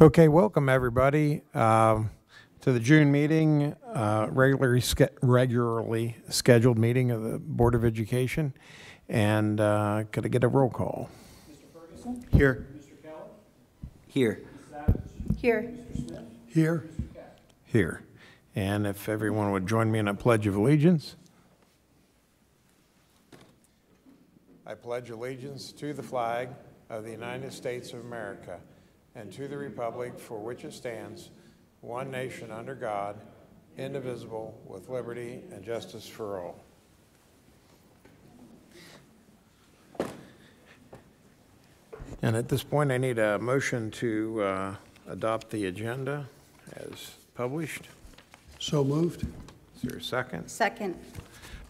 Okay, welcome everybody to the June meeting, regularly scheduled meeting of the Board of Education. And could I get a roll call? Mr. Ferguson? Here. Mr. Keller? Here. Ms. Savage? Here. Mr. Smith? Here. Mr. Cash? Here. And if everyone would join me in a pledge of allegiance. I pledge allegiance to the flag of the United States of America and to the republic for which it stands, one nation under God, indivisible, with liberty and justice for all. And at this point, I need a motion to adopt the agenda as published. So moved. Is there a second? Second.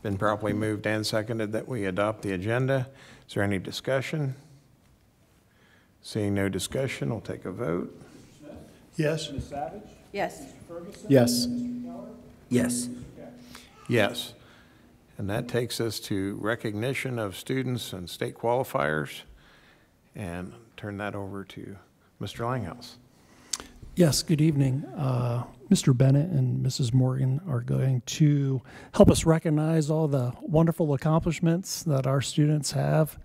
Been properly moved and seconded that we adopt the agenda. Is there any discussion? Seeing no discussion, we'll take a vote. Mr. Smith? Yes. Ms. Savage? Yes. Mr. Ferguson? Yes. Mr. Keller? Yes. Mr. Cash? Yes. And that takes us to recognition of students and state qualifiers. And turn that over to Mr. Langhouse. Yes, good evening. Mr. Bennett and Mrs. Morgan are going to help us recognize all the wonderful accomplishments that our students have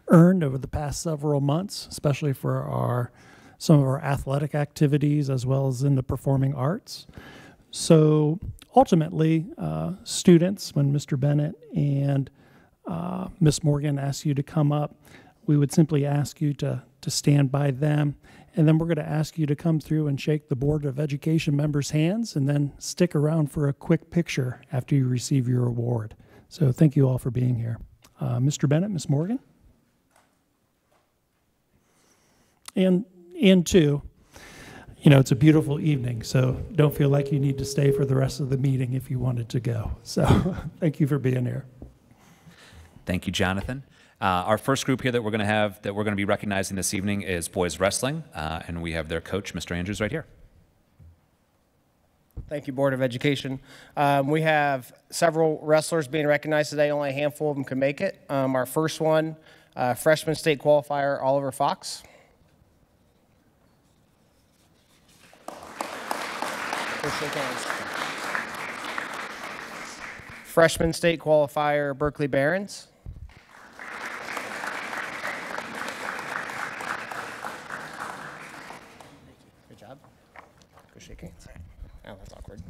earned over the past several months, especially for some of our athletic activities as well as in the performing arts. So ultimately, students, when Mr. Bennett and Ms. Morgan ask you to come up, we would simply ask you to stand by them. And then we're going to ask you to come through and shake the Board of Education members' hands and then stick around for a quick picture after you receive your award. So thank you all for being here. Mr. Bennett, Ms. Morgan. And too, you know, it's a beautiful evening, so don't feel like you need to stay for the rest of the meeting if you wanted to go. So thank you for being here. Thank you, Jonathan. Our first group here that we're going to be recognizing this evening is boys wrestling, and we have their coach, Mr. Andrews, right here. Thank you, Board of Education. We have several wrestlers being recognized today. Only a handful of them can make it. Our first one, freshman state qualifier, Oliver Fox. Freshman state qualifier, Berkeley Barons. Good job. Go shake hands. Oh, that's awkward.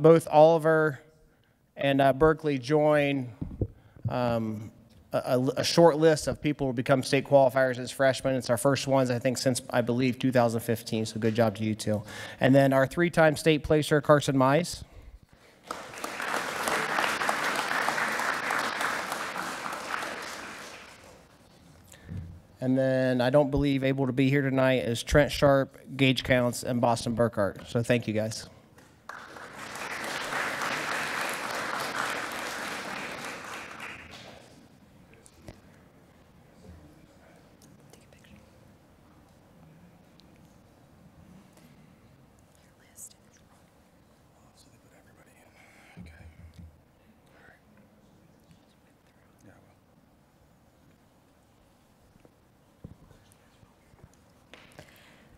Both Oliver and Berkeley join a short list of people who become state qualifiers as freshmen. It's our first ones, I think, since, I believe, 2015, so good job to you two. And then our three-time state placer, Carson Mize. And then I don't believe able to be here tonight is Trent Sharp, Gage Counts, and Boston Burkhart. So thank you, guys.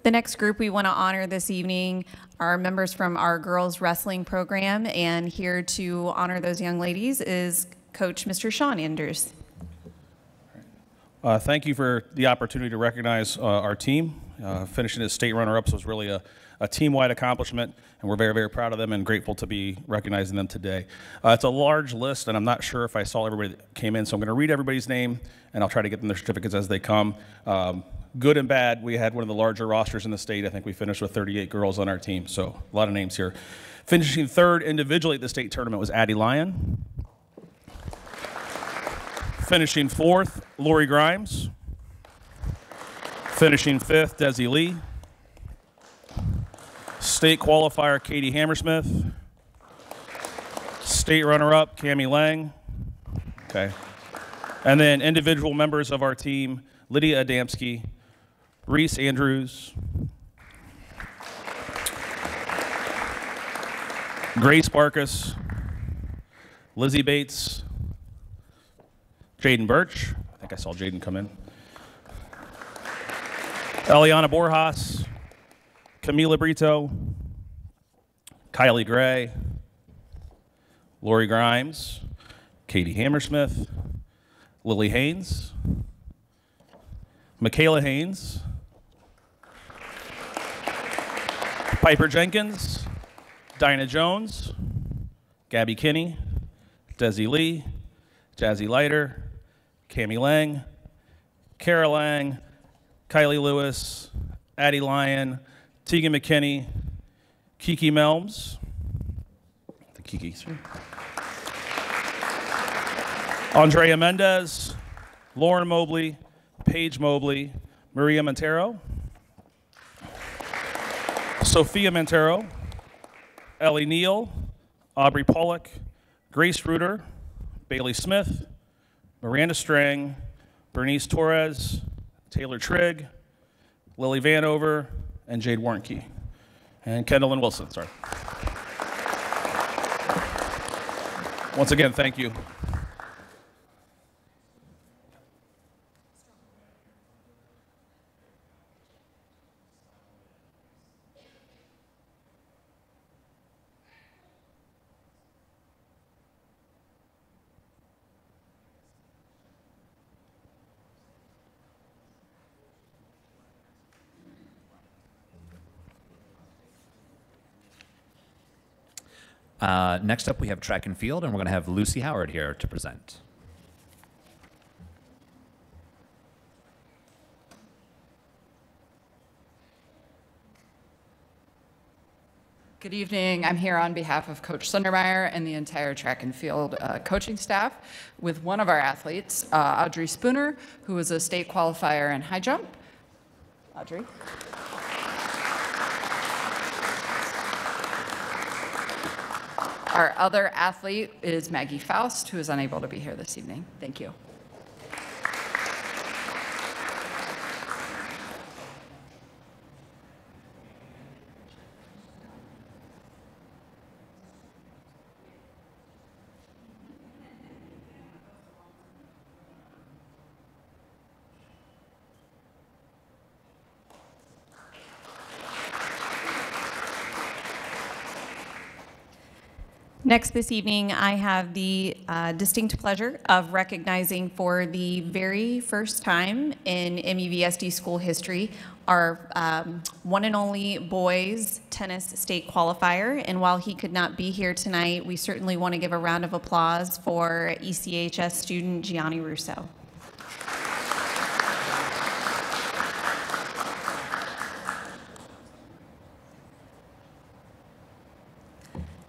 The next group we want to honor this evening are members from our girls wrestling program, and here to honor those young ladies is Coach Mr. Sean Andrews. Thank you for the opportunity to recognize our team. Finishing as state runner-ups was really a team-wide accomplishment, and we're very, very proud of them and grateful to be recognizing them today. It's a large list, and I'm not sure if I saw everybody that came in, so I'm going to read everybody's name, and I'll try to get them their certificates as they come. Good and bad, we had one of the larger rosters in the state. I think we finished with 38 girls on our team, so a lot of names here. Finishing third individually at the state tournament was Addie Lyon. Finishing fourth, Lori Grimes. Finishing fifth, Desi Lee. State qualifier, Katie Hammersmith. State runner-up, Cammie Lang. Okay. And then individual members of our team, Lydia Adamski, Reese Andrews, Grace Barkus, Lizzie Bates, Jaden Birch. I think I saw Jaden come in. Eliana Borjas, Camila Brito, Kylie Gray, Lori Grimes, Katie Hammersmith, Lily Haynes, Michaela Haynes, Piper Jenkins, Dinah Jones, Gabby Kinney, Desi Lee, Jazzy Leiter, Cami Lang, Kara Lang, Kylie Lewis, Addie Lyon, Tegan McKinney, Kiki Melms, the Kiki's here, Andrea Mendez, Lauren Mobley, Paige Mobley, Maria Montero, Sophia Montero, Ellie Neal, Aubrey Pollock, Grace Reuter, Bailey Smith, Miranda Strang, Bernice Torres, Taylor Trigg, Lily Vanover, and Jade Warnke. And Kendall and Wilson, sorry. Once again, thank you. Next up, we have track and field, and we're going to have Lucy Howard here to present. Good evening. I'm here on behalf of Coach Sundermeyer and the entire track and field coaching staff with one of our athletes, Audrey Spooner, who is a state qualifier in high jump. Audrey. Our other athlete is Maggie Faust, who is unable to be here this evening. Thank you. Next this evening, I have the distinct pleasure of recognizing for the very first time in MUVSD school history our one and only boys tennis state qualifier. And while he could not be here tonight, we certainly want to give a round of applause for ECHS student Gianni Russo.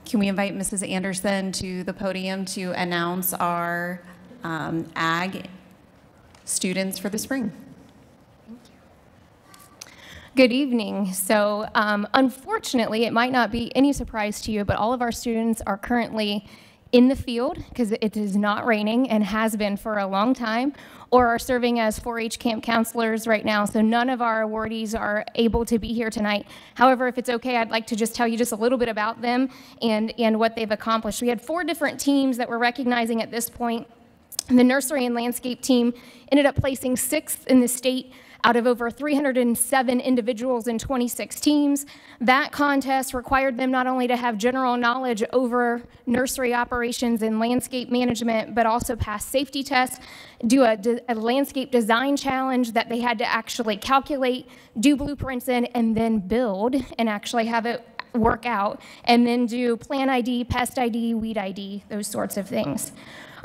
Can we invite Mrs. Anderson to the podium to announce our ag students for the spring? Good evening. So unfortunately, it might not be any surprise to you, but all of our students are currently in the field because it is not raining and has been for a long time, or are serving as 4-H camp counselors right now. So none of our awardees are able to be here tonight. However, if it's okay, I'd like to just tell you just a little bit about them and what they've accomplished. We had 4 different teams that we're recognizing at this point. The nursery and landscape team ended up placing 6th in the state out of over 307 individuals in 26 teams. That contest required them not only to have general knowledge over nursery operations and landscape management, but also pass safety tests, do a landscape design challenge that they had to actually calculate, do blueprints in, and then build and actually have it work out, and then do plant ID, pest ID, weed ID, those sorts of things.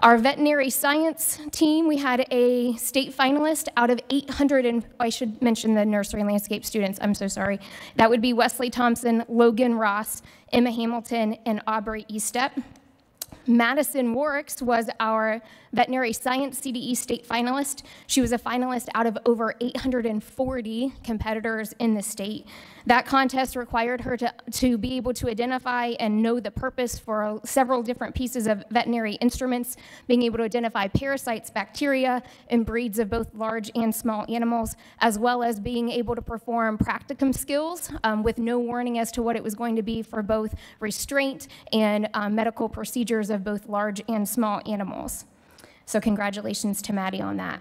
Our veterinary science team, we had a state finalist out of 800, and I should mention the nursery and landscape students, I'm so sorry. That would be Wesley Thompson, Logan Ross, Emma Hamilton, and Aubrey Estep. Madison Warricks was our veterinary science CDE state finalist. She was a finalist out of over 840 competitors in the state. That contest required her to be able to identify and know the purpose for several different pieces of veterinary instruments, being able to identify parasites, bacteria, and breeds of both large and small animals, as well as being able to perform practicum skills with no warning as to what it was going to be for both restraint and medical procedures of both large and small animals. So congratulations to Maddie on that.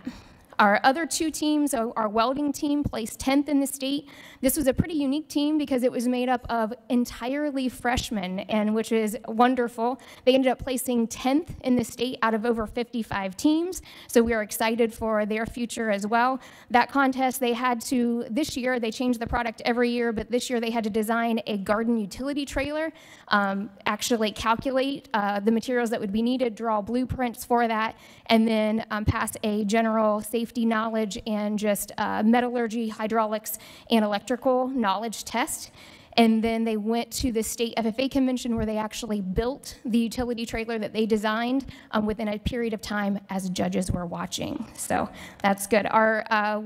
Our other two teams, our welding team placed 10th in the state. This was a pretty unique team because it was made up of entirely freshmen, and which is wonderful. They ended up placing 10th in the state out of over 55 teams, so we are excited for their future as well. That contest, they had to, this year, they change the product every year, but this year they had to design a garden utility trailer, actually calculate the materials that would be needed, draw blueprints for that, and then pass a general safety knowledge and just metallurgy, hydraulics, and electrical knowledge test. And then they went to the state FFA convention where they actually built the utility trailer that they designed within a period of time as judges were watching. So that's good. Our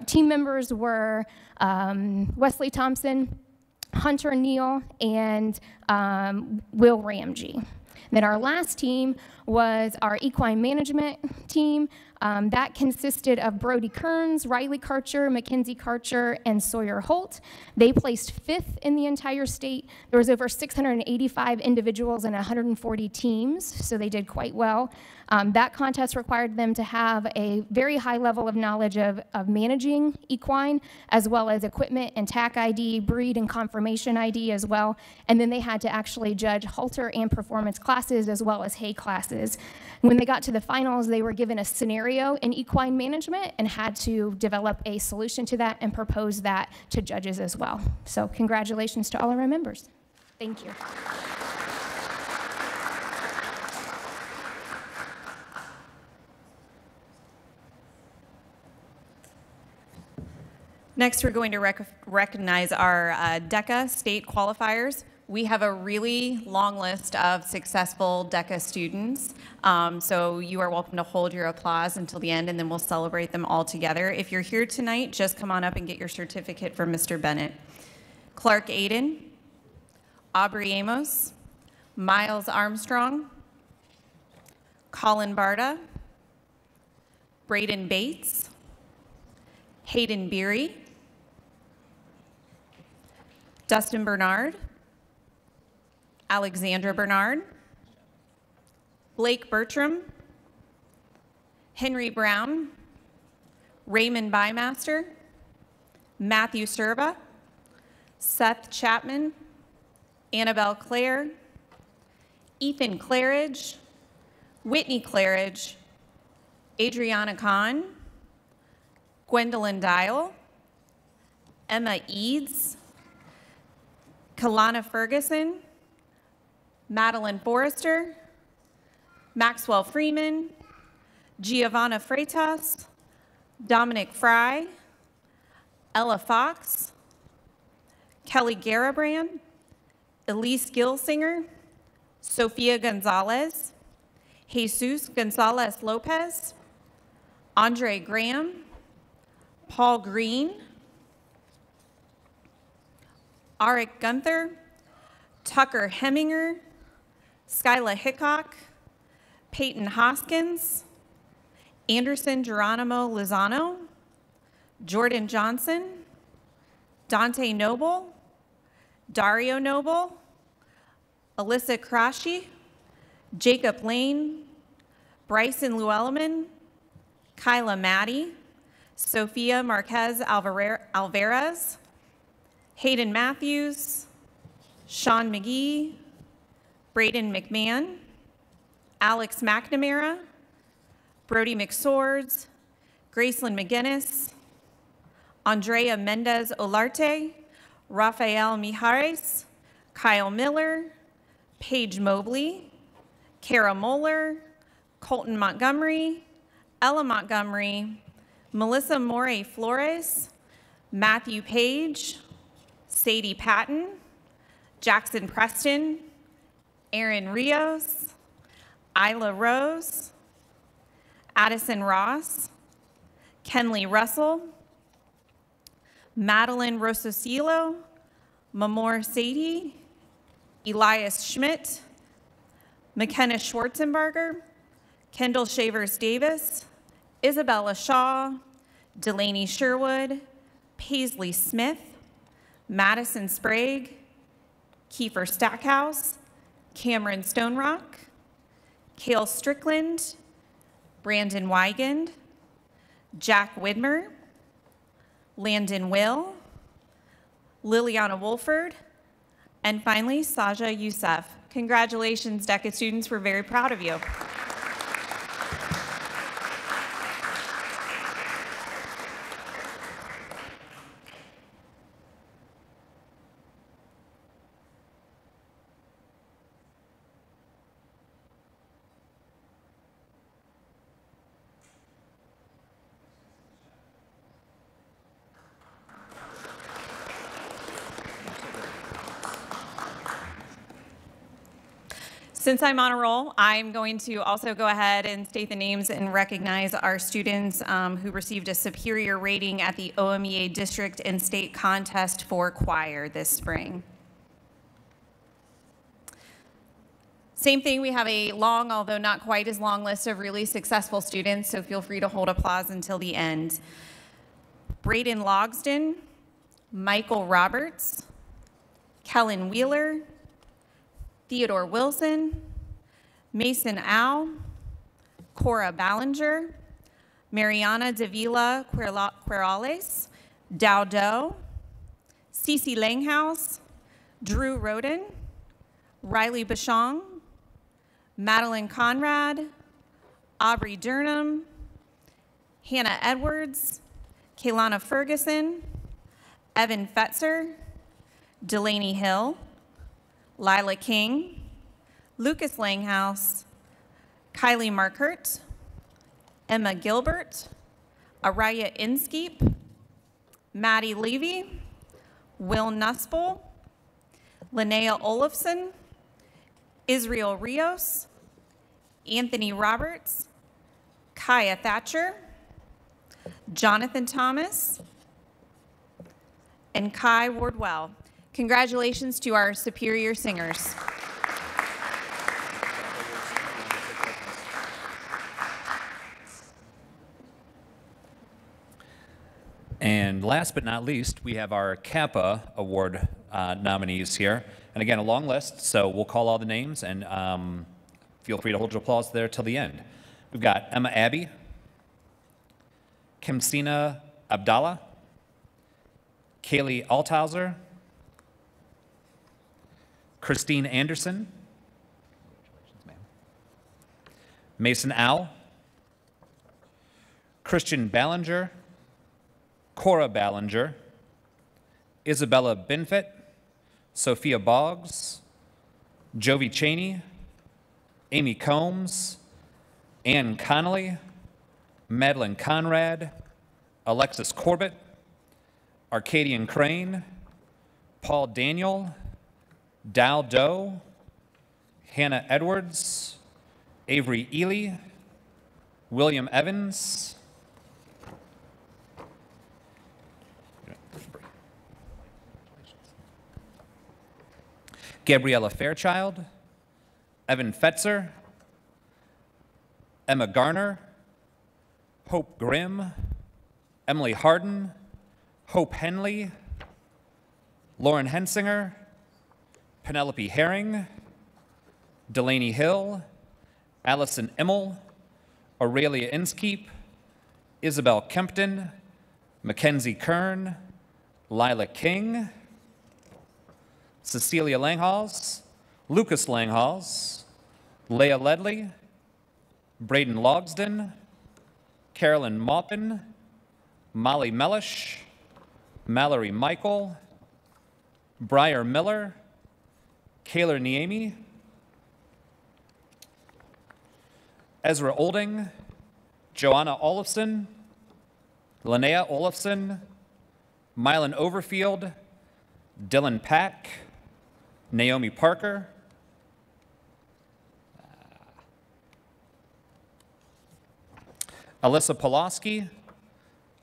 team members were Wesley Thompson, Hunter Neal, and Will Ramsey. Then our last team was our equine management team. That consisted of Brody Kearns, Riley Karcher, Mackenzie Karcher, and Sawyer Holt. They placed 5th in the entire state. There was over 685 individuals and 140 teams, so they did quite well. That contest required them to have a very high level of knowledge of managing equine, as well as equipment and TAC ID, breed and conformation ID as well. And then they had to actually judge halter and performance classes as well as hay classes. When they got to the finals, they were given a scenario in equine management and had to develop a solution to that and propose that to judges as well. So congratulations to all of our members. Thank you. Next, we're going to recognize our DECA state qualifiers. We have a really long list of successful DECA students, so you are welcome to hold your applause until the end, and then we'll celebrate them all together. If you're here tonight, just come on up and get your certificate from Mr. Bennett. Clark Aiden, Aubrey Amos, Miles Armstrong, Colin Barta, Braden Bates, Hayden Beery, Dustin Bernard, Alexandra Bernard, Blake Bertram, Henry Brown, Raymond Bymaster, Matthew Serba, Seth Chapman, Annabelle Clare, Ethan Claridge, Whitney Claridge, Adriana Kahn, Gwendolyn Dial, Emma Eads, Kalana Ferguson, Madeline Forrester, Maxwell Freeman, Giovanna Freitas, Dominic Fry, Ella Fox, Kelly Garabrand, Elise Gilsinger, Sophia Gonzalez, Jesus Gonzalez Lopez, Andre Graham, Paul Green, Arik Gunther, Tucker Heminger, Skyla Hickok, Peyton Hoskins, Anderson Geronimo Lozano, Jordan Johnson, Dante Noble, Dario Noble, Alyssa Krashi, Jacob Lane, Bryson Llewellyn, Kyla Maddie, Sophia Marquez Alvarez, Hayden Matthews, Sean McGee, Braden McMahon, Alex McNamara, Brody McSwords, Graceland McGinnis, Andrea Mendez Olarte, Rafael Mijares, Kyle Miller, Paige Mobley, Kara Moeller, Colton Montgomery, Ella Montgomery, Melissa Morey Flores, Matthew Page, Sadie Patton, Jackson Preston, Aaron Rios, Isla Rose, Addison Ross, Kenley Russell, Madeline Rososilo, Mamor Sadie, Elias Schmidt, McKenna Schwarzenberger, Kendall Shavers Davis, Isabella Shaw, Delaney Sherwood, Paisley Smith, Madison Sprague, Kiefer Stackhouse, Cameron Stonerock, Kale Strickland, Brandon Wigand, Jack Widmer, Landon Will, Liliana Wolford, and finally, Saja Youssef. Congratulations, DECA students. We're very proud of you. Since I'm on a roll, I'm going to also go ahead and state the names and recognize our students who received a superior rating at the OMEA district and state contest for choir this spring. Same thing, we have a long, although not quite as long, list of really successful students, so feel free to hold applause until the end. Braden Logsden, Michael Roberts, Kellen Wheeler, Theodore Wilson, Mason Au, Cora Ballinger, Mariana Davila Querales, Dao Do, Cece Langhouse, Drew Roden, Riley Bashong, Madeline Conrad, Aubrey Durnham, Hannah Edwards, Kaylana Ferguson, Evan Fetzer, Delaney Hill, Lila King, Lucas Langhouse, Kylie Markert, Emma Gilbert, Araya Inskeep, Maddie Levy, Will Nussbull, Linnea Olafson, Israel Rios, Anthony Roberts, Kaya Thatcher, Jonathan Thomas, and Kai Wardwell. Congratulations to our superior singers. And last but not least, we have our Kappa Award nominees here. And again, a long list, so we'll call all the names, and feel free to hold your applause there till the end. We've got Emma Abbey, Kimsina Abdallah, Kaylee Althauser, Christine Anderson, Mason Au, Christian Ballinger, Cora Ballinger, Isabella Binfit, Sophia Boggs, Jovi Cheney, Amy Combs, Ann Connolly, Madeline Conrad, Alexis Corbett, Arcadian Crane, Paul Daniel, Dal Doe, Hannah Edwards, Avery Ely, William Evans, Gabriella Fairchild, Evan Fetzer, Emma Garner, Hope Grimm, Emily Harden, Hope Henley, Lauren Hensinger, Penelope Herring, Delaney Hill, Allison Immel, Aurelia Inskeep, Isabel Kempton, Mackenzie Kern, Lila King, Cecilia Langhals, Lucas Langhals, Leah Ledley, Braden Logsden, Carolyn Maupin, Molly Mellish, Mallory Michael, Briar Miller, Kaylor Niemi, Ezra Olding, Joanna Olafson, Linnea Olafson, Mylan Overfield, Dylan Pack, Naomi Parker, Alyssa Pulaski,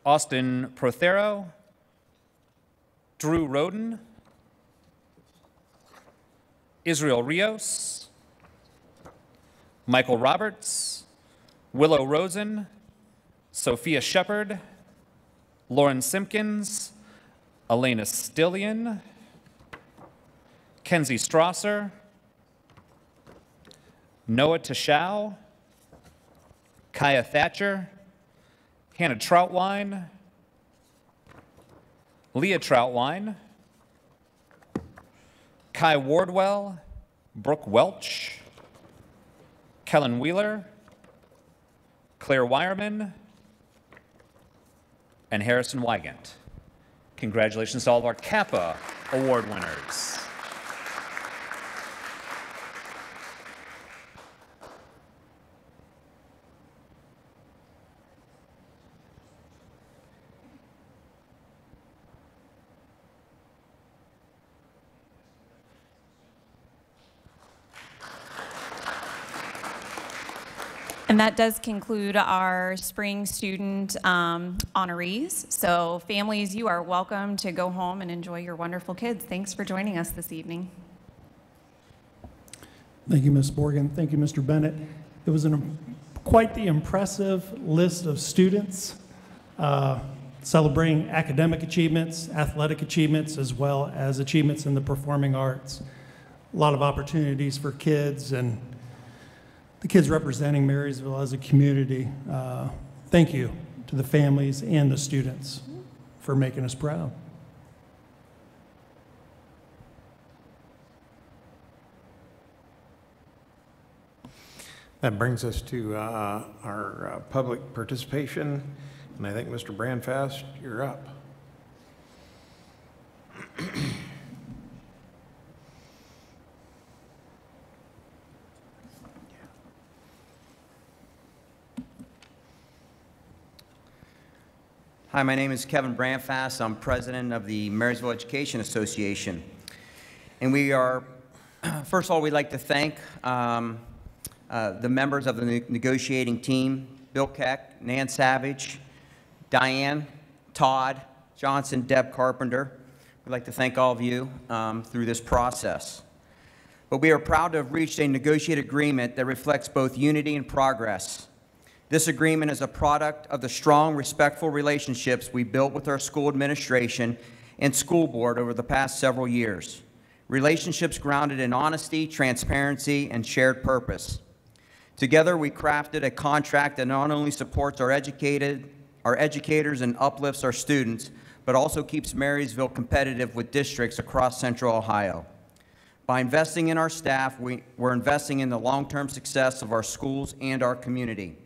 Austin Prothero, Drew Roden, Israel Rios, Michael Roberts, Willow Rosen, Sophia Shepard, Lauren Simpkins, Elena Stillion, Kenzie Strasser, Noah Tashau, Kaya Thatcher, Hannah Troutwine, Leah Troutwine, Kai Wardwell, Brooke Welch, Kellen Wheeler, Claire Wireman, and Harrison Wygant. Congratulations to all of our Kappa Award winners. And that does conclude our spring student honorees. So families, you are welcome to go home and enjoy your wonderful kids. Thanks for joining us this evening. Thank you, Ms. Morgan. Thank you, Mr. Bennett. It was quite the impressive list of students celebrating academic achievements, athletic achievements, as well as achievements in the performing arts. A lot of opportunities for kids and the kids representing Marysville as a community. Thank you to the families and the students for making us proud. That brings us to our public participation, and I think Mr. Brandfast, you're up. Hi, my name is Kevin Brandfast. I'm president of the Marysville Education Association. And we are, first of all, we'd like to thank the members of the negotiating team, Bill Keck, Nan Savage, Diane, Todd, Johnson, Deb Carpenter. We'd like to thank all of you through this process. But we are proud to have reached a negotiated agreement that reflects both unity and progress. This agreement is a product of the strong, respectful relationships we built with our school administration and school board over the past several years. Relationships grounded in honesty, transparency, and shared purpose. Together, we crafted a contract that not only supports our educators and uplifts our students, but also keeps Marysville competitive with districts across Central Ohio. By investing in our staff, we're investing in the long-term success of our schools and our community.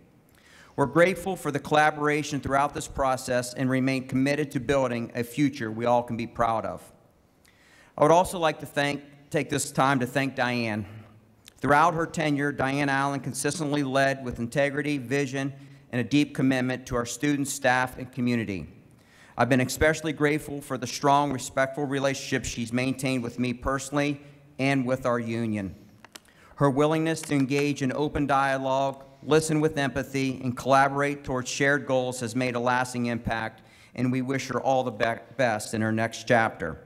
We're grateful for the collaboration throughout this process and remain committed to building a future we all can be proud of. I would also like to take this time to thank Diane. Throughout her tenure, Diane Allen consistently led with integrity, vision, and a deep commitment to our students, staff, and community. I've been especially grateful for the strong, respectful relationships she's maintained with me personally and with our union. Her willingness to engage in open dialogue, listen with empathy, and collaborate towards shared goals has made a lasting impact, and we wish her all the best in her next chapter.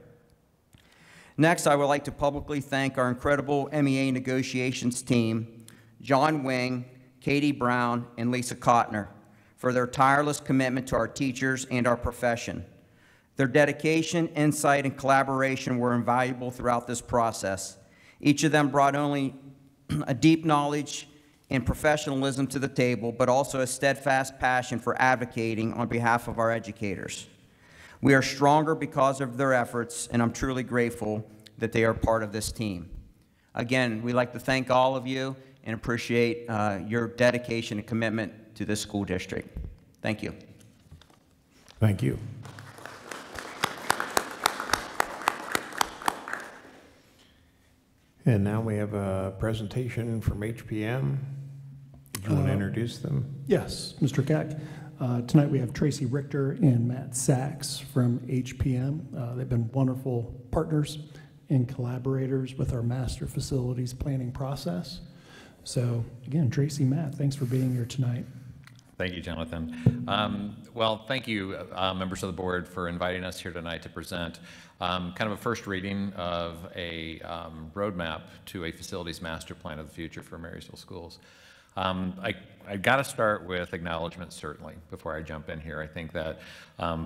Next, I would like to publicly thank our incredible MEA negotiations team, John Wing, Katie Brown, and Lisa Kottner, for their tireless commitment to our teachers and our profession. Their dedication, insight, and collaboration were invaluable throughout this process. Each of them brought only a deep knowledge and professionalism to the table, but also a steadfast passion for advocating on behalf of our educators. We are stronger because of their efforts, and I'm truly grateful that they are part of this team. Again, we'd like to thank all of you and appreciate your dedication and commitment to this school district. Thank you. Thank you. And now we have a presentation from HPM. Do you want to introduce them? Yes, Mr. Keck. Tonight we have Tracy Richter and Matt Sachs from HPM. They've been wonderful partners and collaborators with our master facilities planning process. So again, Tracy, Matt, thanks for being here tonight. Thank you, Jonathan. Well, thank you, members of the board, for inviting us here tonight to present kind of a first reading of a roadmap to a facilities master plan of the future for Marysville schools. I got to start with acknowledgement, certainly, before I jump in here. I think that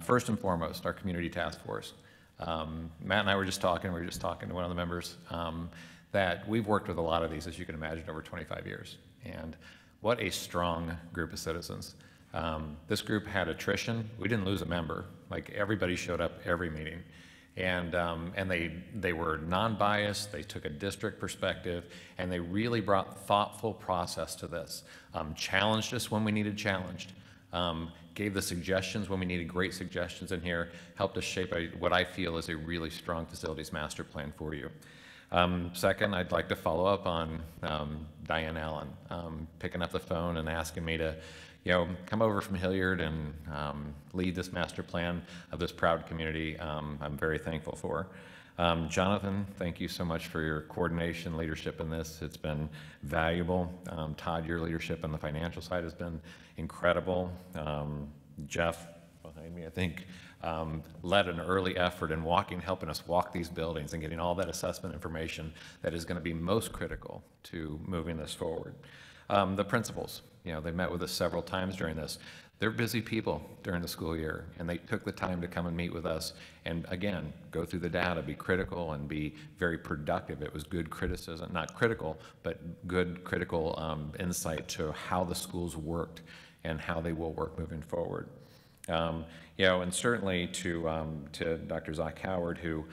first and foremost, our community task force. Matt and I were just talking to one of the members, that we've worked with a lot of these, as you can imagine, over 25 years. And what a strong group of citizens. This group had attrition. We didn't lose a member. Like, everybody showed up every meeting. And they were non-biased, they took a district perspective, and they really brought thoughtful process to this. Challenged us when we needed challenged. Gave the suggestions when we needed great suggestions in here, helped us shape what I feel is a really strong facilities master plan for you. Second, I'd like to follow up on Diane Allen, picking up the phone and asking me to, come over from Hilliard and lead this master plan of this proud community. I'm very thankful for. Jonathan, thank you so much for your coordination, leadership in this. It's been valuable. Todd, your leadership on the financial side has been incredible. Jeff, behind me, I think, led an early effort in helping us walk these buildings and getting all that assessment information that is going to be most critical to moving this forward. The principals, they met with us several times during this. They're busy people during the school year, and they took the time to come and meet with us and, again, go through the data, be critical, and be very productive. It was good criticism, not critical, but good critical insight to how the schools worked and how they will work moving forward. And certainly to Dr. Zach Howard, who,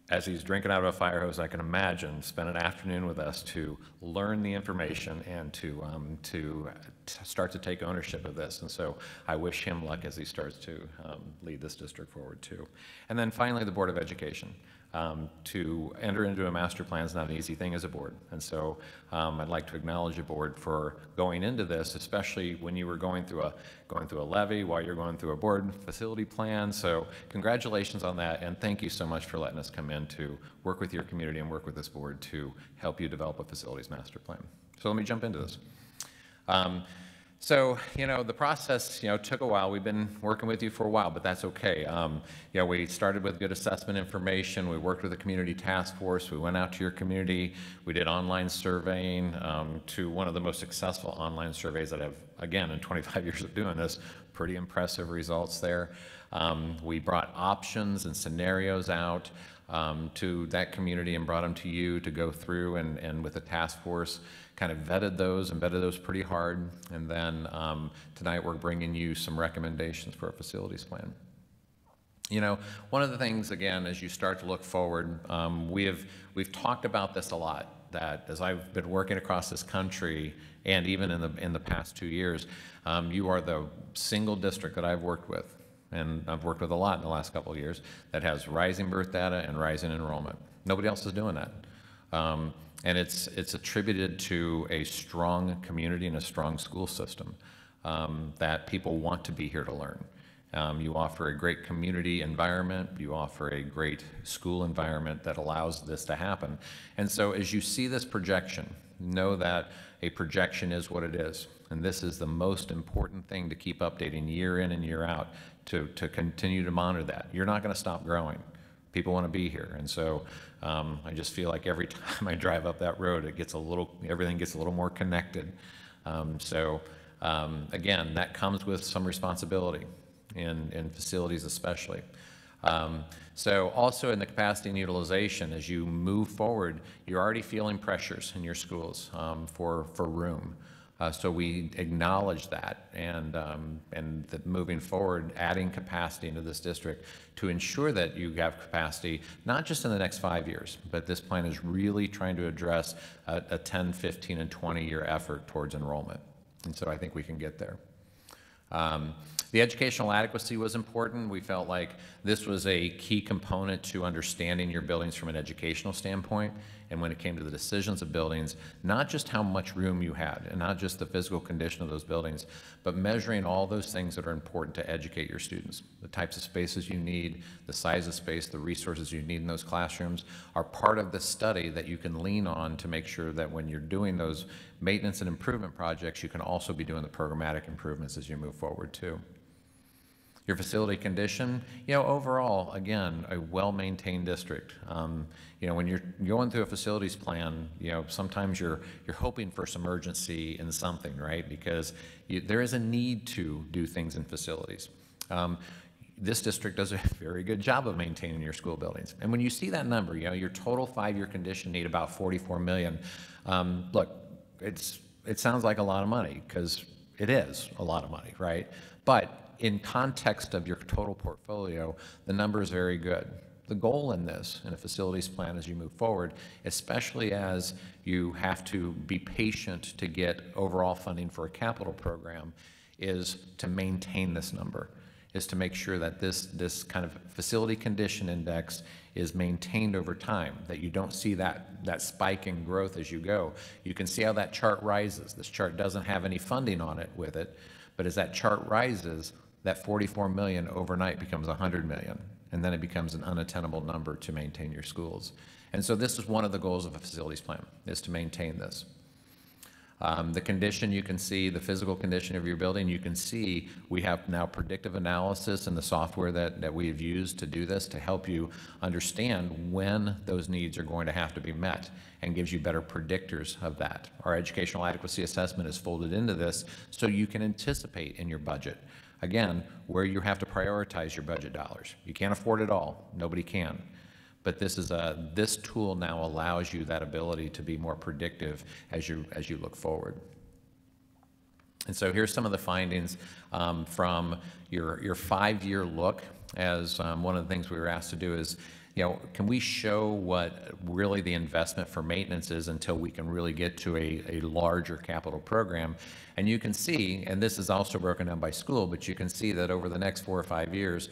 as he's drinking out of a fire hose, I can imagine, spent an afternoon with us to learn the information and to start to take ownership of this. And so I wish him luck as he starts to lead this district forward too. And then finally, the Board of Education. To enter into a master plan is not an easy thing as a board. And so I'd like to acknowledge the board for going into this, especially when you were going through a levy, while you're going through a board facility plan. So congratulations on that, and thank you so much for letting us come in to work with your community and work with this board to help you develop a facilities master plan. So let me jump into this. So, the process, took a while. We've been working with you for a while, but that's okay. We started with good assessment information. We worked with the community task force. We went out to your community. We did online surveying to one of the most successful online surveys that I've, again, in 25 years of doing this, pretty impressive results there. We brought options and scenarios out to that community and brought them to you to go through and with the task force kind of vetted those pretty hard. And then tonight we're bringing you some recommendations for a facilities plan. One of the things, again, as you start to look forward, we've talked about this a lot, that as I've been working across this country and even in the past 2 years, you are the single district that I've worked with, and I've worked with a lot in the last couple of years, that has rising birth data and rising enrollment. Nobody else is doing that. And it's attributed to a strong community and a strong school system, that people want to be here to learn. You offer a great community environment. You offer a great school environment that allows this to happen. And so as you see this projection, know that a projection is what it is. And this is the most important thing to keep updating year in and year out, to continue to monitor that. You're not going to stop growing. People want to be here. And so I just feel like every time I drive up that road, everything gets a little more connected. Again, that comes with some responsibility in facilities especially. So also in the capacity and utilization, as you move forward, you're already feeling pressures in your schools for room. So we acknowledge that, and that moving forward, adding capacity into this district to ensure that you have capacity, not just in the next 5 years, but this plan is really trying to address a 10, 15, and 20-year effort towards enrollment. And so I think we can get there. The educational adequacy was important. We felt like this was a key component to understanding your buildings from an educational standpoint. And when it came to the decisions of buildings, not just how much room you had and not just the physical condition of those buildings, but measuring all those things that are important to educate your students. The types of spaces you need, the size of space, the resources you need in those classrooms are part of the study that you can lean on to make sure that when you're doing those maintenance and improvement projects, you can also be doing the programmatic improvements as you move forward too. Your facility condition, overall, again, a well-maintained district. When you're going through a facilities plan, sometimes you're hoping for some urgency in something, right? Because there is a need to do things in facilities. This district does a very good job of maintaining your school buildings. And when you see that number, your total 5-year condition need about $44 million. Look, it sounds like a lot of money because it is a lot of money, right? But in context of your total portfolio, the number is very good. The goal in this, in a facilities plan as you move forward, especially as you have to be patient to get overall funding for a capital program, is to maintain this number, is to make sure that this kind of facility condition index is maintained over time, that you don't see that spike in growth as you go. You can see how that chart rises. This chart doesn't have any funding on it with it, but as that chart rises, that 44 million overnight becomes 100 million, and then it becomes an unattainable number to maintain your schools. And so this is one of the goals of a facilities plan, is to maintain this. The condition, you can see the physical condition of your building. You can see we have now predictive analysis in the software that we have used to do this, to help you understand when those needs are going to have to be met, and gives you better predictors of that. Our educational adequacy assessment is folded into this so you can anticipate in your budget, again, where you have to prioritize your budget dollars. You can't afford it all. Nobody can. But this tool now allows you that ability to be more predictive as you look forward. And so here's some of the findings from your 5-year look. As one of the things we were asked to do is, can we show what really the investment for maintenance is until we can really get to a larger capital program? And you can see, and this is also broken down by school, but you can see that over the next 4 or 5 years,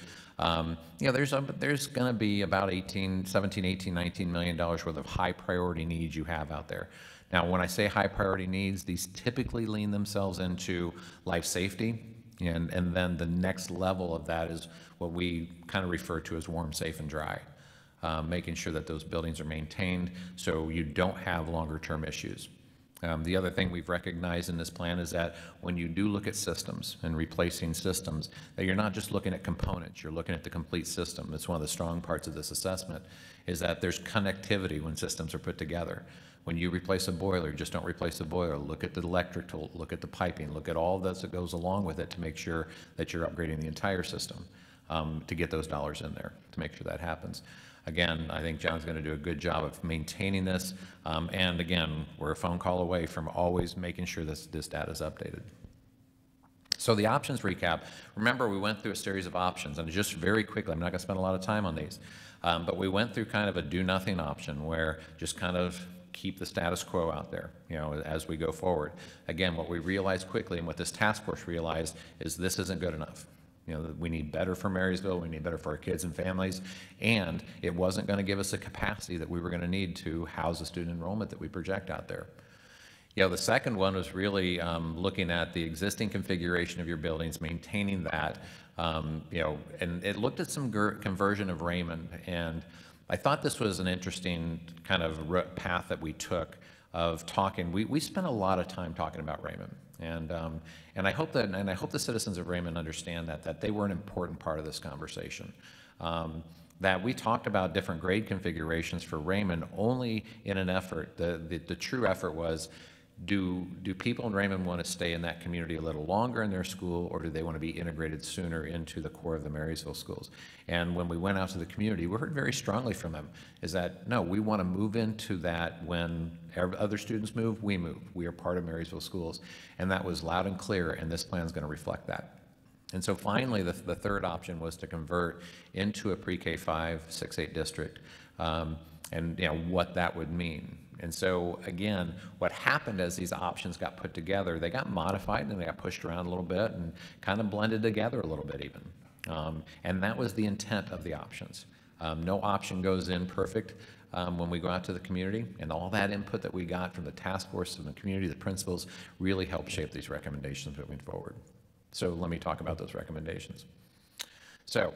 there's going to be about $17, $18, $19 million worth of high priority needs you have out there. Now, when I say high priority needs, these typically lean themselves into life safety, and then the next level of that is what we kind of refer to as warm, safe, and dry. Making sure that those buildings are maintained so you don't have longer term issues. The other thing we've recognized in this plan is that when you do look at systems and replacing systems, that you're not just looking at components, you're looking at the complete system. That's one of the strong parts of this assessment, is that there's connectivity when systems are put together. When you replace a boiler, just don't replace the boiler. Look at the electrical, look at the piping, look at all that goes along with it to make sure that you're upgrading the entire system to get those dollars in there, to make sure that happens. Again, I think John's going to do a good job of maintaining this. And again, we're a phone call away from always making sure this data is updated. So the options recap, remember we went through a series of options, and just very quickly, I'm not going to spend a lot of time on these, but we went through kind of a do nothing option where just kind of keep the status quo out there, as we go forward. Again, what we realized quickly and what this task force realized is this isn't good enough. We need better for Marysville, we need better for our kids and families, and it wasn't going to give us the capacity that we were going to need to house the student enrollment that we project out there. The second one was really looking at the existing configuration of your buildings, maintaining that, and it looked at some conversion of Raymond, and I thought this was an interesting kind of path that we took of talking. We spent a lot of time talking about Raymond. And I hope the citizens of Raymond understand that they were an important part of this conversation. That we talked about different grade configurations for Raymond only in an effort. The true effort was, do people in Raymond want to stay in that community a little longer in their school, or do they want to be integrated sooner into the core of the Marysville schools? And when we went out to the community, we heard very strongly from them, is that, no, we want to move into that when other students move, we move. We are part of Marysville schools. And that was loud and clear, and this plan is going to reflect that. And so finally, the third option was to convert into a pre-K 5, 6-8 district, and what that would mean. And so again, what happened as these options got put together, they got modified and they got pushed around a little bit and kind of blended together a little bit even. And that was the intent of the options. No option goes in perfect when we go out to the community, and all that input that we got from the task force and the community, the principals, really helped shape these recommendations moving forward. So let me talk about those recommendations. So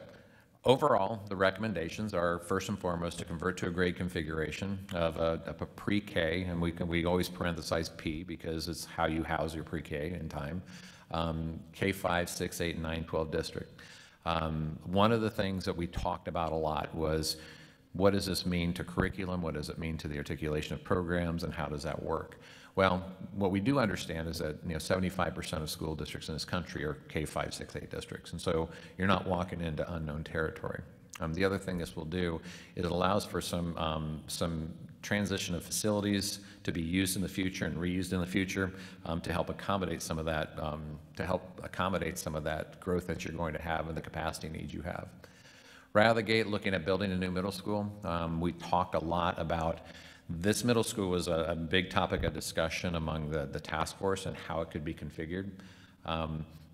overall, the recommendations are first and foremost to convert to a grade configuration of a pre-K, and we always parenthesize P because it's how you house your pre-K in time, K-5, 6, 8, 9, 12 district. One of the things that we talked about a lot was, what does this mean to curriculum? What does it mean to the articulation of programs, and how does that work? Well, what we do understand is that 75% of school districts in this country are K-5, 6, 8 districts, and so you're not walking into unknown territory. The other thing this will do is it allows for some transition of facilities to be used in the future and reused in the future to help accommodate some of that growth that you're going to have and the capacity needs you have. Right out of the gate, looking at building a new middle school, we talked a lot about this middle school was a big topic of discussion among the task force and how it could be configured.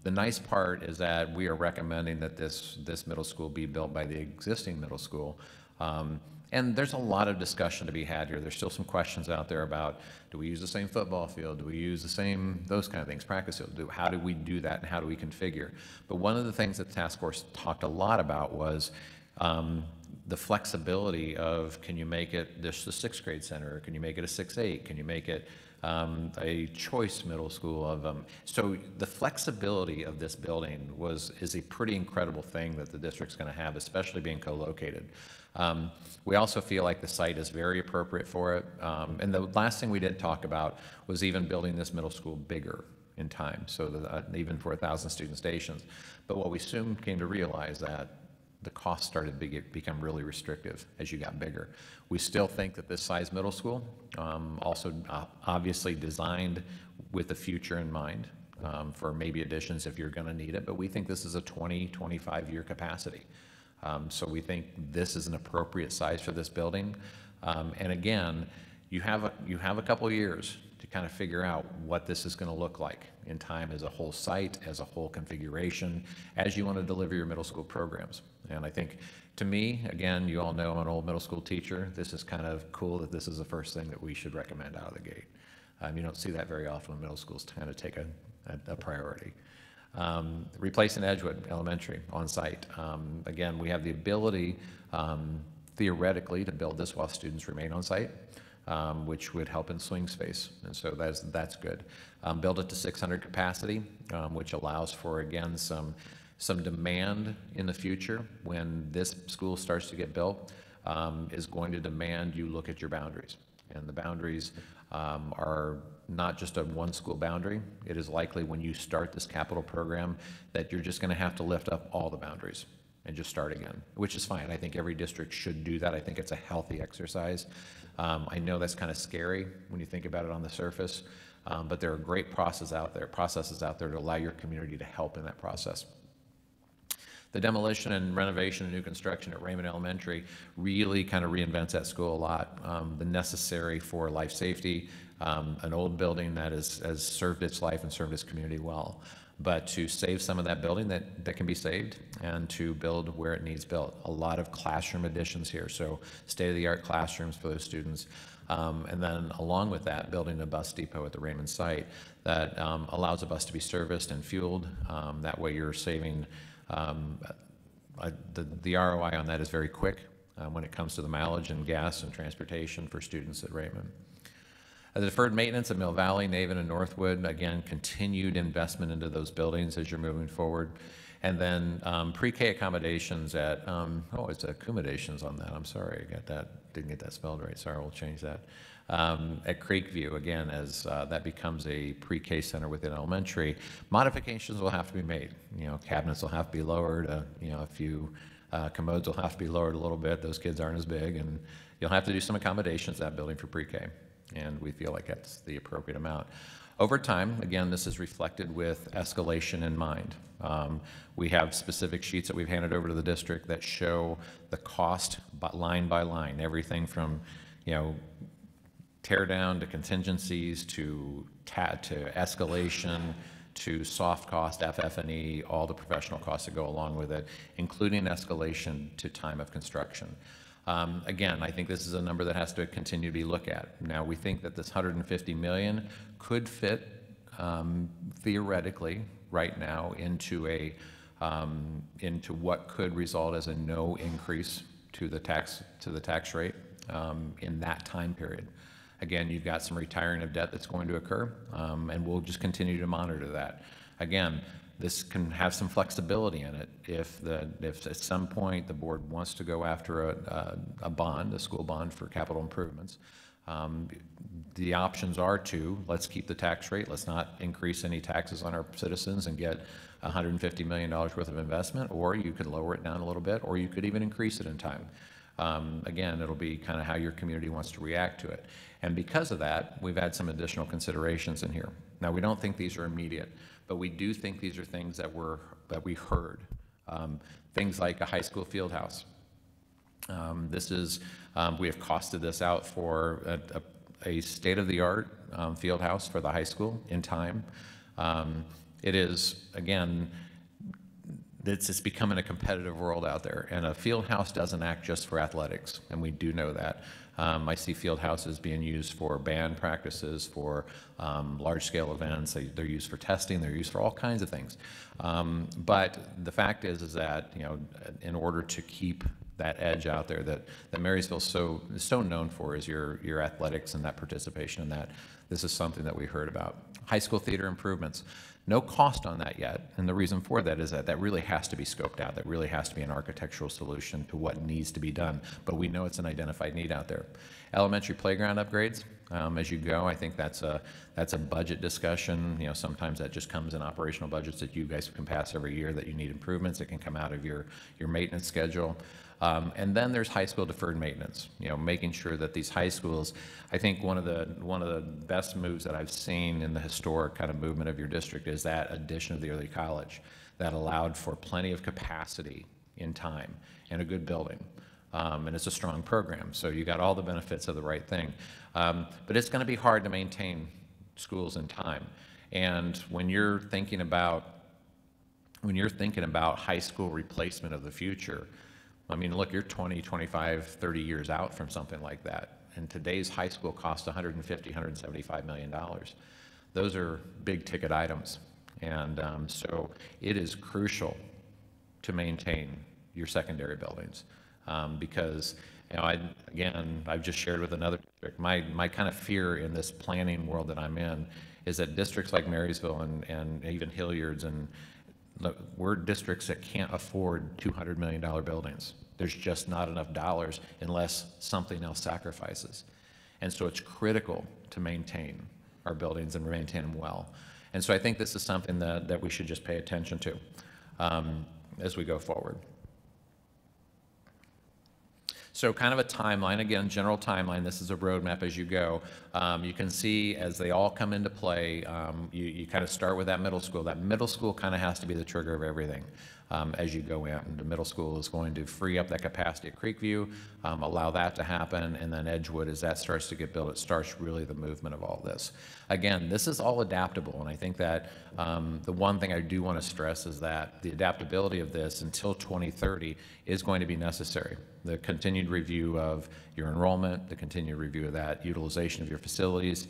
The nice part is that we are recommending that this middle school be built by the existing middle school. And there's a lot of discussion to be had here. There's still some questions out there about, do we use the same football field? Do we use the same, those kind of things, practice field? How do we do that and how do we configure? But one of the things that the task force talked a lot about was the flexibility of, can you make it just a 6th grade center? Or can you make it a 6-8? Can you make it a choice middle school of them? So the flexibility of this building is a pretty incredible thing that the district's going to have, especially being co-located. We also feel like the site is very appropriate for it. And the last thing we did talk about was even building this middle school bigger in time, so that even for 1,000 student stations. But what we soon came to realize that the cost started to become really restrictive as you got bigger. We still think that this size middle school, also obviously designed with the future in mind, for maybe additions if you're going to need it, but we think this is a 25-year capacity. So we think this is an appropriate size for this building. And again, you have a couple of years to kind of figure out what this is going to look like in time as a whole site, as a whole configuration, as you want to deliver your middle school programs. And I think, to me, again, you all know I'm an old middle school teacher. This is kind of cool that this is the first thing that we should recommend out of the gate. You don't see that very often when middle schools kind of take a priority. Replacing Edgewood Elementary on site. Again, we have the ability, theoretically, to build this while students remain on site, which would help in swing space, and so that's good. Build it to 600 capacity, which allows for, again, some demand in the future when this school starts to get built, is going to demand you look at your boundaries. And the boundaries are not just a one school boundary. It is likely when you start this capital program that you're just going to have to lift up all the boundaries and just start again, which is fine. I think every district should do that. I think it's a healthy exercise. I know that's kind of scary when you think about it on the surface, but there are great processes out there to allow your community to help in that process. The demolition and renovation and new construction at Raymond Elementary really kind of reinvents that school a lot. The necessary for life safety, an old building that has served its life and served its community well. But to save some of that building that can be saved and to build where it needs built. A lot of classroom additions here, so state-of-the-art classrooms for those students. And then along with that, building a bus depot at the Raymond site that allows a bus to be serviced and fueled. That way you're saving, the ROI on that is very quick when it comes to the mileage and gas and transportation for students at Raymond. The deferred maintenance at Mill Valley, Naven, and Northwood, again, continued investment into those buildings as you're moving forward. And then pre-K accommodations at, it's accommodations on that, I'm sorry, didn't get that spelled right, sorry, we'll change that. At Creekview, again, as that becomes a pre-K center within elementary, modifications will have to be made. Cabinets will have to be lowered, a few commodes will have to be lowered a little bit, those kids aren't as big, and you'll have to do some accommodations at that building for pre-K. And we feel like that's the appropriate amount. Over time, again, this is reflected with escalation in mind. We have specific sheets that we've handed over to the district that show the cost line by line, everything from, tear down to contingencies to escalation to soft cost, FF&E, all the professional costs that go along with it, including escalation to time of construction. Again, I think this is a number that has to continue to be looked at. Now, we think that this $150 million could fit theoretically right now into what could result as a no increase to the tax rate in that time period. Again, you've got some retiring of debt that's going to occur, and we'll just continue to monitor that. Again, this can have some flexibility in it if at some point the board wants to go after a bond, a school bond for capital improvements. the options are to, let's keep the tax rate, let's not increase any taxes on our citizens and get $150 million worth of investment, or you could lower it down a little bit, or you could even increase it in time. Again, it'll be kind of how your community wants to react to it. And because of that, we've had some additional considerations in here. Now, we don't think these are immediate, but we do think these are things that we heard. Things like a high school field house. We have costed this out for a state-of-the-art field house for the high school in time. It is, again, it's becoming a competitive world out there, and a field house doesn't act just for athletics, and we do know that. I see field houses being used for band practices, for large-scale events. They're used for testing. They're used for all kinds of things. But the fact is that, you know, in order to keep that edge out there that Marysville is so known for, is your athletics and that participation in that, this is something that we heard about. High school theater improvements. No cost on that yet, and the reason for that is that really has to be scoped out. That really has to be an architectural solution to what needs to be done, but we know it's an identified need out there. Elementary playground upgrades, as you go, I think that's a budget discussion. You know, sometimes that just comes in operational budgets that you guys can pass every year, that you need improvements that can come out of your maintenance schedule. And then there's high school deferred maintenance, you know, making sure that these high schools, I think one of the best moves that I've seen in the historic kind of movement of your district is that addition of the early college that allowed for plenty of capacity in time and a good building. And it's a strong program, so you got all the benefits of the right thing. But it's going to be hard to maintain schools in time. And when you're thinking about high school replacement of the future, I mean, look, you're 20, 25, 30 years out from something like that. And today's high school costs $150, $175 million. Those are big ticket items. And so it is crucial to maintain your secondary buildings. Because, you know, I've just shared with another district, my kind of fear in this planning world that I'm in is that districts like Marysville and even Hilliard's, and we're districts that can't afford $200 million buildings. There's just not enough dollars unless something else sacrifices. And so it's critical to maintain our buildings and maintain them well. And so I think this is something that we should just pay attention to as we go forward. So kind of a timeline, again, general timeline. This is a roadmap as you go. You can see as they all come into play, you kind of start with that middle school. That middle school kind of has to be the trigger of everything as you go in. The middle school is going to free up that capacity at Creekview, allow that to happen, and then Edgewood, as that starts to get built, it starts really the movement of all this. Again, this is all adaptable, and I think that the one thing I do want to stress is that the adaptability of this until 2030 is going to be necessary. The continued review of your enrollment, the continued review of that utilization of your facilities,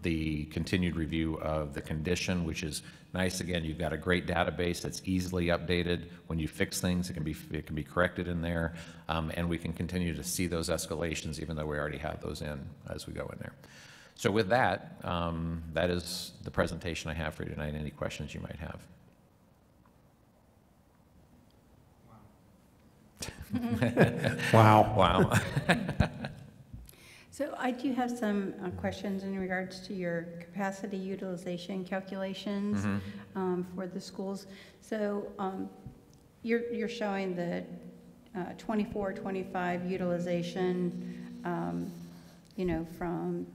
the continued review of the condition, which is nice. Again, you've got a great database that's easily updated. When you fix things, it can be corrected in there, and we can continue to see those escalations, even though we already have those in as we go in there. So with that, that is the presentation I have for you tonight. Any questions you might have? Wow. Wow. So I do have some questions in regards to your capacity utilization calculations for the schools. So you're showing the 24-25 utilization, you know, from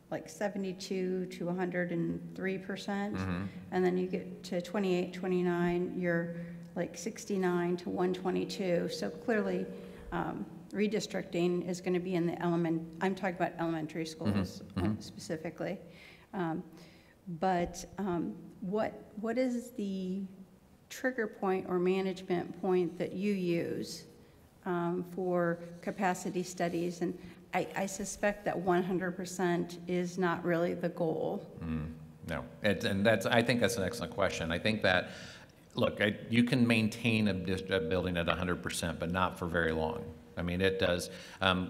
like 72 to 103%, and then you get to 28-29, you're like 69 to 122. So clearly, redistricting is going to be in the I'm talking about elementary schools specifically. But what is the trigger point or management point that you use for capacity studies? And I suspect that 100% is not really the goal. No, and I think that's an excellent question. I think that, look, you can maintain a building at 100%, but not for very long. I mean, it does.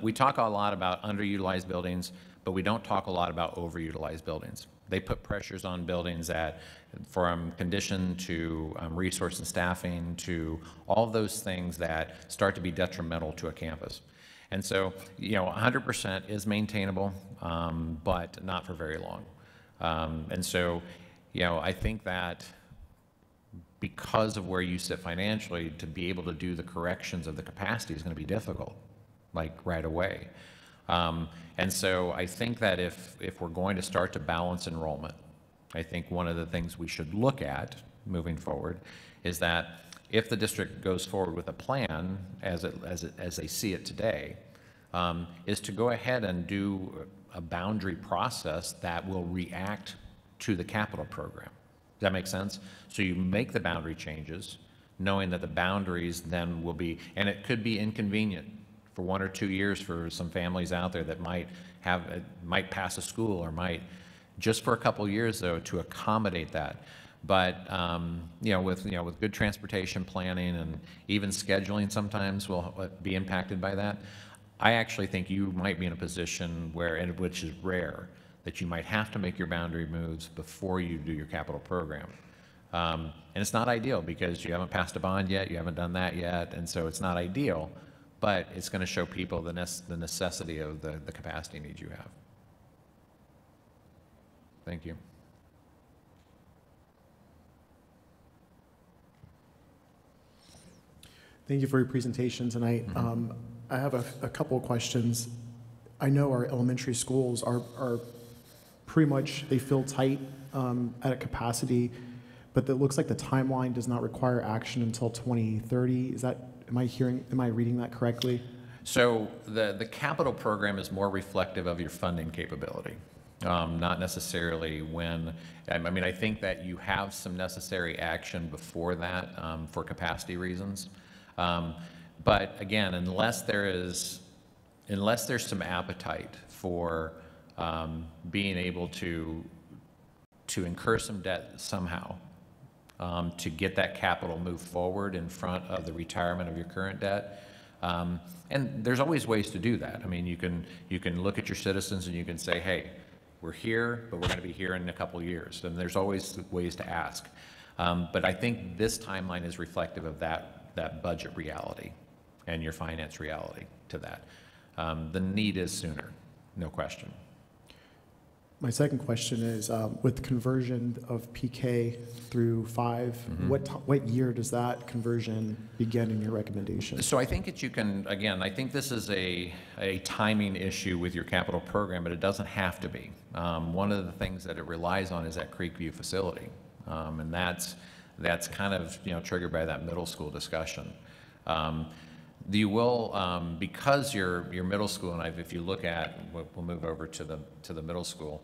We talk a lot about underutilized buildings, but we don't talk a lot about overutilized buildings. They put pressures on buildings that, from condition to resource and staffing to all of those things that start to be detrimental to a campus. And so, 100% is maintainable, but not for very long. And so, I think that because of where you sit financially, to be able to do the corrections of the capacity is going to be difficult, like right away. And so I think that if we're going to start to balance enrollment, I think one of the things we should look at moving forward is that if the district goes forward with a plan as they see it today, is to go ahead and do a boundary process that will react to the capital program. Does that make sense? So you make the boundary changes, knowing that the boundaries then will be, and it could be inconvenient for 1 or 2 years for some families out there that might pass a school or might, just for a couple of years though, to accommodate that. But with good transportation planning and even scheduling sometimes will be impacted by that. I actually think you might be in a position where, and which is rare, that you might have to make your boundary moves before you do your capital program. And it's not ideal because you haven't passed a bond yet, you haven't done that yet, and so it's not ideal, but it's going to show people the necessity of the capacity needs you have. Thank you. Thank you for your presentation tonight. I have a couple of questions. I know our elementary schools are pretty much, they feel tight at a capacity, but it looks like the timeline does not require action until 2030. Is that, am I reading that correctly? So the capital program is more reflective of your funding capability, not necessarily when, I think that you have some necessary action before that for capacity reasons. But again, unless there's some appetite for being able to incur some debt somehow to get that capital moved forward in front of the retirement of your current debt. And there's always ways to do that. I mean, you can look at your citizens and you can say, hey, we're here, but we're going to be here in a couple of years. And there's always ways to ask. But I think this timeline is reflective of that budget reality and your finance reality to that. The need is sooner, no question. My second question is, with conversion of PK through 5, what year does that conversion begin in your recommendation? So I think that you can, again, I think this is a timing issue with your capital program, but it doesn't have to be. One of the things that it relies on is that Creekview facility, and that's kind of triggered by that middle school discussion. You will, because your middle school, and if you look at, we'll move over to the middle school,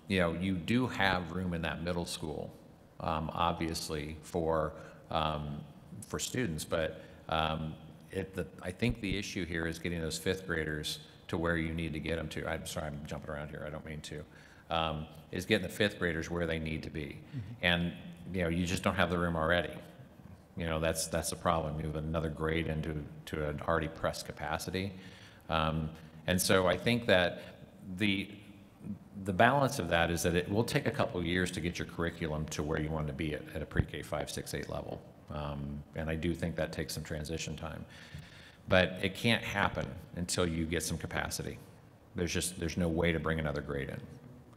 you do have room in that middle school, obviously for students, but I think the issue here is getting those 5th graders to where you need to get them to. I'm sorry, I'm jumping around here, I don't mean to, is getting the 5th graders where they need to be. And you just don't have the room already. That's the problem. You have another grade into an already pressed capacity. And so I think that the balance of that is that it will take a couple of years to get your curriculum to where you want to be at a pre-K 5, 6, 8 level. And I do think that takes some transition time. But it can't happen until you get some capacity. There's no way to bring another grade in.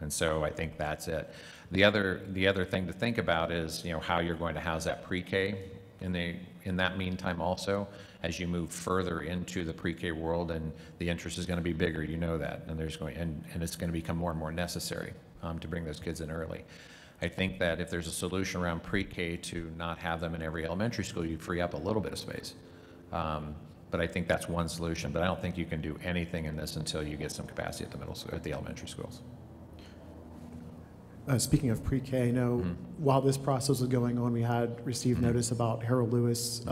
And so I think that's it. The other thing to think about is how you're going to house that pre-K in that meantime also, as you move further into the pre-K world, and the interest is going to be bigger, that, and and it's going to become more and more necessary to bring those kids in early. I think that if there's a solution around pre-K to not have them in every elementary school, you free up a little bit of space. But I think that's one solution. But I don't think you can do anything in this until you get some capacity at the elementary schools. Speaking of pre-K, I know while this process was going on, we had received notice about Harold Lewis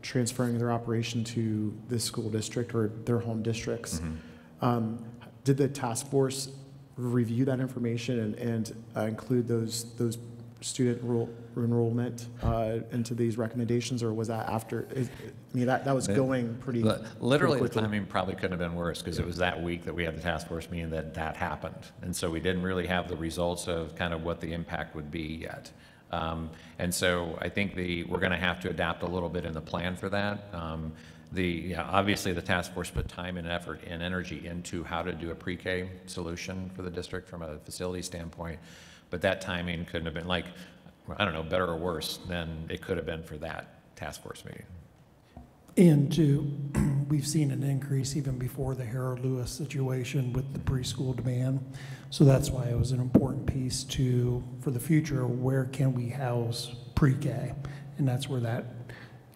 transferring their operation to this school district or their home districts. Did the task force review that information and include those student enrollment into these recommendations, or was that after? That was going pretty literally. pretty the timing probably couldn't have been worse because it was that week that we had the task force meeting that happened, and so we didn't really have the results of kind of what the impact would be yet. And so I think we're going to have to adapt a little bit in the plan for that. Obviously, the task force put time and effort and energy into how to do a pre-K solution for the district from a facility standpoint, but that timing couldn't have been like, I don't know, better or worse than it could have been for that task force meeting. And we've seen an increase even before the Harold Lewis situation with the preschool demand. So that's why it was an important piece for the future, where can we house pre-K? And that's where that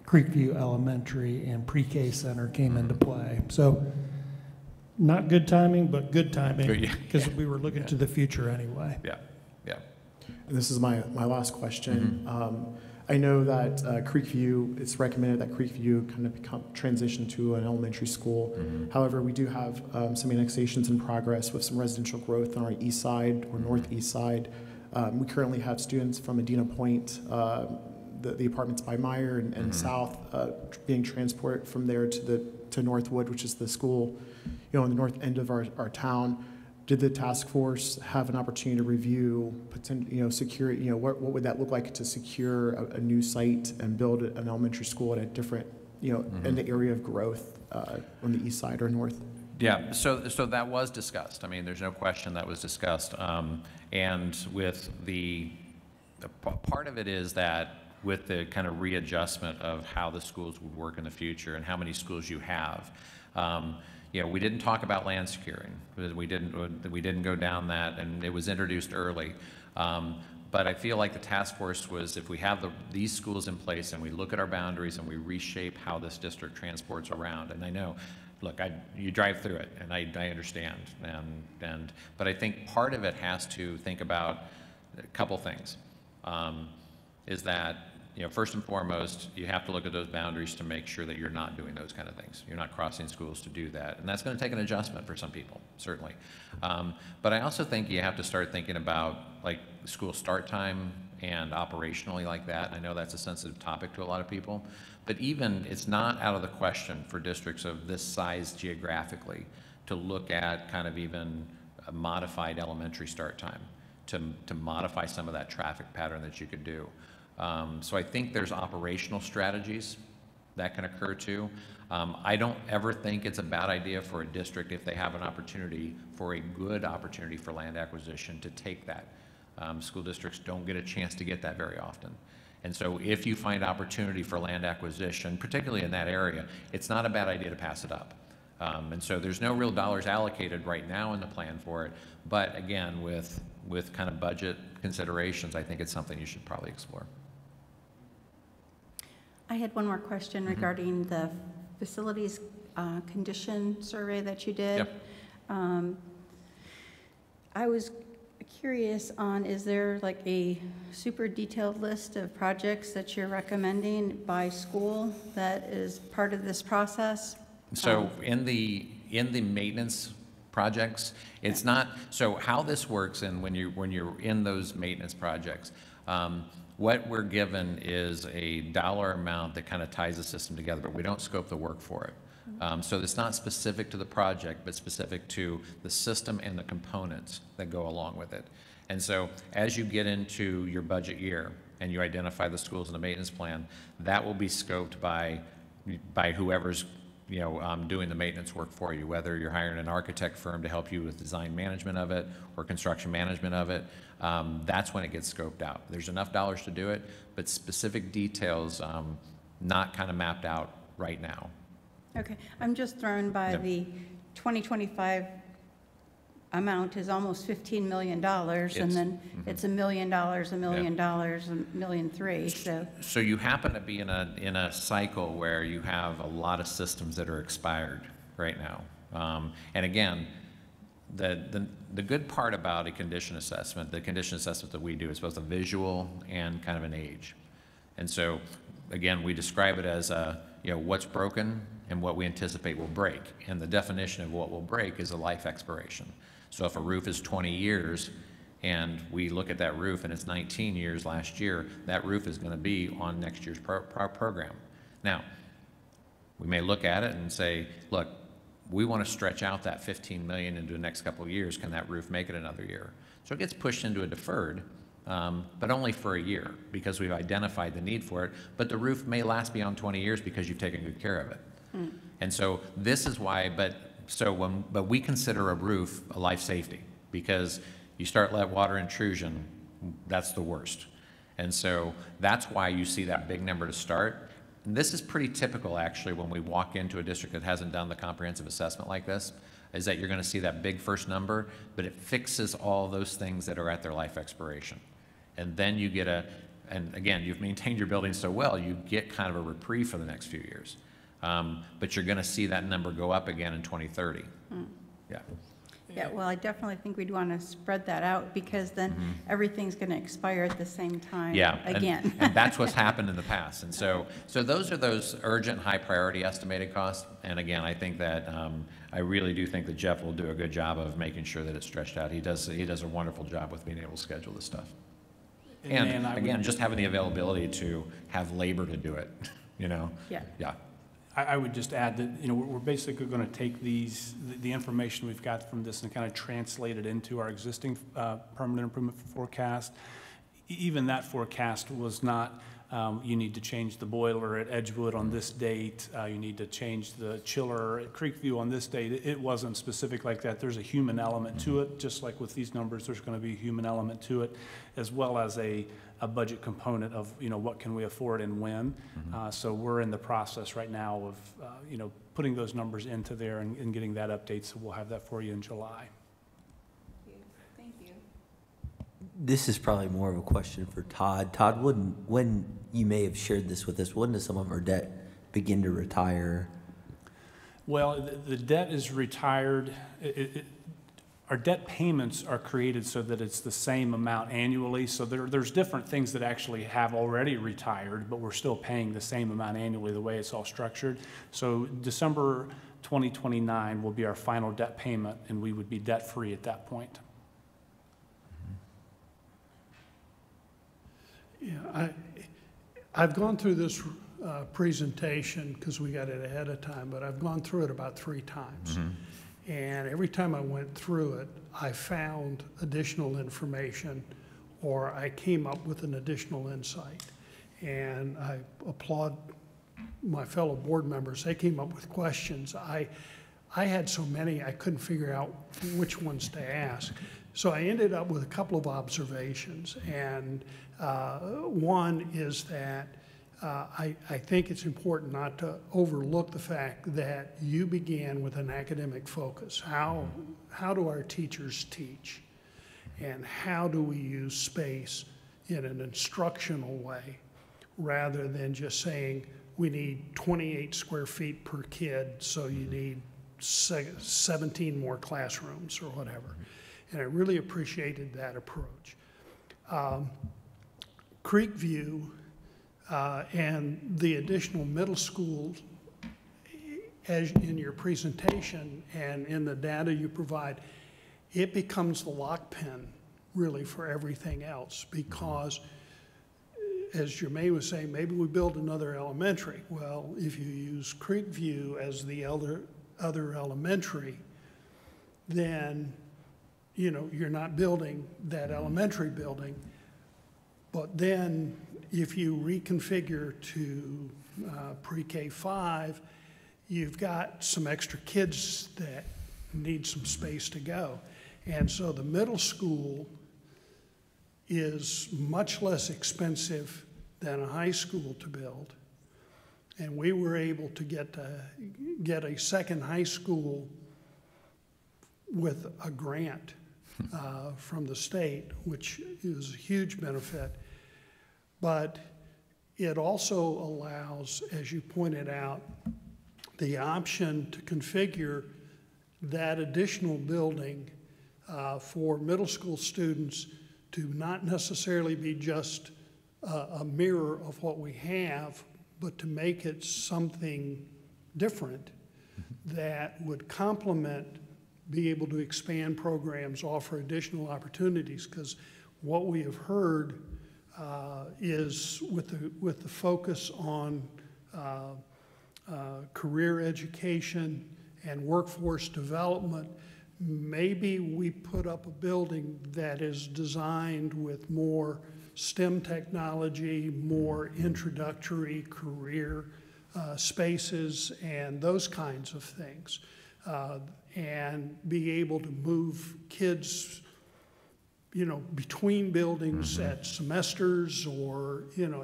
Creekview Elementary and pre-K Center came into play. So not good timing, but good timing, because we were looking to the future anyway. Yeah, yeah. And this is my last question. I know that Creekview, it's recommended that Creekview kind of transition to an elementary school. However, we do have some annexations in progress with some residential growth on our east side or northeast side. We currently have students from Medina Point, the apartments by Meyer and south, being transported from there to Northwood, which is the school, on the north end of our town. Did the task force have an opportunity to review, security, what would that look like to secure a new site and build an elementary school at a different, in the area of growth on the east side or north? Yeah, so that was discussed. I mean, there's no question that was discussed. And with the part of it is that with the kind of readjustment of how the schools would work in the future and how many schools you have, we didn't talk about land securing. We didn't go down that, and it was introduced early. But I feel like the task force was, if we have these schools in place and we look at our boundaries and we reshape how this district transports around, and I know, look, you drive through it, and I understand, but I think part of it has to think about a couple things. Is that, first and foremost, you have to look at those boundaries to make sure that you're not doing those kind of things. You're not crossing schools to do that. And that's going to take an adjustment for some people, certainly. But I also think you have to start thinking about like school start time and operationally like that. I know that's a sensitive topic to a lot of people, but even it's not out of the question for districts of this size geographically to look at kind of even a modified elementary start time to modify some of that traffic pattern that you could do. So I think there's operational strategies that can occur too. I don't ever think it's a bad idea for a district, if they have an opportunity, for a good opportunity for land acquisition, to take that. School districts don't get a chance to get that very often. And so if you find opportunity for land acquisition, particularly in that area, it's not a bad idea to pass it up. And so there's no real dollars allocated right now in the plan for it. But again, with kind of budget considerations, I think it's something you should probably explore. I had one more question regarding the facilities condition survey that you did. Yep. I was curious on, is there like a super detailed list of projects that you're recommending by school that is part of this process? So in the maintenance projects, it's not, so how this works, and when you're in those maintenance projects, what we're given is a dollar amount that kind of ties the system together, but we don't scope the work for it. So it's not specific to the project, but specific to the system and the components that go along with it. And so as you get into your budget year and you identify the schools in the maintenance plan, that will be scoped by whoever's doing the maintenance work for you, whether you're hiring an architect firm to help you with design management of it or construction management of it. That's when it gets scoped out. There's enough dollars to do it, but specific details not kind of mapped out right now. Okay, I'm just thrown by the 2025 amount is almost $15 million, and then it's $1 million, $1 million, $1.3 million, so. So you happen to be in a cycle where you have a lot of systems that are expired right now. And again, the good part about a condition assessment, the condition assessment that we do, is both a visual and kind of an age. And so again, we describe it as what's broken and what we anticipate will break. And the definition of what will break is a life expiration. So if a roof is 20 years and we look at that roof and it's 19 years last year, that roof is going to be on next year's program. Now, we may look at it and say, look, we want to stretch out that $15 million into the next couple of years. Can that roof make it another year? So it gets pushed into a deferred, but only for a year because we've identified the need for it. But the roof may last beyond 20 years because you've taken good care of it. And so this is why, but we consider a roof a life safety because you start water intrusion, that's the worst. And so that's why you see that big number to start. And this is pretty typical actually when we walk into a district that hasn't done the comprehensive assessment like this, is that you're going to see that big first number, but it fixes all those things that are at their life expiration. And then you get and again, you've maintained your building so well, you get kind of a reprieve for the next few years. But you're going to see that number go up again in 2030. Yeah. Yeah, well, I definitely think we'd want to spread that out because then everything's going to expire at the same time again. And that's what's happened in the past. And so those are those urgent, high priority estimated costs. And again, I think that I really do think that Jeff will do a good job of making sure that it's stretched out. He does a wonderful job with being able to schedule this stuff. And again, just having the availability to have labor to do it, you know? Yeah. Yeah. I would just add that, you know, we're basically going to take the information we've got from this and kind of translate it into our existing permanent improvement forecast. Even that forecast was not, you need to change the boiler at Edgewood on this date, you need to change the chiller at Creekview on this date. It wasn't specific like that. There's a human element to it, just like with these numbers, there's going to be a human element to it, as well as a budget component of, you know, what can we afford and when. So we're in the process right now of, you know, putting those numbers into there and getting that update. So we'll have that for you in July. Thank you. This is probably more of a question for Todd. Todd, when you may have shared this with us, when does some of our debt begin to retire? Well, the debt is retired. Our debt payments are created so that it's the same amount annually. So there's different things that actually have already retired, but we're still paying the same amount annually the way it's all structured. So December 2029 will be our final debt payment, and we would be debt-free at that point. Yeah, I've gone through this presentation because we got it ahead of time, but I've gone through it about 3 times. And every time I went through it, I found additional information or I came up with an additional insight. And I applaud my fellow board members. They came up with questions. I had so many, I couldn't figure out which ones to ask. So I ended up with a couple of observations. And one is that I think it's important not to overlook the fact that you began with an academic focus. How do our teachers teach? And how do we use space in an instructional way rather than just saying we need 28 square feet per kid, so you need 17 more classrooms or whatever. And I really appreciated that approach. Creekview and the additional middle school, as in your presentation and in the data you provide, it becomes the lock pin really for everything else because, as Jermaine was saying, maybe we build another elementary. Well, if you use Creekview as the other elementary, then you know you're not building that elementary building. But then if you reconfigure to pre-K 5, you've got some extra kids that need some space to go. And so the middle school is much less expensive than a high school to build. And we were able to get a second high school with a grant from the state, which is a huge benefit. But it also allows, as you pointed out, the option to configure that additional building for middle school students to not necessarily be just a mirror of what we have, but to make it something different that would complement, be able to expand programs, offer additional opportunities, because what we have heard is with the focus on career education and workforce development, maybe we put up a building that is designed with more STEM technology, more introductory career spaces, and those kinds of things, and be able to move kids, you know, between buildings at semesters, or, you know,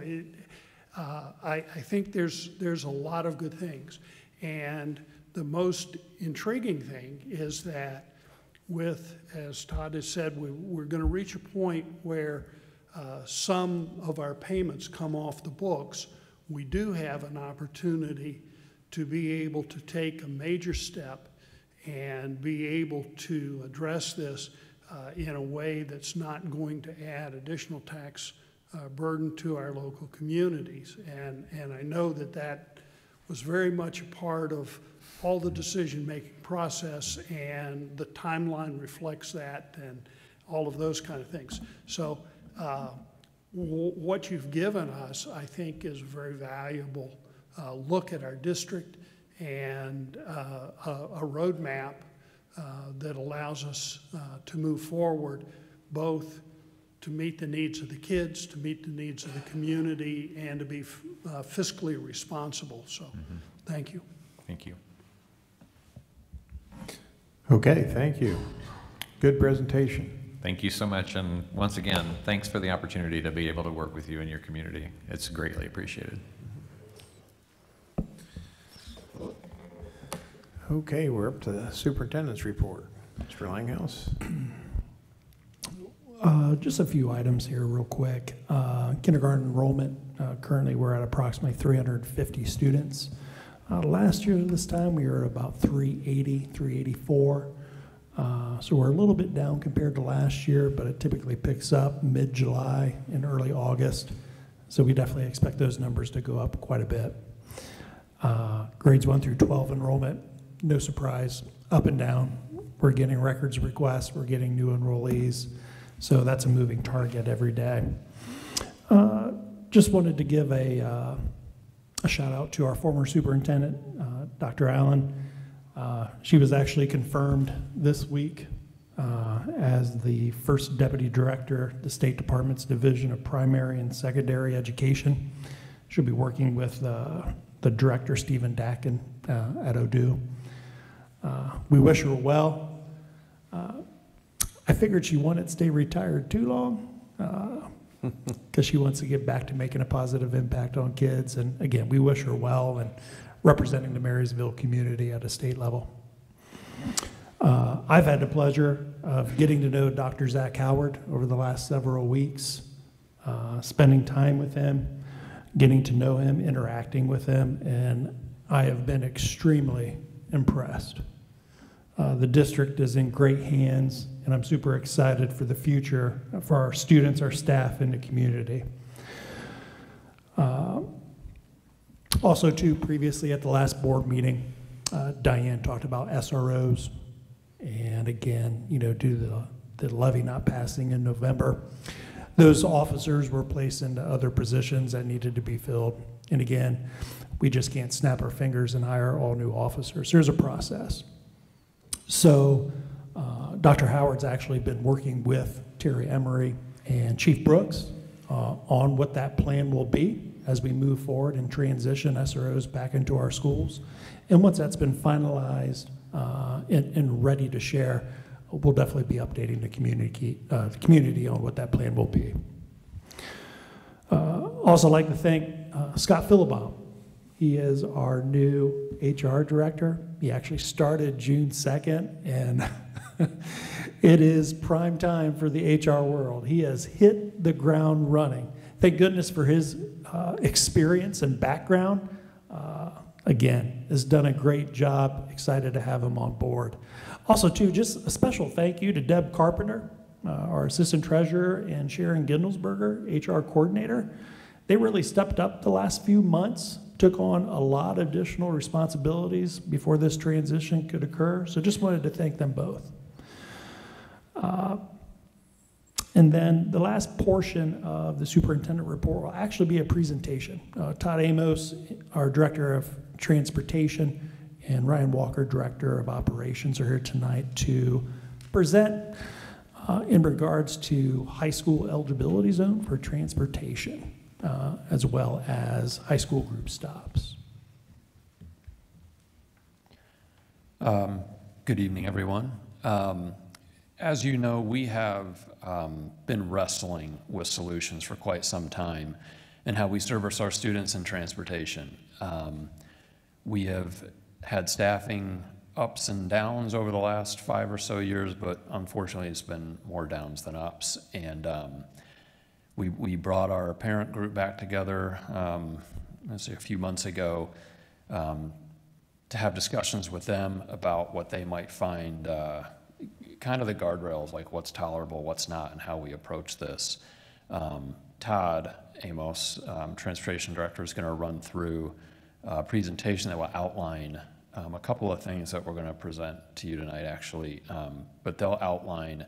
I think there's a lot of good things. And the most intriguing thing is that with, as Todd has said, we're going to reach a point where some of our payments come off the books. We do have an opportunity to be able to take a major step and be able to address this in a way that's not going to add additional tax burden to our local communities. And I know that that was very much a part of all the decision-making process, and the timeline reflects that, and all of those kind of things. So what you've given us, I think, is a very valuable look at our district, and a roadmap that allows us to move forward, both to meet the needs of the kids, to meet the needs of the community, and to be fiscally responsible. So thank you. Thank you. Okay, thank you. Good presentation. Thank you so much. And once again, thanks for the opportunity to be able to work with you and your community. It's greatly appreciated. Okay, we're up to the superintendent's report. Mr. Langhouse. Just a few items here real quick. Kindergarten enrollment, currently we're at approximately 350 students. Last year this time we were at about 380, 384. So we're a little bit down compared to last year, but it typically picks up mid-July and early August. So we definitely expect those numbers to go up quite a bit. Grades 1 through 12 enrollment, no surprise, up and down. We're getting records requests, we're getting new enrollees. So that's a moving target every day. Just wanted to give a shout out to our former superintendent, Dr. Allen. She was actually confirmed this week as the first deputy director, the State Department's Division of Primary and Secondary Education. She'll be working with the director, Stephen Dakin, at ODU. We wish her well. I figured she wanted to stay retired too long because she wants to get back to making a positive impact on kids. And again, we wish her well and representing the Marysville community at a state level. I've had the pleasure of getting to know Dr. Zach Howard over the last several weeks, spending time with him, getting to know him, interacting with him, and I have been extremely impressed. The district is in great hands, and I'm super excited for the future for our students, our staff, and the community. Also, too, previously at the last board meeting, Diane talked about SROs, and again, you know, due to the levy not passing in November, those officers were placed into other positions that needed to be filled. And again, we just can't snap our fingers and hire all new officers. There's a process. So Dr. Howard's actually been working with Terry Emery and Chief Brooks on what that plan will be as we move forward and transition SROs back into our schools. And once that's been finalized and ready to share, we'll definitely be updating the community on what that plan will be. Also like to thank Scott Philibom. He is our new HR director. He actually started June 2nd, and it is prime time for the HR world. He has hit the ground running. Thank goodness for his experience and background. Again, has done a great job. Excited to have him on board. Also, too, just a special thank you to Deb Carpenter, our assistant treasurer, and Sharon Gindelsberger, HR coordinator. They really stepped up the last few months, took on a lot of additional responsibilities before this transition could occur. So just wanted to thank them both. And then the last portion of the superintendent report will actually be a presentation. Todd Amos, our director of transportation, and Ryan Walker, Director of Operations, are here tonight to present in regards to high school eligibility zone for transportation, as well as high school group stops. Good evening, everyone. As you know, we have been wrestling with solutions for quite some time and how we service our students in transportation. We have had staffing ups and downs over the last 5 or so years, but unfortunately it's been more downs than ups. And we brought our parent group back together, let's say a few months ago, to have discussions with them about what they might find kind of the guardrails, like what's tolerable, what's not, and how we approach this. Todd Amos, Transportation Director, is going to run through a presentation that will outline a couple of things that we're going to present to you tonight, actually, but they'll outline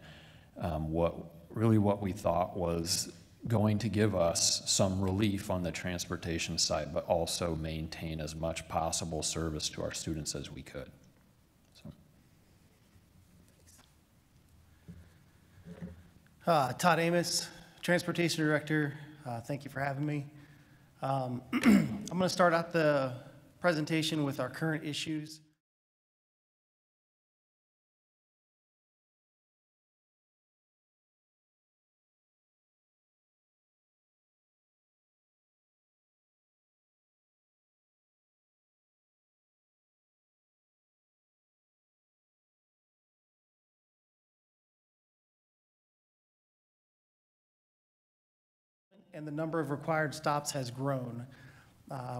what we thought was going to give us some relief on the transportation side, but also maintain as much possible service to our students as we could. Todd Amos, Transportation Director. Thank you for having me. I'm going to start out the presentation with our current issues. And the number of required stops has grown.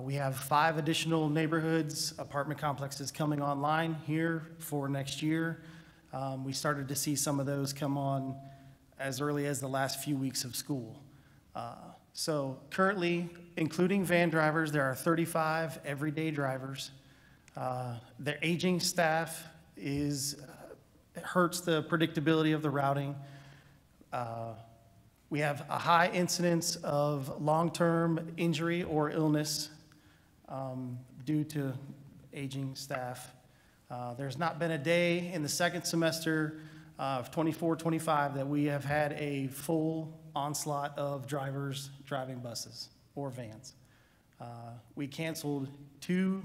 We have 5 additional neighborhoods, apartment complexes coming online here for next year. We started to see some of those come on as early as the last few weeks of school. So currently, including van drivers, there are 35 everyday drivers. Their aging staff hurts the predictability of the routing. We have a high incidence of long-term injury or illness due to aging staff. There's not been a day in the second semester of 24-25 that we have had a full onslaught of drivers driving buses or vans. We canceled 2,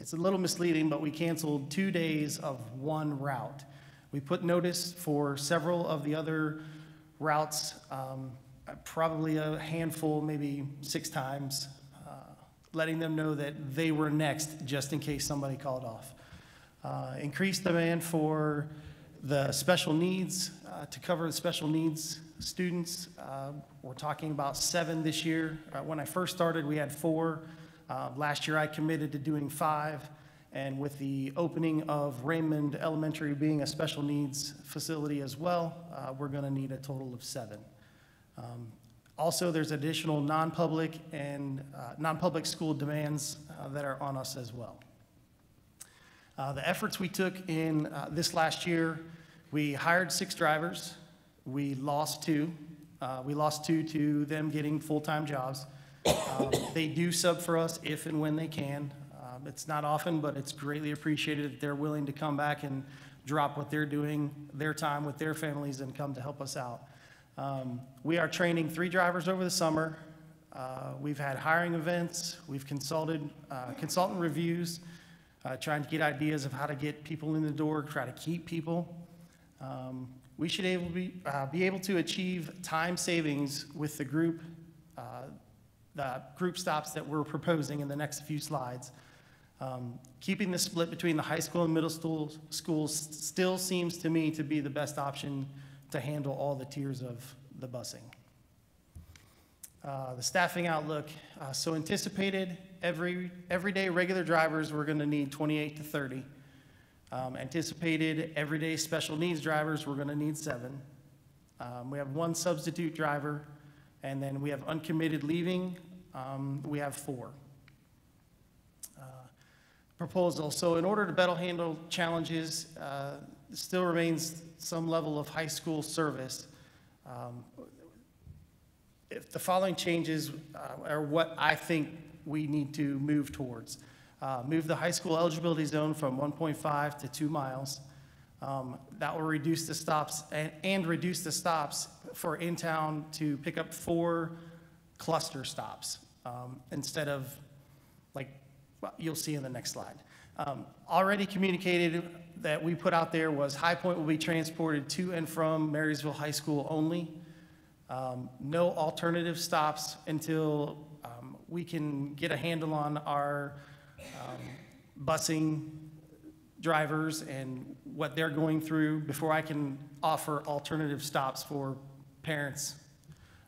it's a little misleading, but we canceled 2 days of 1 route. We put notice for several of the other routes, probably a handful, maybe 6 times, letting them know that they were next just in case somebody called off. Increased demand for the special needs, to cover the special needs students. We're talking about 7 this year. When I first started, we had 4. Last year I committed to doing 5. And with the opening of Raymond Elementary being a special needs facility as well, we're going to need a total of 7. Also, there's additional non-public and non-public school demands that are on us as well. The efforts we took in this last year, we hired 6 drivers. We lost 2. We lost 2 to them getting full-time jobs. They do sub for us if and when they can. It's not often, but it's greatly appreciated that they're willing to come back and drop what they're doing, their time with their families, and come to help us out. We are training 3 drivers over the summer. We've had hiring events. We've consulted consultant reviews, trying to get ideas of how to get people in the door, try to keep people. We should be able to achieve time savings with the group stops that we're proposing in the next few slides. Keeping the split between the high school and middle schools still seems to me to be the best option to handle all the tiers of the busing. The staffing outlook. So anticipated everyday regular drivers, we're going to need 28 to 30. Anticipated everyday special needs drivers, we're going to need 7. We have 1 substitute driver, and then we have uncommitted leaving, we have 4. Proposal. So in order to better handle challenges, still remains some level of high school service. If the following changes are what I think we need to move towards. Move the high school eligibility zone from 1.5 to 2 miles. That will reduce the stops and reduce the stops for in-town to pick up 4 cluster stops instead of, like, well, you'll see in the next slide. Already communicated that we put out there was High Point will be transported to and from Marysville High School only. No alternative stops until we can get a handle on our busing drivers and what they're going through before I can offer alternative stops for parents.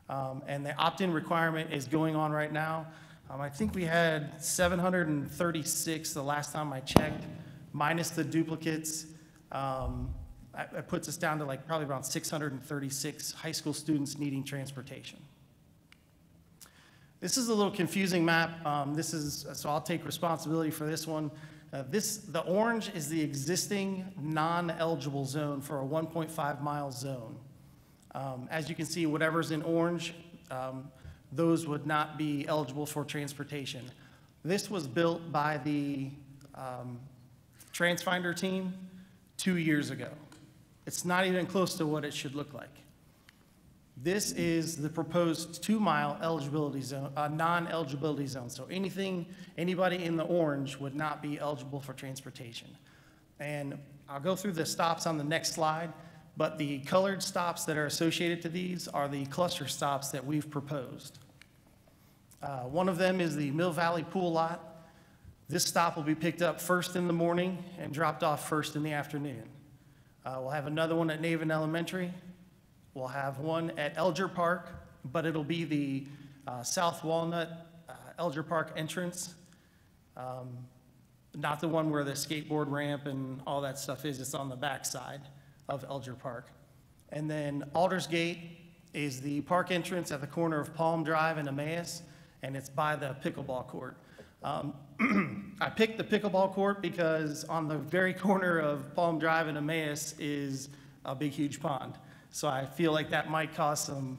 And the opt-in requirement is going on right now. I think we had 736 the last time I checked, minus the duplicates. It puts us down to like probably around 636 high school students needing transportation. This is a little confusing map. So I'll take responsibility for this one. The orange is the existing non-eligible zone for a 1.5 mile zone. As you can see, whatever's in orange, those would not be eligible for transportation. This was built by the TransFinder team 2 years ago. It's not even close to what it should look like. This is the proposed 2 mile eligibility zone, non-eligibility zone. So anybody in the orange would not be eligible for transportation. And I'll go through the stops on the next slide, but the colored stops that are associated to these are the cluster stops that we've proposed. One of them is the Mill Valley Pool Lot. This stop will be picked up first in the morning and dropped off first in the afternoon. We'll have another one at Naven Elementary. We'll have one at Elger Park, but it'll be the South Walnut Elger Park entrance, not the one where the skateboard ramp and all that stuff is. It's on the back side of Elger Park. And then Aldersgate is the park entrance at the corner of Palm Drive and Emmaus, and it's by the pickleball court. I picked the pickleball court because on the very corner of Palm Drive and Emmaus is a big, huge pond. So I feel like that might cause some,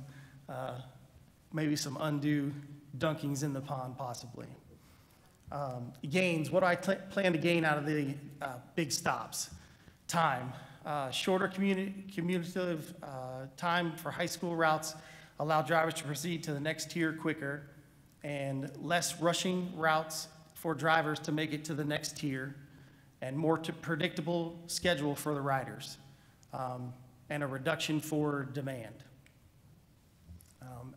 maybe some undue dunkings in the pond, possibly. Gains, what do I plan to gain out of the big stops? Time. Shorter cumulative time for high school routes allow drivers to proceed to the next tier quicker, and less rushing routes for drivers to make it to the next tier, and more predictable schedule for the riders, and a reduction for demand.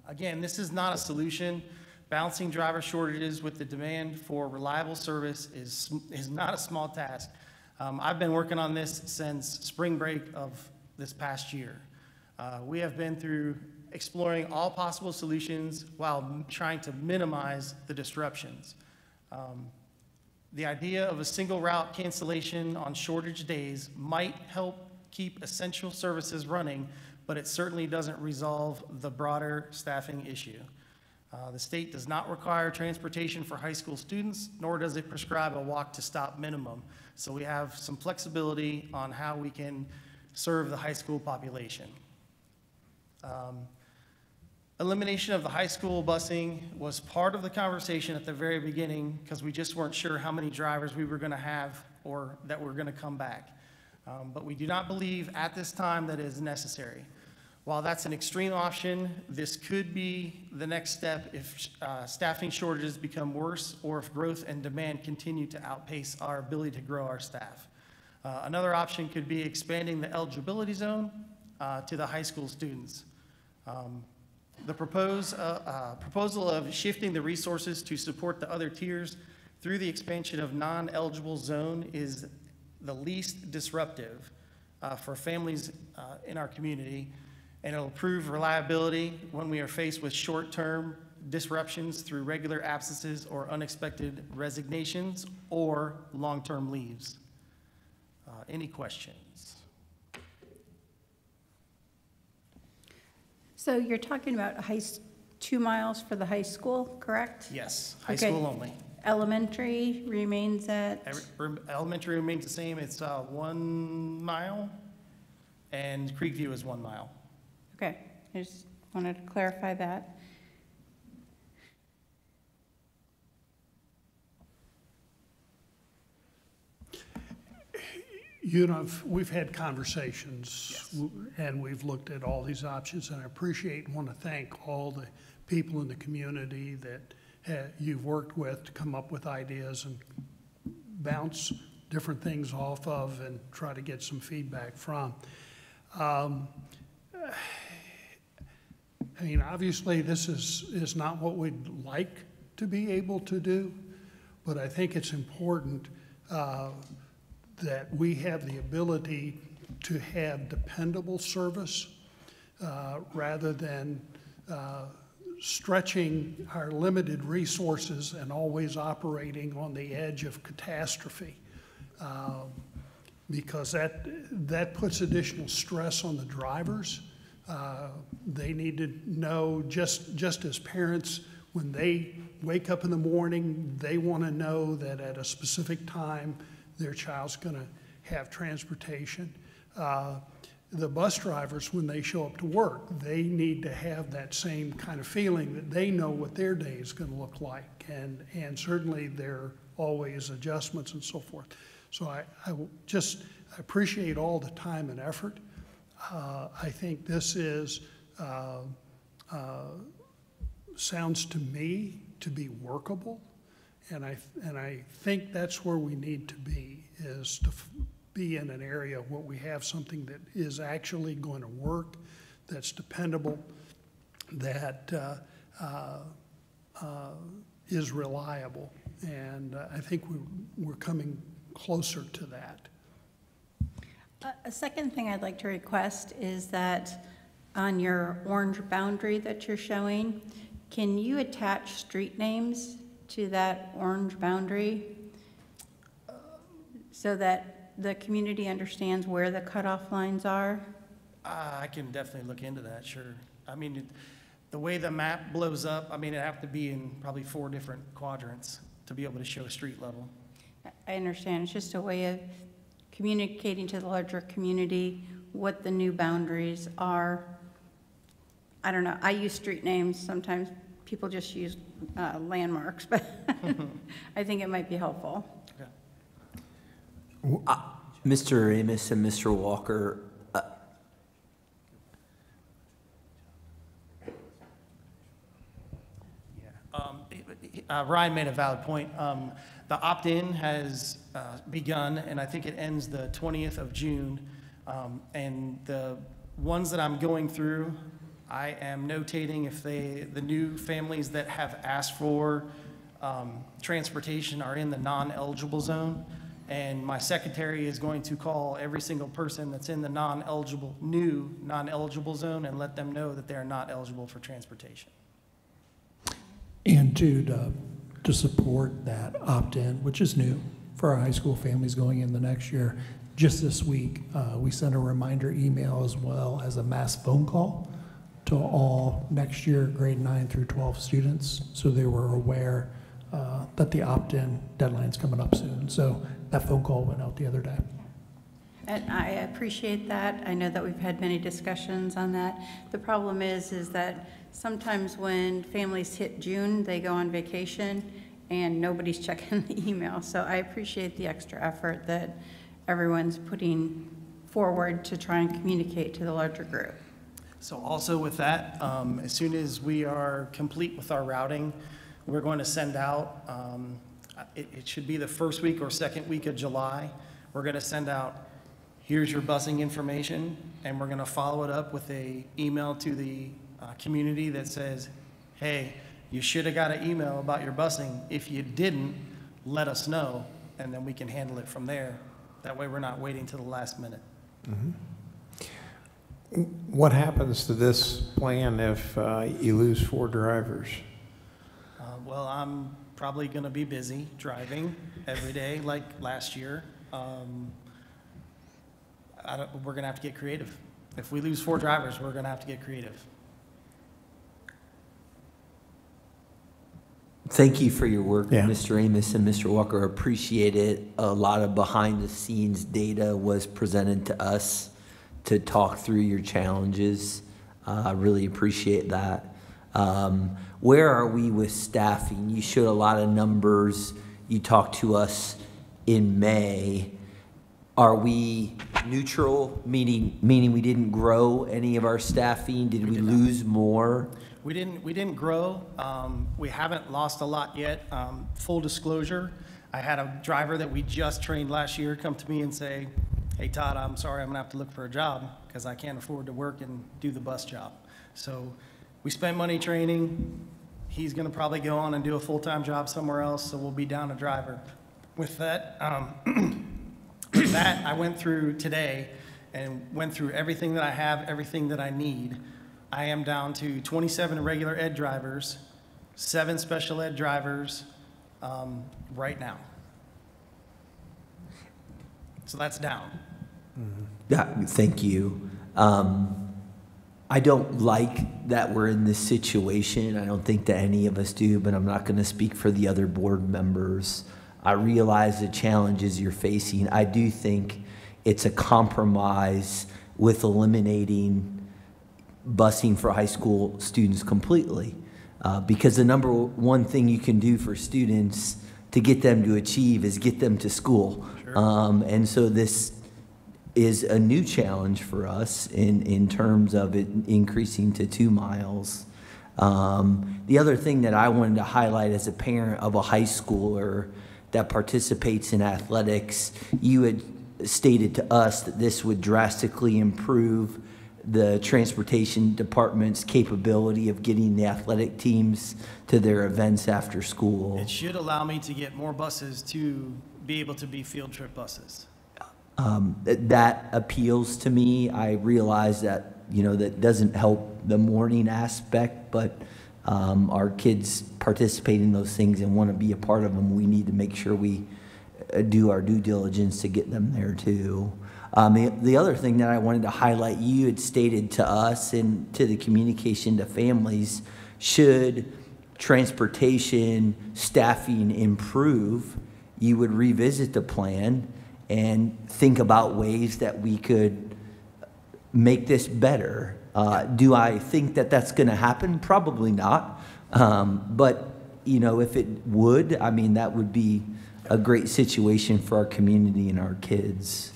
Again, this is not a solution. Balancing driver shortages with the demand for reliable service is not a small task. I've been working on this since spring break of this past year. We have been through exploring all possible solutions while trying to minimize the disruptions. The idea of a single route cancellation on shortage days might help keep essential services running, but it certainly doesn't resolve the broader staffing issue. The state does not require transportation for high school students, nor does it prescribe a walk-to-stop minimum. So we have some flexibility on how we can serve the high school population. Elimination of the high school busing was part of the conversation at the very beginning because we just weren't sure how many drivers we were going to have or that were going to come back. But we do not believe at this time that it is necessary. While that's an extreme option, this could be the next step if staffing shortages become worse or if growth and demand continue to outpace our ability to grow our staff. Another option could be expanding the eligibility zone to the high school students. The proposal of shifting the resources to support the other tiers through the expansion of non-eligible zone is the least disruptive for families in our community, and it'll improve reliability when we are faced with short-term disruptions through regular absences or unexpected resignations or long-term leaves. Any questions? So you're talking about 2 miles for the high school, correct? Yes, high Okay. school only. Elementary remains at? Elementary remains the same. It's 1 mile, and Creekview is 1 mile. Okay, I just wanted to clarify that. you know, we've had conversations and we've looked at all these options, and I appreciate and want to thank all the people in the community that you've worked with to come up with ideas and bounce different things off of and try to get some feedback from. I mean, obviously this is not what we'd like to be able to do, but I think it's important that we have the ability to have dependable service rather than stretching our limited resources and always operating on the edge of catastrophe. Because that puts additional stress on the drivers. They need to know, just as parents, when they wake up in the morning, they want to know that at a specific time their child's going to have transportation. The bus drivers, when they show up to work, they need to have that same kind of feeling that they know what their day is going to look like. And certainly there are always adjustments and so forth. So I appreciate all the time and effort. I think this is, sounds to me to be workable. And I think that's where we need to be, is to be in an area where we have something that is actually going to work, that's dependable, that is reliable. And I think we're coming closer to that. A second thing I'd like to request is that on your orange boundary that you're showing, can you attach street names to that orange boundary so that the community understands where the cutoff lines are? I can definitely look into that, sure. I mean, the way the map blows up, I mean, it'd have to be in probably 4 different quadrants to be able to show street level. I understand. It's just a way of communicating to the larger community what the new boundaries are. I don't know. I use street names. Sometimes people just use landmarks, but I think it might be helpful. Okay. Mr. Amos and Mr. Walker, Ryan made a valid point. The opt-in has begun, and I think it ends the 20th of June. And the ones that I'm going through, I am notating if the new families that have asked for transportation are in the non-eligible zone. And my secretary is going to call every single person that's in the new non-eligible zone and let them know that they're not eligible for transportation. And to support that opt-in, which is new for our high school families going in the next year, just this week, we sent a reminder email as well as a mass phone call to all next year grade 9 through 12 students, so they were aware that the opt-in deadline's coming up soon. So that phone call went out the other day. And I appreciate that. I know that we've had many discussions on that. The problem is that sometimes when families hit June, they go on vacation and nobody's checking the email. So I appreciate the extra effort that everyone's putting forward to try and communicate to the larger group. So also with that, as soon as we are complete with our routing, we're going to send out, it should be the first week or second week of July, we're going to send out, here's your busing information, and we're going to follow it up with an email to the community that says, hey, you should have got an email about your busing. If you didn't, let us know, and then we can handle it from there. That way we're not waiting till the last minute. Mm-hmm. What happens to this plan if you lose 4 drivers? Well, I'm probably going to be busy driving every day like last year. We're going to have to get creative. If we lose 4 drivers, we're going to have to get creative. Thank you for your work, Mr. Amos and Mr. Walker. Appreciate it. A lot of behind-the-scenes data was presented to us to talk through your challenges. I really appreciate that. Where are we with staffing? You showed a lot of numbers. You talked to us in May. Are we neutral, meaning we didn't grow any of our staffing? Did we lose more? We didn't grow. We haven't lost a lot yet. Full disclosure, I had a driver that we just trained last year come to me and say, hey Todd, I'm sorry, I'm gonna have to look for a job because I can't afford to work and do the bus job. So we spent money training. He's gonna probably go on and do a full-time job somewhere else, so we'll be down a driver. With that, I went through today and went through everything that I have, everything that I need. I am down to 27 regular ed drivers, 7 special ed drivers right now. So that's down. Yeah, thank you. I don't like that we're in this situation. I don't think that any of us do, but I'm not going to speak for the other board members. I realize the challenges you're facing. I do think it's a compromise with eliminating busing for high school students completely. Because the number one thing you can do for students to get them to achieve is get them to school. Sure. And so this is a new challenge for us in terms of it increasing to 2 miles. The other thing that I wanted to highlight as a parent of a high schooler that participates in athletics, you had stated to us that this would drastically improve the transportation department's capability of getting the athletic teams to their events after school. It should allow me to get more buses to be able to be field trip buses. That appeals to me. I realize that, that doesn't help the morning aspect, but our kids participate in those things and want to be a part of them. We need to make sure we do our due diligence to get them there too. The other thing that I wanted to highlight, you had stated to us and to the communication to families, should transportation staffing improve, you would revisit the plan and think about ways that we could make this better. Do I think that that's going to happen? Probably not. But, if it would, that would be a great situation for our community and our kids.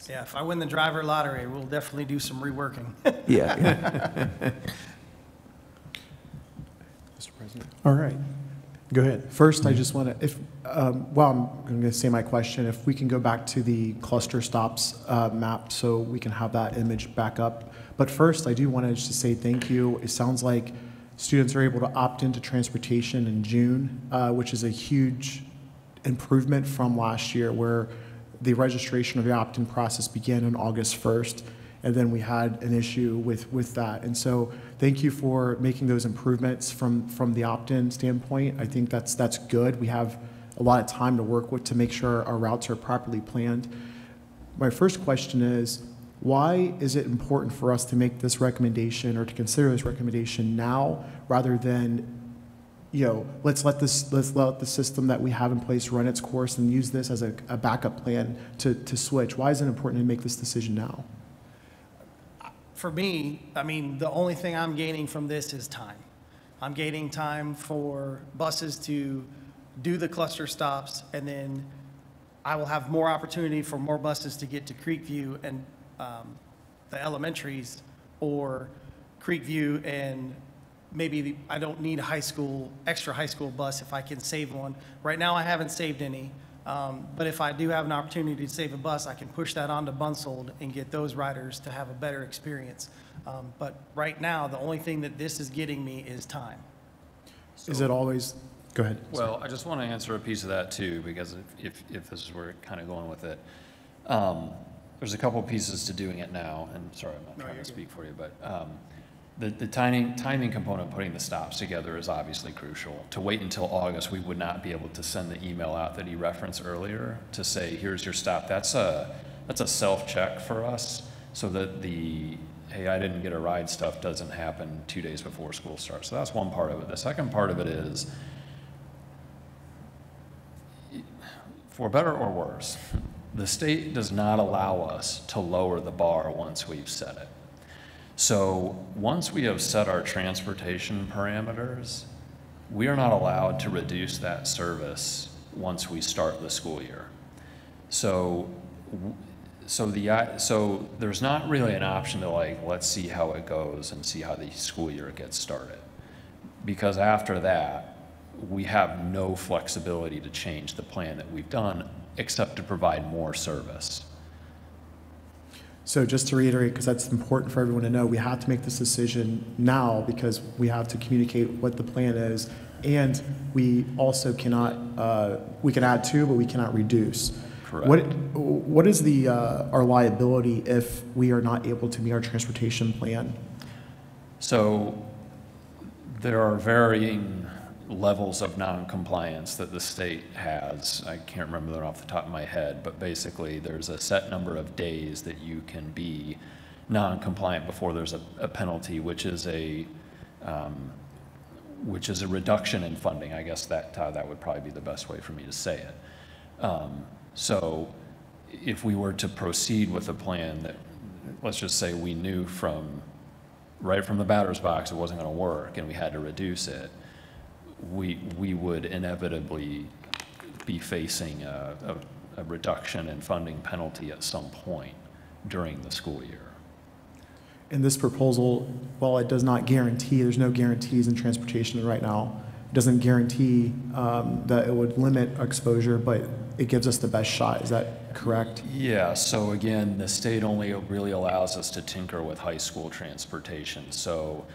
Yeah, if I win the driver lottery, we'll definitely do some reworking. Yeah. Mr. President. All right. Go ahead. First, I just want to, I'm going to say my question, if we can go back to the cluster stops map so we can have that image back up. But first, I do want to just say thank you. It sounds like students are able to opt into transportation in June, which is a huge improvement from last year where the registration of the opt-in process began on August 1st, and then we had an issue with that. And so thank you for making those improvements from the opt-in standpoint. I think that's good. We have a lot of time to work with to make sure our routes are properly planned. My first question is, why is it important for us to make this recommendation or to consider this recommendation now rather than let's let the system that we have in place run its course and use this as a backup plan to switch? Why is it important to make this decision now? For me, the only thing I'm gaining from this is time. I'm gaining time for buses to do the cluster stops, and then I will have more opportunity for more buses to get to Creekview and the elementaries, or Creekview and maybe I don't need a extra high school bus if I can save one. Right now I haven't saved any, but if I do have an opportunity to save a bus, I can push that onto Bunsold and get those riders to have a better experience. But right now, the only thing that this is getting me is time. Is it always, go ahead. Well, I just want to answer a piece of that too, because if this is where we're kind of going with it. There's a couple pieces to doing it now, and sorry, I'm not trying to speak for you, but the timing component of putting the stops together is obviously crucial. To wait until August, we would not be able to send the email out that he referenced earlier to say, here's your stop. That's a self-check for us, so that the, hey, I didn't get a ride stuff doesn't happen 2 days before school starts. So that's one part of it. The second part of it is, for better or worse, the state does not allow us to lower the bar once we've set it. So once we have set our transportation parameters, we are not allowed to reduce that service once we start the school year. So so there's not really an option to like, let's see how it goes and see how the school year gets started. Because after that, we have no flexibility to change the plan that we've done except to provide more service. So just to reiterate, because that's important for everyone to know, we have to make this decision now because we have to communicate what the plan is, and we also cannot, we can add to, but we cannot reduce. Correct. What is our liability if we are not able to meet our transportation plan? So there are varying levels of non-compliance that the state has. I can't remember them off the top of my head, but basically there's a set number of days that you can be non-compliant before there's a penalty, which is a reduction in funding. I guess that would probably be the best way for me to say it. So if we were to proceed with a plan that, let's just say we knew right from the batter's box it wasn't going to work and we had to reduce it, we would inevitably be facing a reduction in funding penalty at some point during the school year. In this proposal, while it does not guarantee, there's no guarantees in transportation right now, it doesn't guarantee that it would limit exposure, but it gives us the best shot. Is that correct? Yeah, so again, the state only really allows us to tinker with high school transportation. So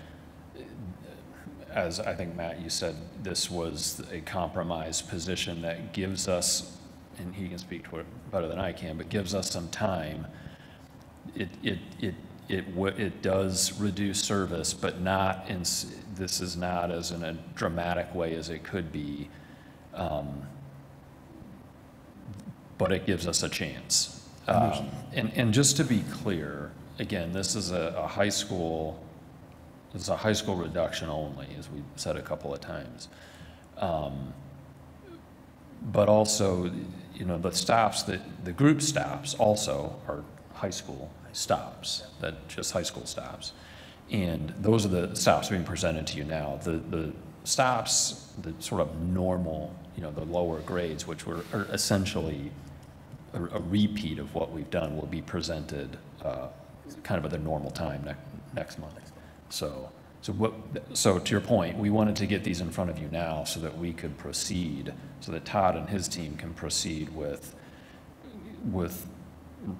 as I think, Matt, you said, this was a compromise position that gives us, and he can speak to it better than I can, but gives us some time. It does reduce service, but not in, this is not as in a dramatic way as it could be, but it gives us a chance. And just to be clear, again, this is a high school. It's a high school reduction only, as we said a couple of times. But also, you know, the group stops also are high school stops, just high school stops. And those are the stops being presented to you now. The stops, the sort of normal, you know, the lower grades, which are essentially a repeat of what we've done, will be presented kind of at their normal time next month. So to your point, we wanted to get these in front of you now so that we could proceed, so that Todd and his team can proceed with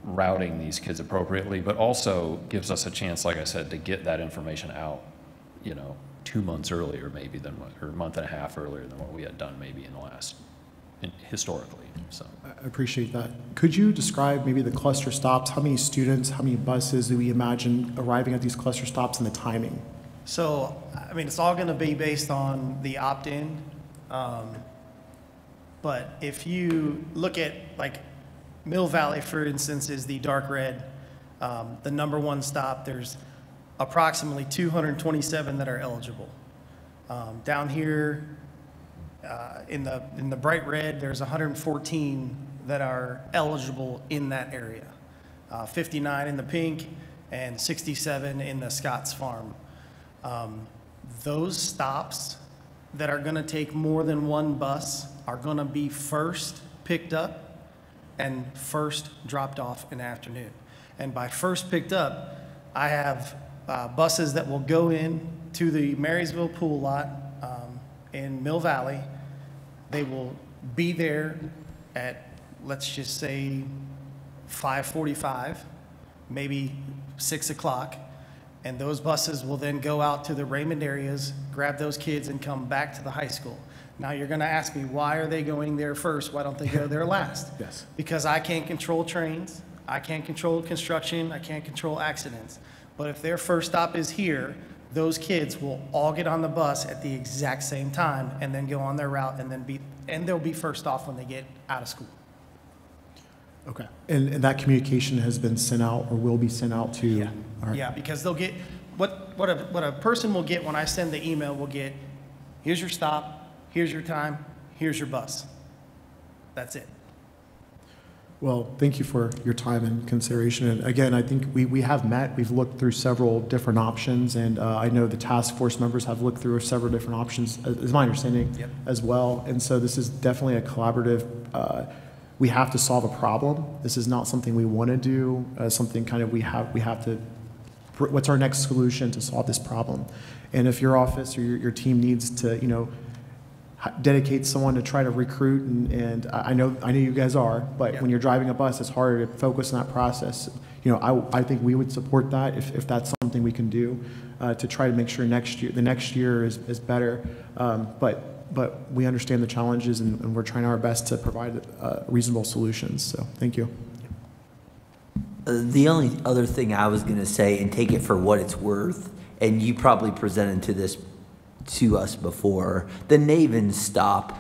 routing these kids appropriately, but also gives us a chance, like I said, to get that information out, you know, 2 months earlier maybe or a month and a half earlier than what we had done maybe historically. So I appreciate that. Could you describe maybe the cluster stops? How many students, how many buses do we imagine arriving at these cluster stops, and the timing? So, I mean, it's all going to be based on the opt-in. But if you look at, like, Mill Valley, for instance, is the dark red, the number one stop. There's approximately 227 that are eligible. Down here in the bright red, there's 114 that are eligible in that area. 59 in the pink and 67 in the Scotts Farm. Those stops that are going to take more than one bus are going to be first picked up and first dropped off in the afternoon. And by first picked up, I have buses that will go in to the Marysville pool lot in Mill Valley. They will be there at, let's just say, 5:45, maybe 6 o'clock. And those buses will then go out to the Raymond areas, grab those kids, and come back to the high school. Now, you're going to ask me, why are they going there first? Why don't they go there last? Yes. Because I can't control trains. I can't control construction. I can't control accidents. But if their first stop is here, those kids will all get on the bus at the exact same time and then go on their route and they'll be first off when they get out of school. Okay. And that communication has been sent out or will be sent out to? Yeah. All right. Yeah, because they'll get, what a person will get when I send the email will get, here's your stop, here's your time, here's your bus. That's it. Well, thank you for your time and consideration. And again, I think we have met. We've looked through several different options, and I know the task force members have looked through several different options, is my understanding, Yep. as well. And so this is definitely a collaborative. we have to solve a problem. This is not something we want to do, something kind of we have to, what's our next solution to solve this problem? And if your office or your team needs to, you know, dedicate someone to try to recruit, and I know you guys are, but when you're driving a bus, it's harder to focus on that process. You know, I think we would support that if that's something we can do to try to make sure the next year is better. But we understand the challenges, and we're trying our best to provide reasonable solutions. So thank you. The only other thing I was going to say, and take it for what it's worth, and you probably presented to us before, the Naven stop.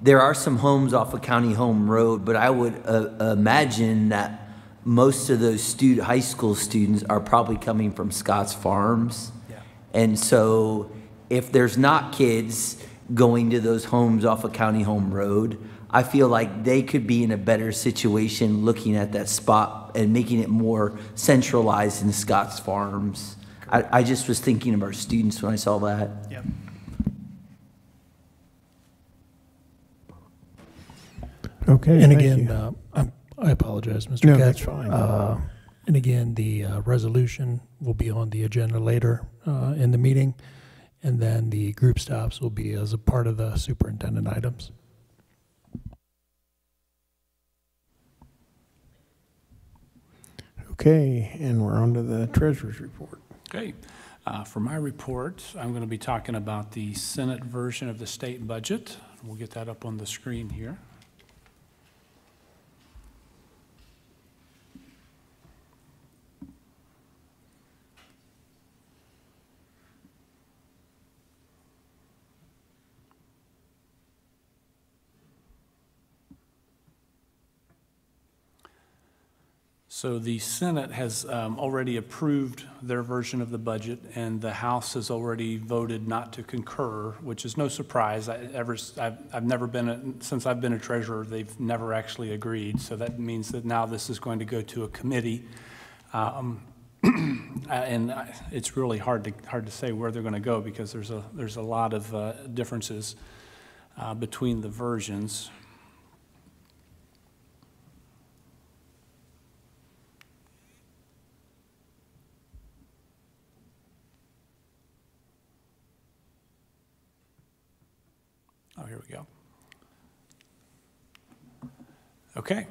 There are some homes off of County Home Road, but I would imagine that most of those high school students are probably coming from Scott's Farms. Yeah. And so if there's not kids going to those homes off of County Home Road, I feel like they could be in a better situation looking at that spot and making it more centralized in Scott's Farms. I just was thinking of our students when I saw that. Yep. Okay. And again, I apologize, Mr. No, Katz. that's fine. And again, the resolution will be on the agenda later in the meeting, and then the group stops will be as a part of the superintendent items. Okay, and we're on to the treasurer's report. Okay. For my report, I'm going to be talking about the Senate version of the state budget. We'll get that up on the screen here. So the Senate has already approved their version of the budget, and the House has already voted not to concur, which is no surprise. I've never been, since I've been a treasurer, they've never actually agreed. So that means that now this is going to go to a committee. And it's really hard to say where they're going to go, because there's a lot of differences between the versions. Oh, here we go. Okay.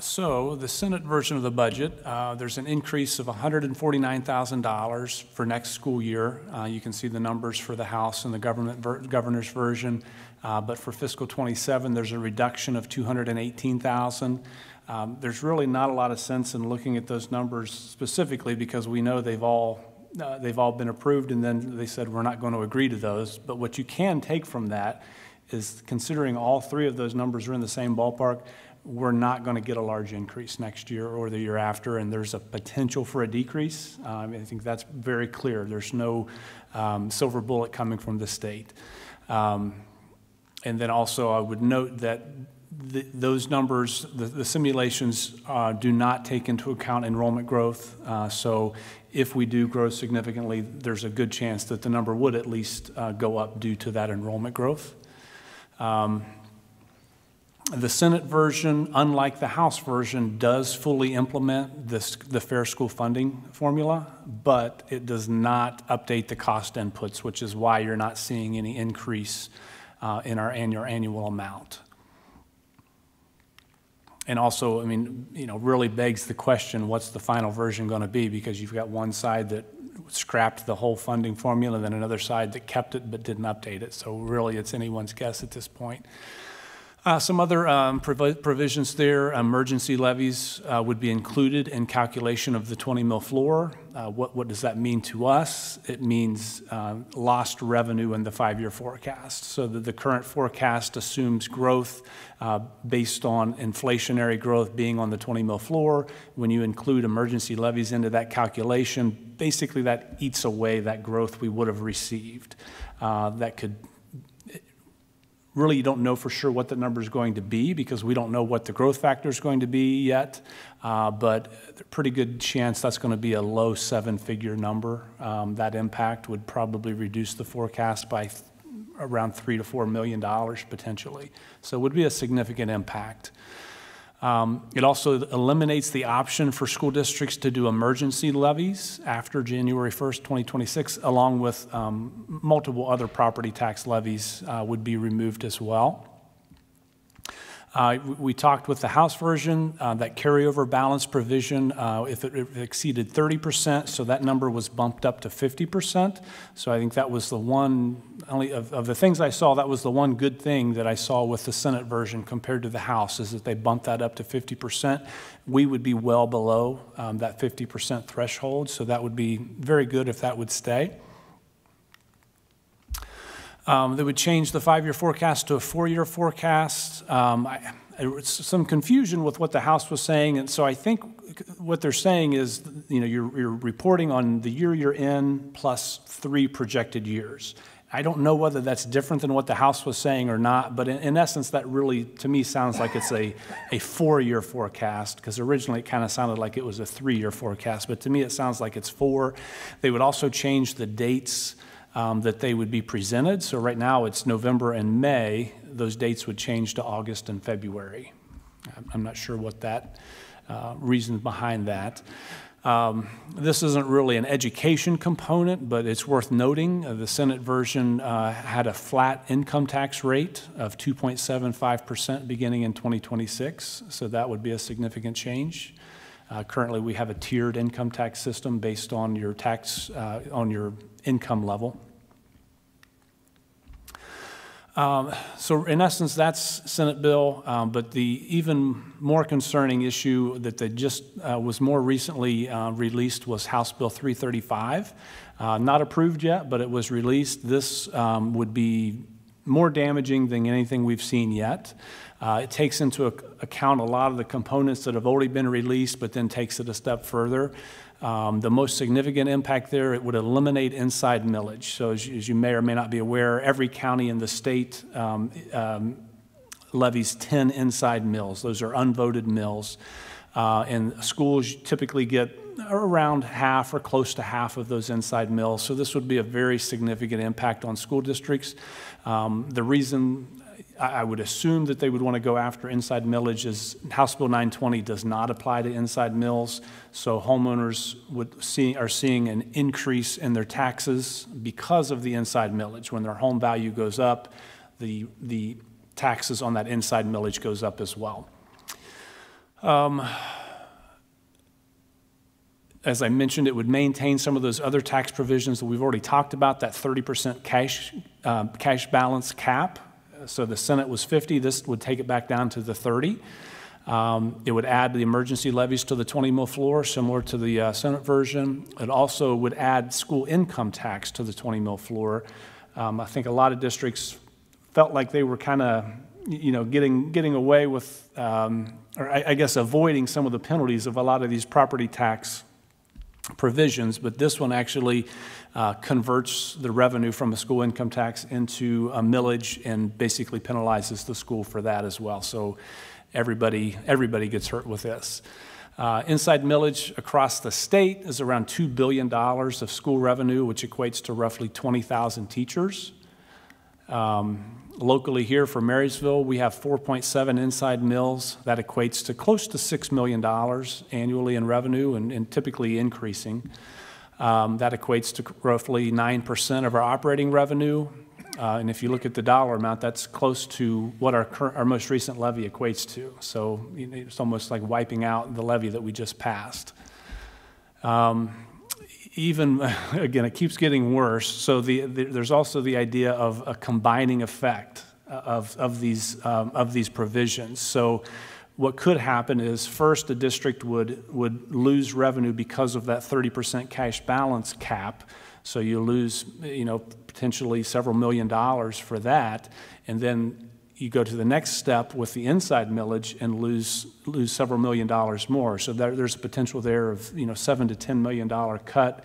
So the Senate version of the budget, there's an increase of $149,000 for next school year. You can see the numbers for the House and the governor's version. But for fiscal 27, there's a reduction of $218,000. There's really not a lot of sense in looking at those numbers specifically, because we know they've all been approved, and then they said we're not going to agree to those. But what you can take from that is, considering all three of those numbers are in the same ballpark, we're not going to get a large increase next year or the year after, and there's a potential for a decrease. I think that's very clear. There's no silver bullet coming from the state. And then also I would note that those numbers, the simulations do not take into account enrollment growth. So if we do grow significantly, there's a good chance that the number would at least go up due to that enrollment growth. The Senate version, unlike the House version, does fully implement the fair school funding formula, but it does not update the cost inputs, which is why you're not seeing any increase in our annual amount. And also, I mean, really begs the question, what's the final version going to be? Because you've got one side that scrapped the whole funding formula, and then another side that kept it but didn't update it. So really, it's anyone's guess at this point. Some other provisions there. Emergency levies would be included in calculation of the 20 mil floor. What does that mean to us? It means lost revenue in the 5-year forecast. So the current forecast assumes growth based on inflationary growth being on the 20 mil floor. When you include emergency levies into that calculation, basically that eats away that growth we would have received. That could really, you don't know for sure what the number is going to be, because we don't know what the growth factor is going to be yet, but a pretty good chance that's going to be a low 7-figure number. That impact would probably reduce the forecast by around $3 to $4 million potentially. So it would be a significant impact. It also eliminates the option for school districts to do emergency levies after January 1st, 2026, along with multiple other property tax levies would be removed as well. We talked with the House version, that carryover balance provision, if it exceeded 30%, so that number was bumped up to 50%. So I think that was the one, only of the things I saw, that was the one good thing that I saw with the Senate version compared to the House, is that they bumped that up to 50%. We would be well below that 50% threshold, so that would be very good if that would stay. They would change the 5-year forecast to a 4-year forecast. There was some confusion with what the House was saying, and so I think what they're saying is, you're reporting on the year you're in plus 3 projected years. I don't know whether that's different than what the House was saying or not, but in essence, that really, to me, sounds like it's a 4-year forecast, because originally it kind of sounded like it was a 3-year forecast, but to me it sounds like it's 4. They would also change the dates that they would be presented. So right now it's November and May. Those dates would change to August and February. I'm not sure what that reason behind that. This isn't really an education component, but it's worth noting the Senate version had a flat income tax rate of 2.75% beginning in 2026. So that would be a significant change. Currently, we have a tiered income tax system based on your tax, on your income level. So in essence, that's Senate bill, but the even more concerning issue that they just was more recently released was House Bill 335. Not approved yet, but it was released. This would be more damaging than anything we've seen yet. It takes into account a lot of the components that have already been released, but then takes it a step further. The most significant impact there, it would eliminate inside millage. So as you may or may not be aware, every county in the state levies 10 inside mills. Those are unvoted mills. And schools typically get around half or close to half of those inside mills. So this would be a very significant impact on school districts. The reason I would assume that they would want to go after inside millage is House Bill 920 does not apply to inside mills, so homeowners are seeing an increase in their taxes because of the inside millage. When their home value goes up, the taxes on that inside millage goes up as well. As I mentioned, it would maintain some of those other tax provisions that we've already talked about, that 30% cash balance cap. So the Senate was 50, this would take it back down to the 30. It would add the emergency levies to the 20 mil floor, similar to the Senate version. It also would add school income tax to the 20 mil floor. I think a lot of districts felt like they were kind of, getting away with, or I guess avoiding some of the penalties of a lot of these property tax provisions, but this one actually converts the revenue from a school income tax into a millage and basically penalizes the school for that as well. So everybody gets hurt with this. Inside millage across the state is around $2 billion of school revenue, which equates to roughly 20,000 teachers. Locally here for Marysville, we have 4.7 inside mills. That equates to close to $6 million annually in revenue and typically increasing. That equates to roughly 9% of our operating revenue. And if you look at the dollar amount, that's close to what our most recent levy equates to. So it's almost like wiping out the levy that we just passed. Even, again, it keeps getting worse. So there's also the idea of a combining effect of these provisions. So what could happen is, first, the district would lose revenue because of that 30% cash balance cap. So you lose, potentially several $1 million for that, and then you go to the next step with the inside millage and lose several $1 million more. So there's a potential there of $7 to $10 million cut,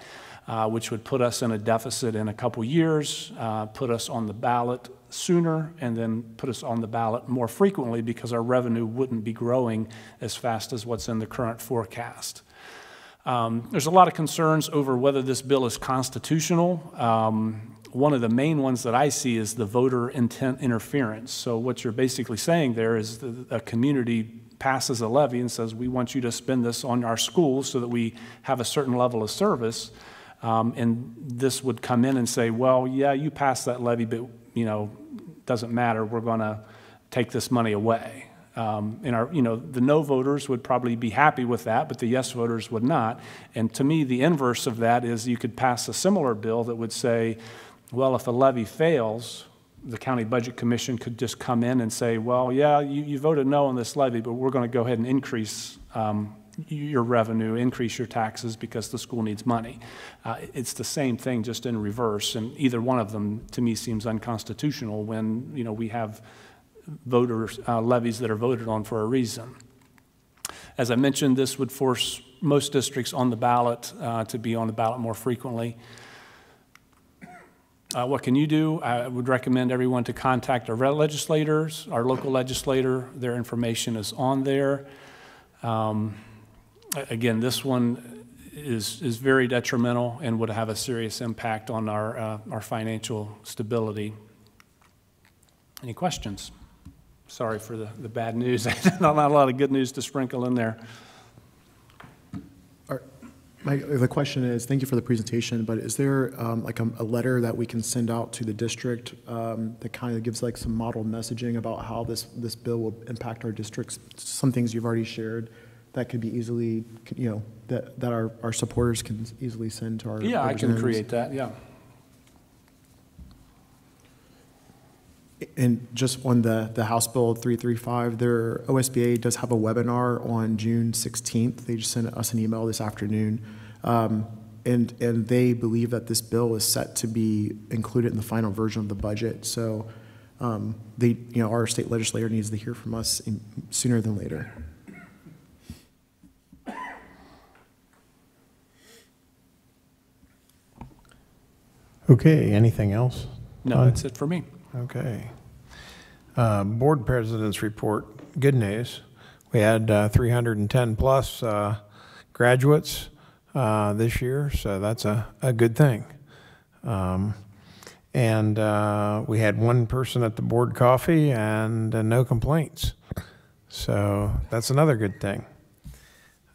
which would put us in a deficit in a couple years, put us on the ballot sooner, and then put us on the ballot more frequently because our revenue wouldn't be growing as fast as what's in the current forecast. There's a lot of concerns over whether this bill is constitutional. One of the main ones that I see is the voter intent interference. So what you're basically saying there is a community passes a levy and says, we want you to spend this on our schools so that we have a certain level of service. And this would come in and say, well, yeah, you passed that levy, but, doesn't matter. We're going to take this money away. The no voters would probably be happy with that, but the yes voters would not. And to me, the inverse of that is you could pass a similar bill that would say, well, if a levy fails, the county budget commission could just come in and say, well, yeah, you voted no on this levy, but we're going to go ahead and increase your revenue, increase your taxes because the school needs money. It's the same thing, just in reverse. And either one of them, to me, seems unconstitutional when, we have voters, levies that are voted on for a reason. As I mentioned, this would force most districts on the ballot to be on the ballot more frequently. What can you do? I would recommend everyone to contact our legislators, our local legislator. Their information is on there. Again, this one is very detrimental and would have a serious impact on our financial stability. Any questions? Sorry for the bad news. Not a lot of good news to sprinkle in there. The question is, thank you for the presentation, but is there like a letter that we can send out to the district that kind of gives like some model messaging about how this bill will impact our districts? Some things you've already shared that could be easily, that our supporters can easily send to our I can create that, yeah. And just on the House Bill 335, their OSBA does have a webinar on June 16th. They just sent us an email this afternoon. And they believe that this bill is set to be included in the final version of the budget. So our state legislator needs to hear from us sooner than later. Okay, anything else? No, that's it for me. Okay. Board President's report, good news. We had 310 plus graduates this year, so that's a good thing. And we had one person at the board coffee and no complaints. So that's another good thing.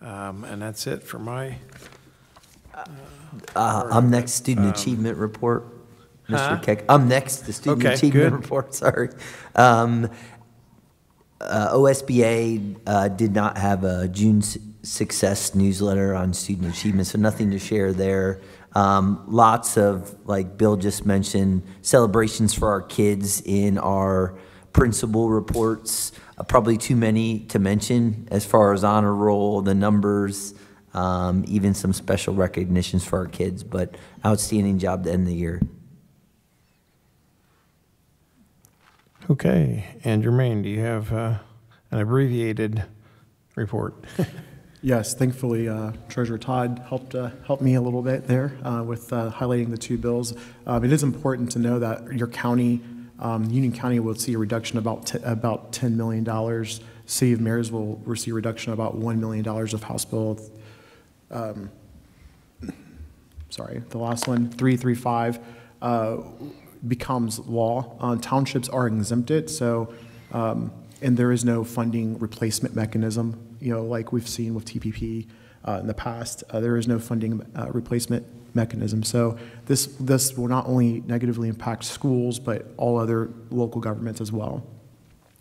And that's it for my... I'm next, student achievement report. Mr. Keck. I'm next, the student achievement report, sorry. OSBA did not have a June success newsletter on student achievement, so nothing to share there. Lots of, like Bill just mentioned, celebrations for our kids in our principal reports. Probably too many to mention as far as honor roll, the numbers, even some special recognitions for our kids, but outstanding job to end the year. Okay, and Jermaine, do you have an abbreviated report? Yes, thankfully, Treasurer Todd helped me a little bit there with highlighting the two bills. It is important to know that your county, Union County, will see a reduction of about $10 million. City of Marysville will see a reduction of about $1 million of House Bill. The last one, 335. Becomes law. Townships are exempted, so and there is no funding replacement mechanism. Like we've seen with TPP in the past, there is no funding replacement mechanism. So this will not only negatively impact schools, but all other local governments as well.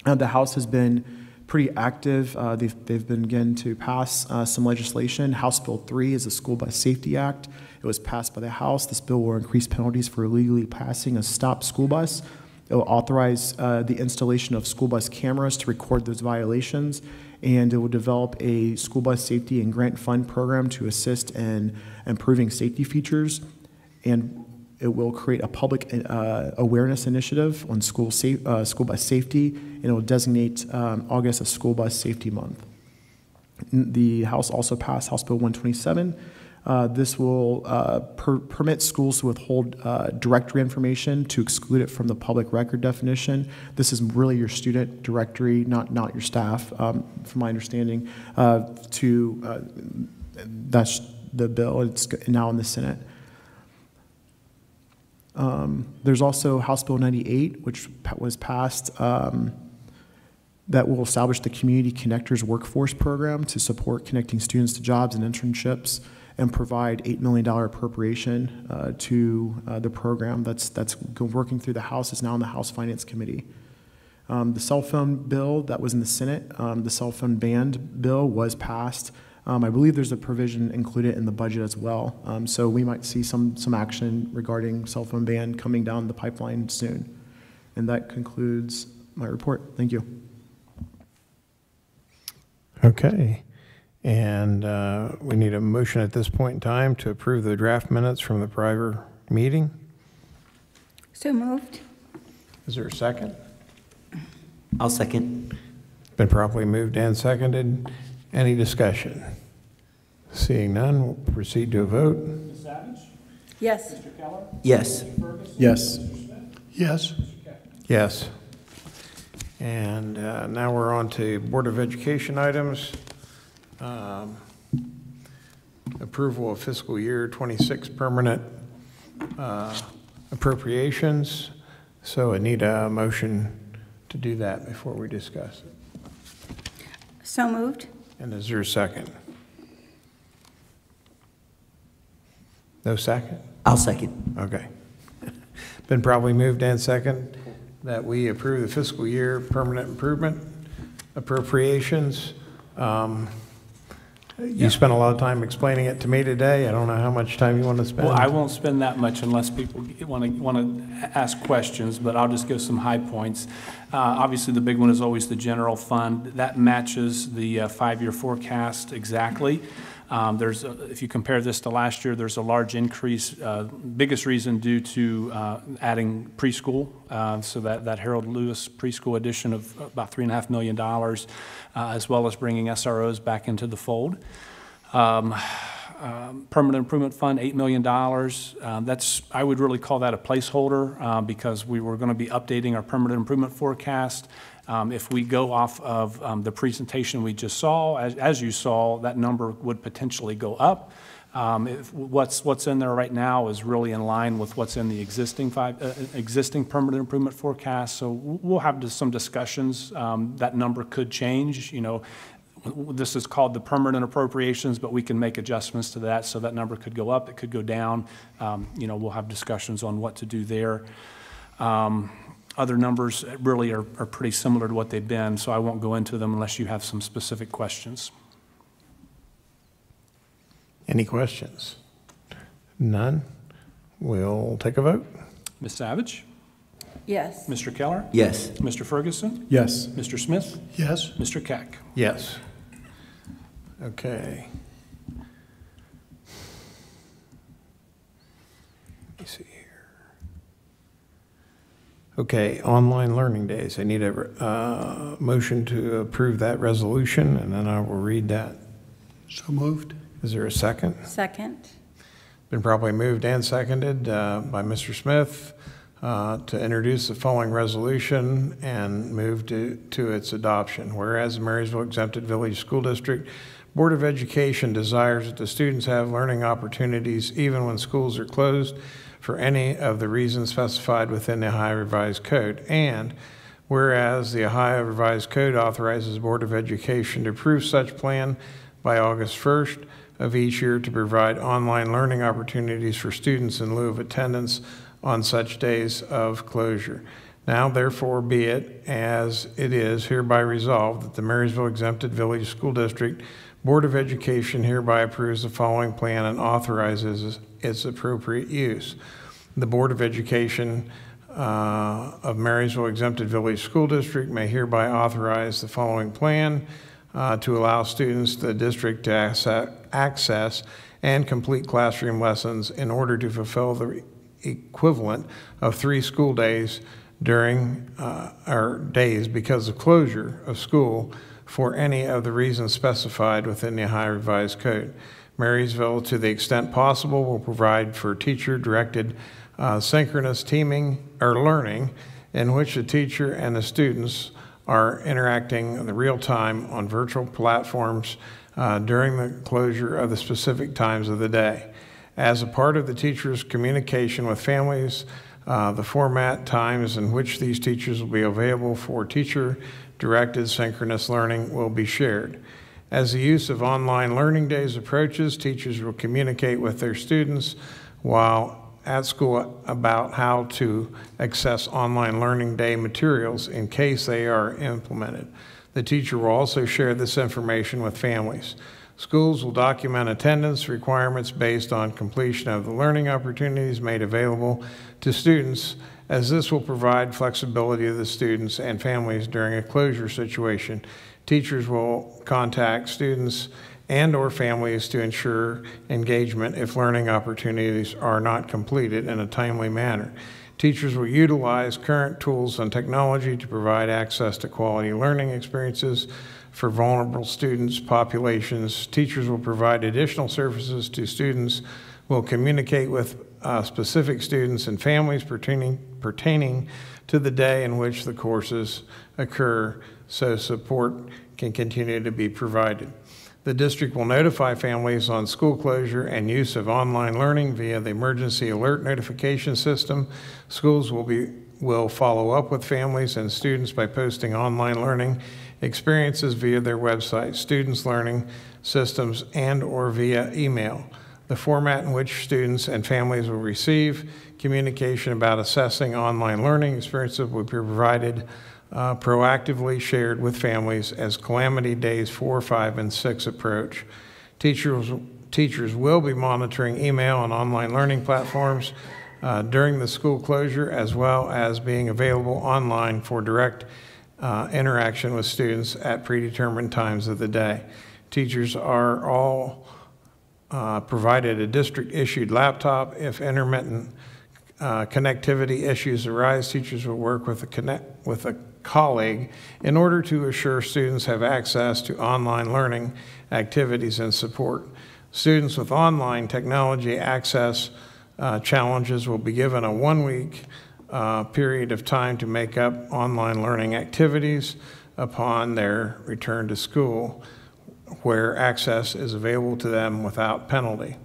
The House has been pretty active. They've been beginning to pass some legislation. House Bill 3 is the School Bus Safety Act. It was passed by the House. This bill will increase penalties for illegally passing a stopped school bus. It will authorize the installation of school bus cameras to record those violations, and it will develop a school bus safety and grant fund program to assist in improving safety features, and it will create a public awareness initiative on school bus safety, and it will designate August as School Bus Safety Month. The House also passed House Bill 127. This will permit schools to withhold directory information to exclude it from the public record definition. This is really your student directory, not your staff, from my understanding. That's the bill. It's now in the Senate. There's also House Bill 98, which was passed, that will establish the Community Connectors Workforce Program to support connecting students to jobs and internships and provide $8 million appropriation to the program that's working through the House. It's now in the House Finance Committee. The cell phone bill that was in the Senate, the cell phone ban bill was passed. I believe there's a provision included in the budget as well. So we might see some action regarding cell phone ban coming down the pipeline soon. And that concludes my report. Thank you. Okay. And we need a motion at this point in time to approve the draft minutes from the prior meeting. So moved. Is there a second? I'll second. Been properly moved and seconded. Any discussion? Seeing none, we'll proceed to a vote. Ms. Savage? Yes. Mr. Keller? Yes. Mr. Ferguson? Yes. Mr. Smith? Yes. Mr. Keck? Yes. And now we're on to Board of Education items. Approval of fiscal year 26 permanent appropriations. So I need a motion to do that before we discuss it. So moved. And is there a second? No second? I'll second. Okay. Been probably moved and second that we approve the fiscal year permanent improvement appropriations. You spent a lot of time explaining it to me today. I don't know how much time you want to spend. Well, I won't spend that much unless people want to ask questions, but I'll just give some high points. Obviously, the big one is always the general fund. That matches the five-year forecast exactly. If you compare this to last year, there's a large increase, biggest reason due to adding preschool. So that Harold Lewis preschool addition of about $3.5 million, as well as bringing SROs back into the fold. Permanent Improvement Fund, $8 million. I would really call that a placeholder because we were going to be updating our permanent improvement forecast. If we go off of the presentation we just saw, as you saw, that number would potentially go up. What's in there right now is really in line with what's in the existing permanent improvement forecast. So we'll have some discussions. That number could change. You know, this is called the permanent appropriations, but we can make adjustments to that. So that number could go up, it could go down. You know, we'll have discussions on what to do there. Other numbers really are pretty similar to what they've been, so I won't go into them unless you have some specific questions. Any questions? None? We'll take a vote. Ms. Savage? Yes. Mr. Keller? Yes. Mr. Ferguson? Yes. Mr. Smith? Yes. Mr. Keck? Yes. Okay. Let me see here. Okay, online learning days. I need a motion to approve that resolution, and then I will read that. So moved. Is there a second? Second. Been properly moved and seconded by Mr. Smith to introduce the following resolution and move to its adoption. Whereas the Marysville Exempted Village School District Board of Education desires that the students have learning opportunities even when schools are closed for any of the reasons specified within the Ohio Revised Code. And whereas the Ohio Revised Code authorizes the Board of Education to approve such plan by August 1st of each year to provide online learning opportunities for students in lieu of attendance on such days of closure. Now therefore be it as it is hereby resolved that the Marysville Exempted Village School District Board of Education hereby approves the following plan and authorizes its appropriate use. The Board of Education of Marysville Exempted Village School District may hereby authorize the following plan to allow students the district to access and complete classroom lessons in order to fulfill the equivalent of 3 school days during or days because of closure of school for any of the reasons specified within the Ohio Revised Code. Marysville, to the extent possible, will provide for teacher-directed synchronous teaming or learning in which the teacher and the students are interacting in the real time on virtual platforms during the closure of the specific times of the day. As a part of the teacher's communication with families, the format, times in which these teachers will be available for teacher-directed synchronous learning will be shared. As the use of online learning days approaches, teachers will communicate with their students while at school about how to access online learning day materials in case they are implemented. The teacher will also share this information with families. Schools will document attendance requirements based on completion of the learning opportunities made available to students, as this will provide flexibility to the students and families during a closure situation. Teachers will contact students and/or families to ensure engagement if learning opportunities are not completed in a timely manner. Teachers will utilize current tools and technology to provide access to quality learning experiences for vulnerable students populations. Teachers will provide additional services to students, will communicate with specific students and families pertaining to the day in which the courses occur, so support can continue to be provided. The district will notify families on school closure and use of online learning via the emergency alert notification system. Schools will follow up with families and students by posting online learning experiences via their website, students' learning systems, and/or via email. The format in which students and families will receive communication about assessing online learning experiences will be provided proactively shared with families as calamity days 4, 5, and 6 approach. Teachers will be monitoring email and online learning platforms during the school closure, as well as being available online for direct interaction with students at predetermined times of the day. Teachers are all provided a district-issued laptop. If intermittent connectivity issues arise, teachers will work with a colleague in order to assure students have access to online learning activities and support. Students with online technology access challenges will be given a 1-week period of time to make up online learning activities upon their return to school, where access is available to them without penalty.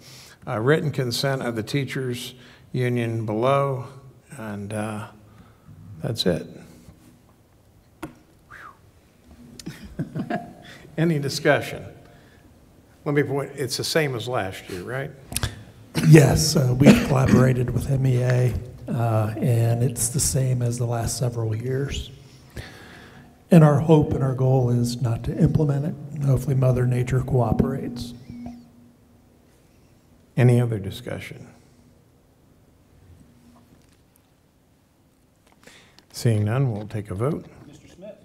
Written consent of the teachers union below, and that's it. Any discussion? Let me point, it's the same as last year, right? Yes, we've collaborated with MEA, and it's the same as the last several years. And our hope and our goal is not to implement it. Hopefully Mother Nature cooperates. Any other discussion? Seeing none, we'll take a vote. Mr. Smith?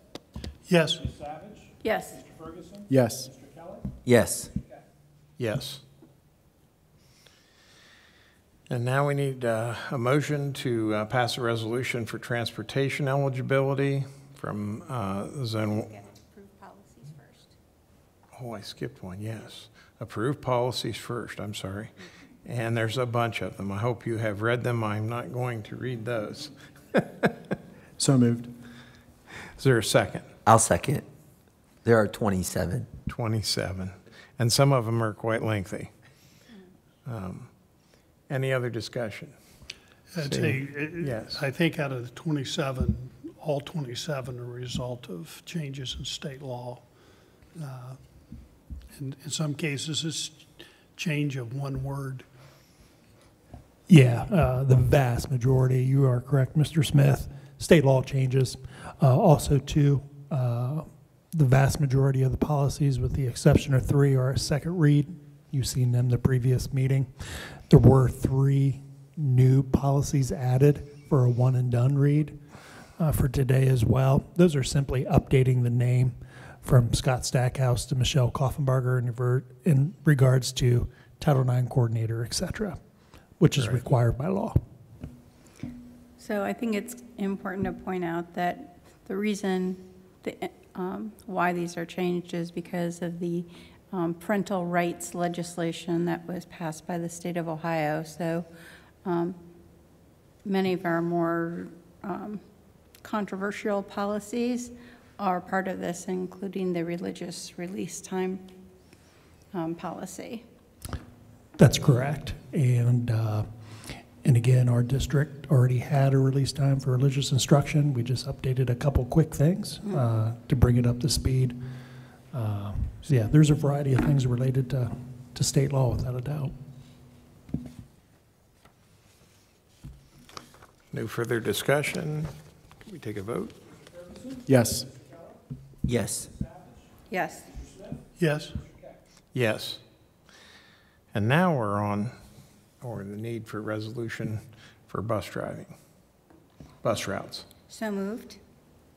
Yes. Ms. Savage? Yes. Mr. Ferguson? Yes. Mr. Kelly? Yes. Yes. And now we need a motion to pass a resolution for transportation eligibility from zone. Approve policies first. Oh, I skipped one, yes. Approve policies first, I'm sorry. And there's a bunch of them. I hope you have read them. I'm not going to read those. So moved. Is there a second? I'll second. There are 27. 27. And some of them are quite lengthy. Any other discussion? Yes. I think out of the 27, all 27 are a result of changes in state law. In some cases, it's change of one word. Yeah, the vast majority, you are correct, Mr. Smith. State law changes. Also, too, the vast majority of the policies, with the exception of 3, are a second read. You've seen them the previous meeting. There were 3 new policies added for a one-and-done read for today as well. Those are simply updating the name from Scott Stackhouse to Michelle Koffenbarger in regards to Title IX coordinator, et cetera, which is required by law. So I think it's important to point out that the reason why these are changed is because of the parental rights legislation that was passed by the state of Ohio. So many of our more controversial policies are part of this, including the religious release time policy. That's correct. And again, our district already had a release time for religious instruction. We just updated a couple quick things to bring it up to speed. So yeah, there's a variety of things related to state law, without a doubt. No further discussion. Can we take a vote? Yes. Yes. Yes. Yes. Yes. And now we're on, or the need for resolution for bus driving, bus routes. So moved.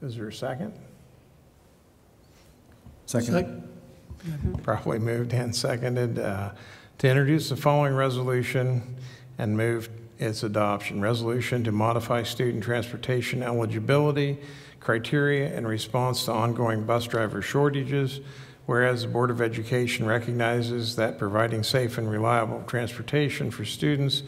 Is there a second? Second. Properly moved and seconded to introduce the following resolution and move its adoption. Resolution to modify student transportation eligibility criteria in response to ongoing bus driver shortages. Whereas the Board of Education recognizes that providing safe and reliable transportation for students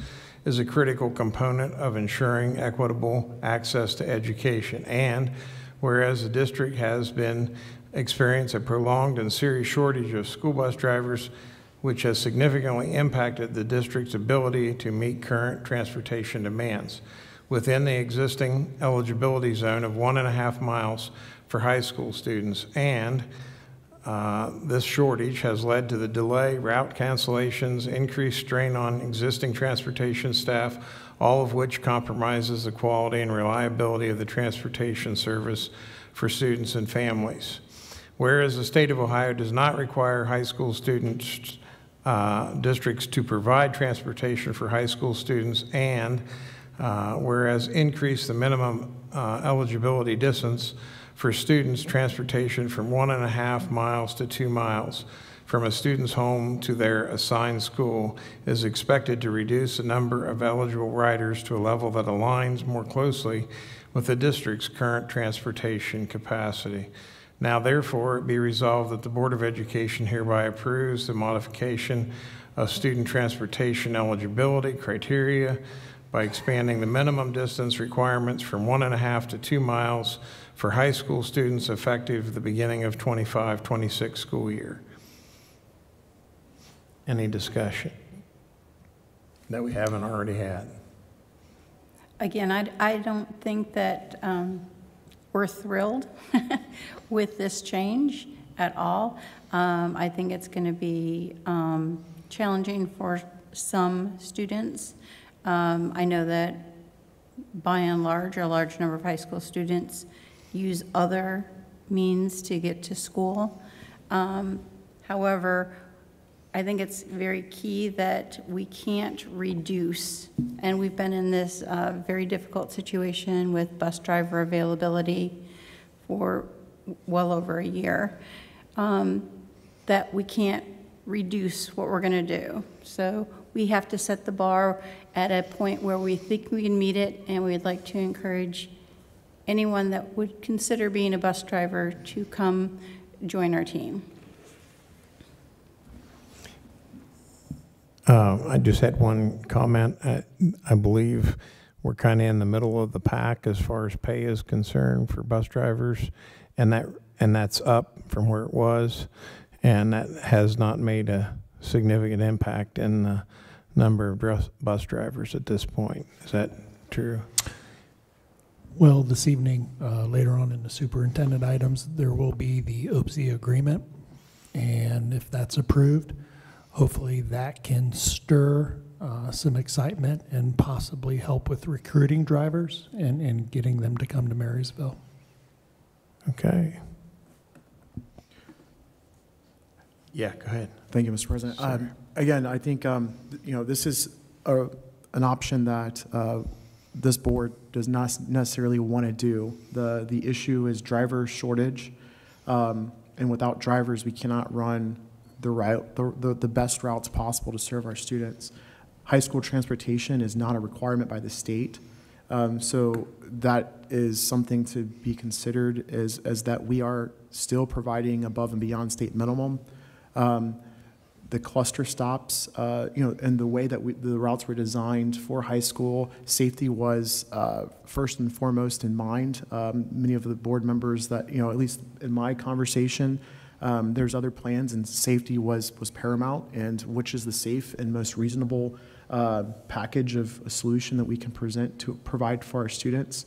is a critical component of ensuring equitable access to education. And whereas the district has been experiencing a prolonged and serious shortage of school bus drivers, which has significantly impacted the district's ability to meet current transportation demands. Within the existing eligibility zone of 1.5 miles for high school students, and this shortage has led to the delay, route cancellations, increased strain on existing transportation staff, all of which compromises the quality and reliability of the transportation service for students and families. Whereas the state of Ohio does not require high school students, districts to provide transportation for high school students, and whereas increase the minimum eligibility distance for students transportation from 1.5 miles to 2 miles from a student's home to their assigned school is expected to reduce the number of eligible riders to a level that aligns more closely with the district's current transportation capacity. Now, therefore, it be resolved that the Board of Education hereby approves the modification of student transportation eligibility criteria by expanding the minimum distance requirements from 1.5 to 2 miles for high school students effective the beginning of 25-26 school year. Any discussion that we haven't already had? Again, I don't think that we're thrilled with this change at all. I think it's going to be challenging for some students. I know that by and large, a large number of high school students use other means to get to school. However, I think it's very key that we can't reduce, and we've been in this very difficult situation with bus driver availability for well over a year, that we can't reduce what we're going to do. So we have to set the bar at a point where we think we can meet it, and we'd like to encourage anyone that would consider being a bus driver to come join our team. I just had one comment. I believe we're kind of in the middle of the pack as far as pay is concerned for bus drivers, and that's up from where it was, and that has not made a significant impact in the number of bus drivers at this point. Is that true? Well, this evening, later on in the superintendent items, there will be the OPSI agreement, and if that's approved, hopefully that can stir some excitement and possibly help with recruiting drivers and getting them to come to Marysville. Okay. Yeah, go ahead. Thank you, Mr. President. Again, I think this is an option that this board does not necessarily want to do. The issue is driver shortage, and without drivers, we cannot run the best routes possible to serve our students. High school transportation is not a requirement by the state, so that is something to be considered as that we are still providing above and beyond state minimum. The cluster stops, and the way that the routes were designed for high school, safety was first and foremost in mind. Many of the board members that, at least in my conversation, There's other plans, and safety was paramount, and which is the safe and most reasonable package of a solution that we can present to provide for our students.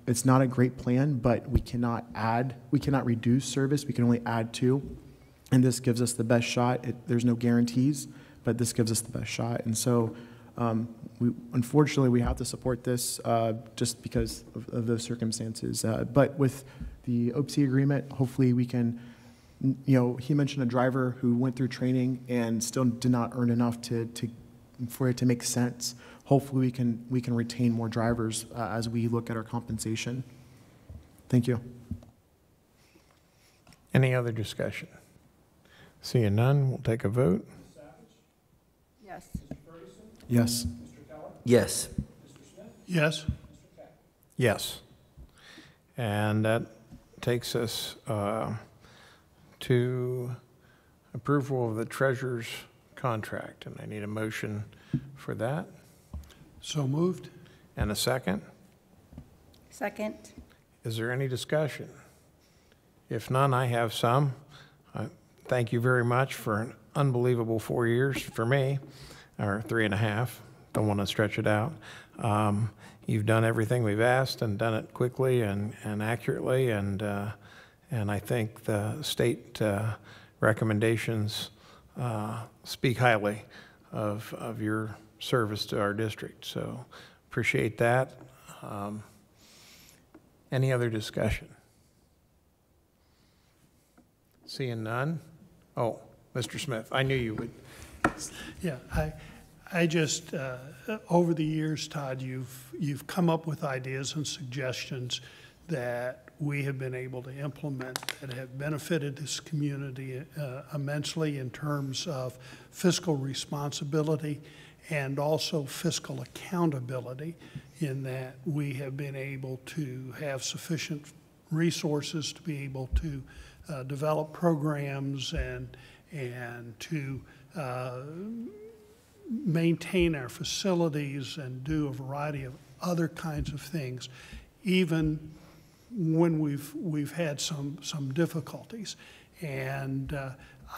It's not a great plan, but we cannot reduce service, we can only add to, and this gives us the best shot. There's no guarantees, but this gives us the best shot. And so unfortunately, we have to support this just because of those circumstances. But with the OPC agreement, hopefully we can, he mentioned a driver who went through training and still did not earn enough for it to make sense. Hopefully we can retain more drivers as we look at our compensation. Thank you. Any other discussion? Seeing none, we'll take a vote. Yes. Yes. Yes. Yes. Yes. And that takes us to approval of the treasurer's contract, and I need a motion for that. So moved. And a second? Second. Is there any discussion? If none, I have some. Thank you very much for an unbelievable 4 years for me, or 3.5. Don't want to stretch it out. You've done everything we've asked and done it quickly and accurately, and I think the state recommendations speak highly of your service to our district. So appreciate that. Any other discussion? Seeing none? Oh, Mr. Smith, I knew you would. Yeah, I just, over the years, Todd, you've come up with ideas and suggestions that we have been able to implement that have benefited this community immensely in terms of fiscal responsibility and also fiscal accountability, in that we have been able to have sufficient resources to be able to develop programs and to maintain our facilities and do a variety of other kinds of things, even when we've had some difficulties. And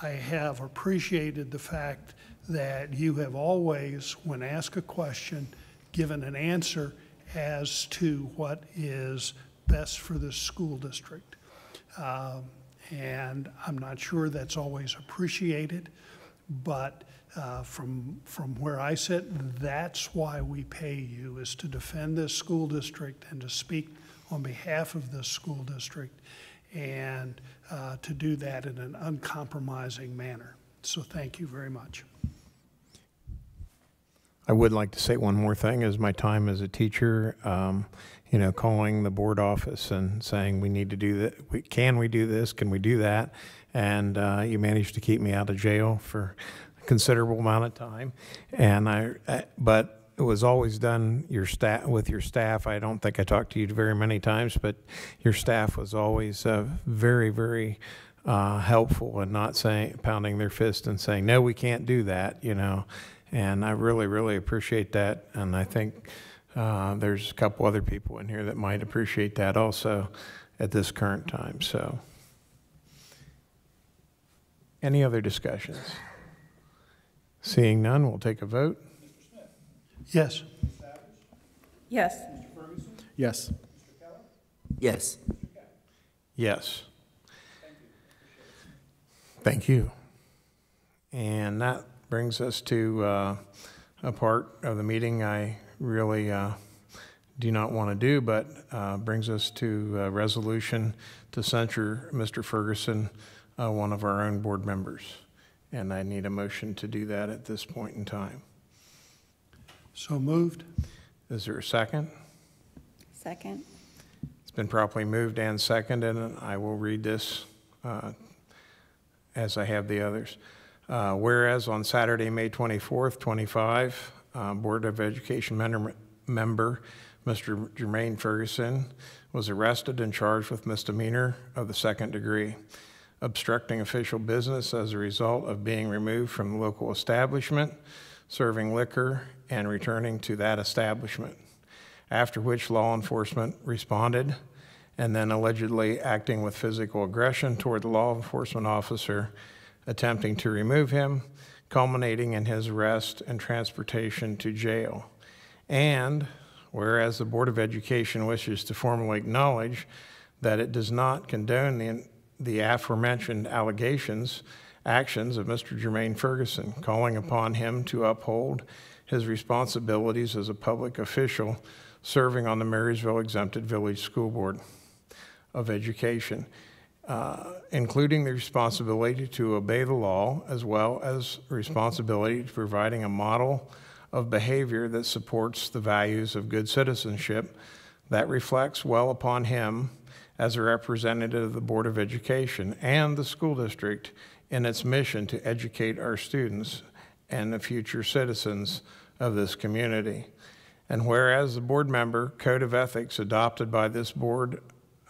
I have appreciated the fact that you have always, when asked a question, given an answer as to what is best for the school district. And I'm not sure that's always appreciated, but from where I sit, that's why we pay you, is to defend this school district and to speak on behalf of this school district, and to do that in an uncompromising manner. So thank you very much. I would like to say one more thing. As my time as a teacher, calling the board office and saying we need to do that. Can we do this? Can we do that? And you managed to keep me out of jail for a considerable amount of time. And but it was always done with your staff. I don't think I talked to you very many times, but your staff was always very, very helpful and not pounding their fist and saying, no, we can't do that, And I really, really appreciate that. And I think there's a couple other people in here that might appreciate that also at this current time. So, any other discussions? Seeing none, we'll take a vote. Yes. Yes. Yes. Yes. Yes. Thank you. And that brings us to a part of the meeting I really do not want to do, but brings us to a resolution to censure Mr. Ferguson, one of our own board members. And I need a motion to do that at this point in time. So moved. Is there a second? Second. It's been properly moved and seconded, and I will read this as I have the others. Whereas on Saturday, May 24th, 25, Board of Education member Mr. Jermaine Ferguson was arrested and charged with misdemeanor of the second degree, obstructing official business as a result of being removed from the local establishment, serving liquor, and returning to that establishment, after which law enforcement responded and then allegedly acting with physical aggression toward the law enforcement officer attempting to remove him, culminating in his arrest and transportation to jail. And whereas the Board of Education wishes to formally acknowledge that it does not condone the aforementioned actions of Mr. Jermaine Ferguson, calling upon him to uphold his responsibilities as a public official serving on the Marysville Exempted Village School Board of Education, including the responsibility to obey the law, as well as responsibility to providing a model of behavior that supports the values of good citizenship that reflects well upon him as a representative of the Board of Education and the school district in its mission to educate our students and the future citizens of this community. And whereas the board member code of ethics adopted by this board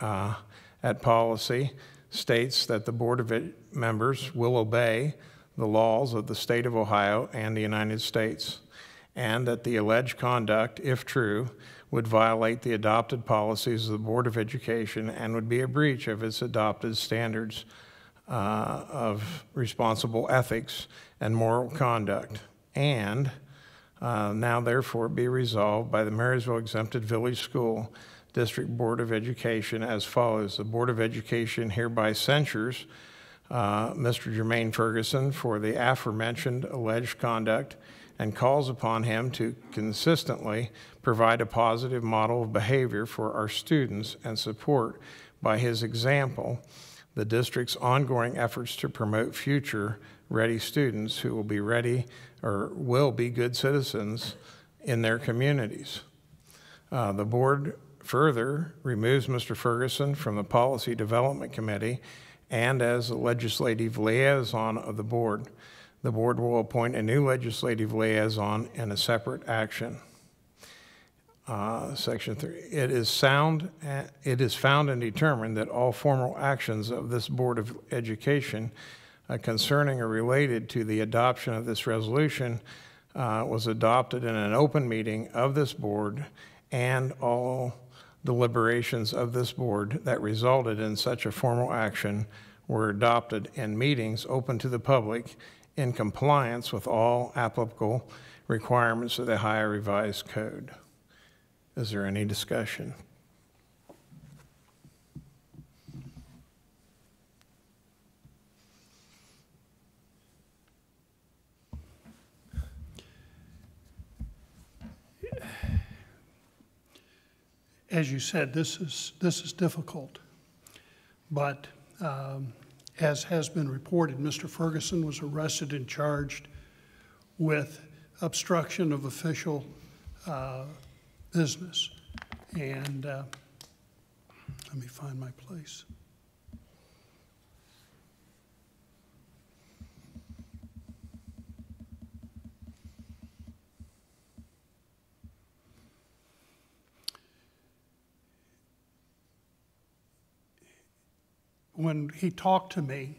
at policy states that the board of members will obey the laws of the state of Ohio and the United States, and that the alleged conduct, if true, would violate the adopted policies of the Board of Education and would be a breach of its adopted standards of responsible ethics and moral conduct. And now therefore be resolved by the Marysville Exempted Village School District Board of Education as follows. The Board of Education hereby censures Mr. Jermaine Ferguson for the aforementioned alleged conduct and calls upon him to consistently provide a positive model of behavior for our students and support by his example the district's ongoing efforts to promote future ready students who will be ready or will be good citizens in their communities. The board further removes Mr. Ferguson from the Policy Development Committee and as a legislative liaison of the board. The board will appoint a new legislative liaison in a separate action. Section 3, it is found and determined that all formal actions of this Board of Education concerning or related to the adoption of this resolution was adopted in an open meeting of this board, and all deliberations of this board that resulted in such a formal action were adopted in meetings open to the public in compliance with all applicable requirements of the Ohio Revised Code. Is there any discussion? As you said, this is difficult, but as has been reported, Mr. Ferguson was arrested and charged with obstruction of official business. And let me find my place. When he talked to me,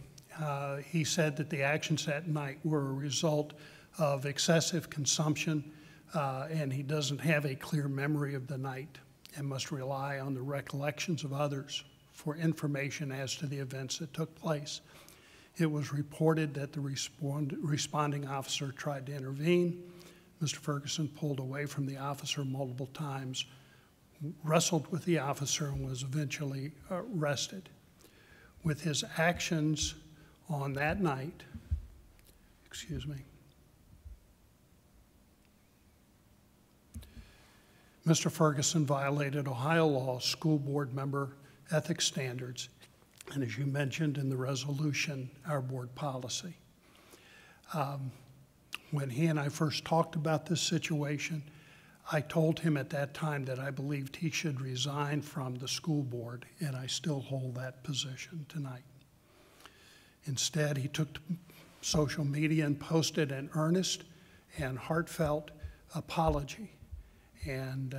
he said that the actions that night were a result of excessive consumption, and he doesn't have a clear memory of the night and must rely on the recollections of others for information as to the events that took place. It was reported that the responding officer tried to intervene. Mr. Ferguson pulled away from the officer multiple times, wrestled with the officer, and was eventually arrested. With his actions on that night, Mr. Ferguson violated Ohio law, school board member ethics standards, and as you mentioned in the resolution, our board policy. When he and I first talked about this situation, I told him at that time that I believed he should resign from the school board, and I still hold that position tonight. Instead, he took to social media and posted an earnest and heartfelt apology. And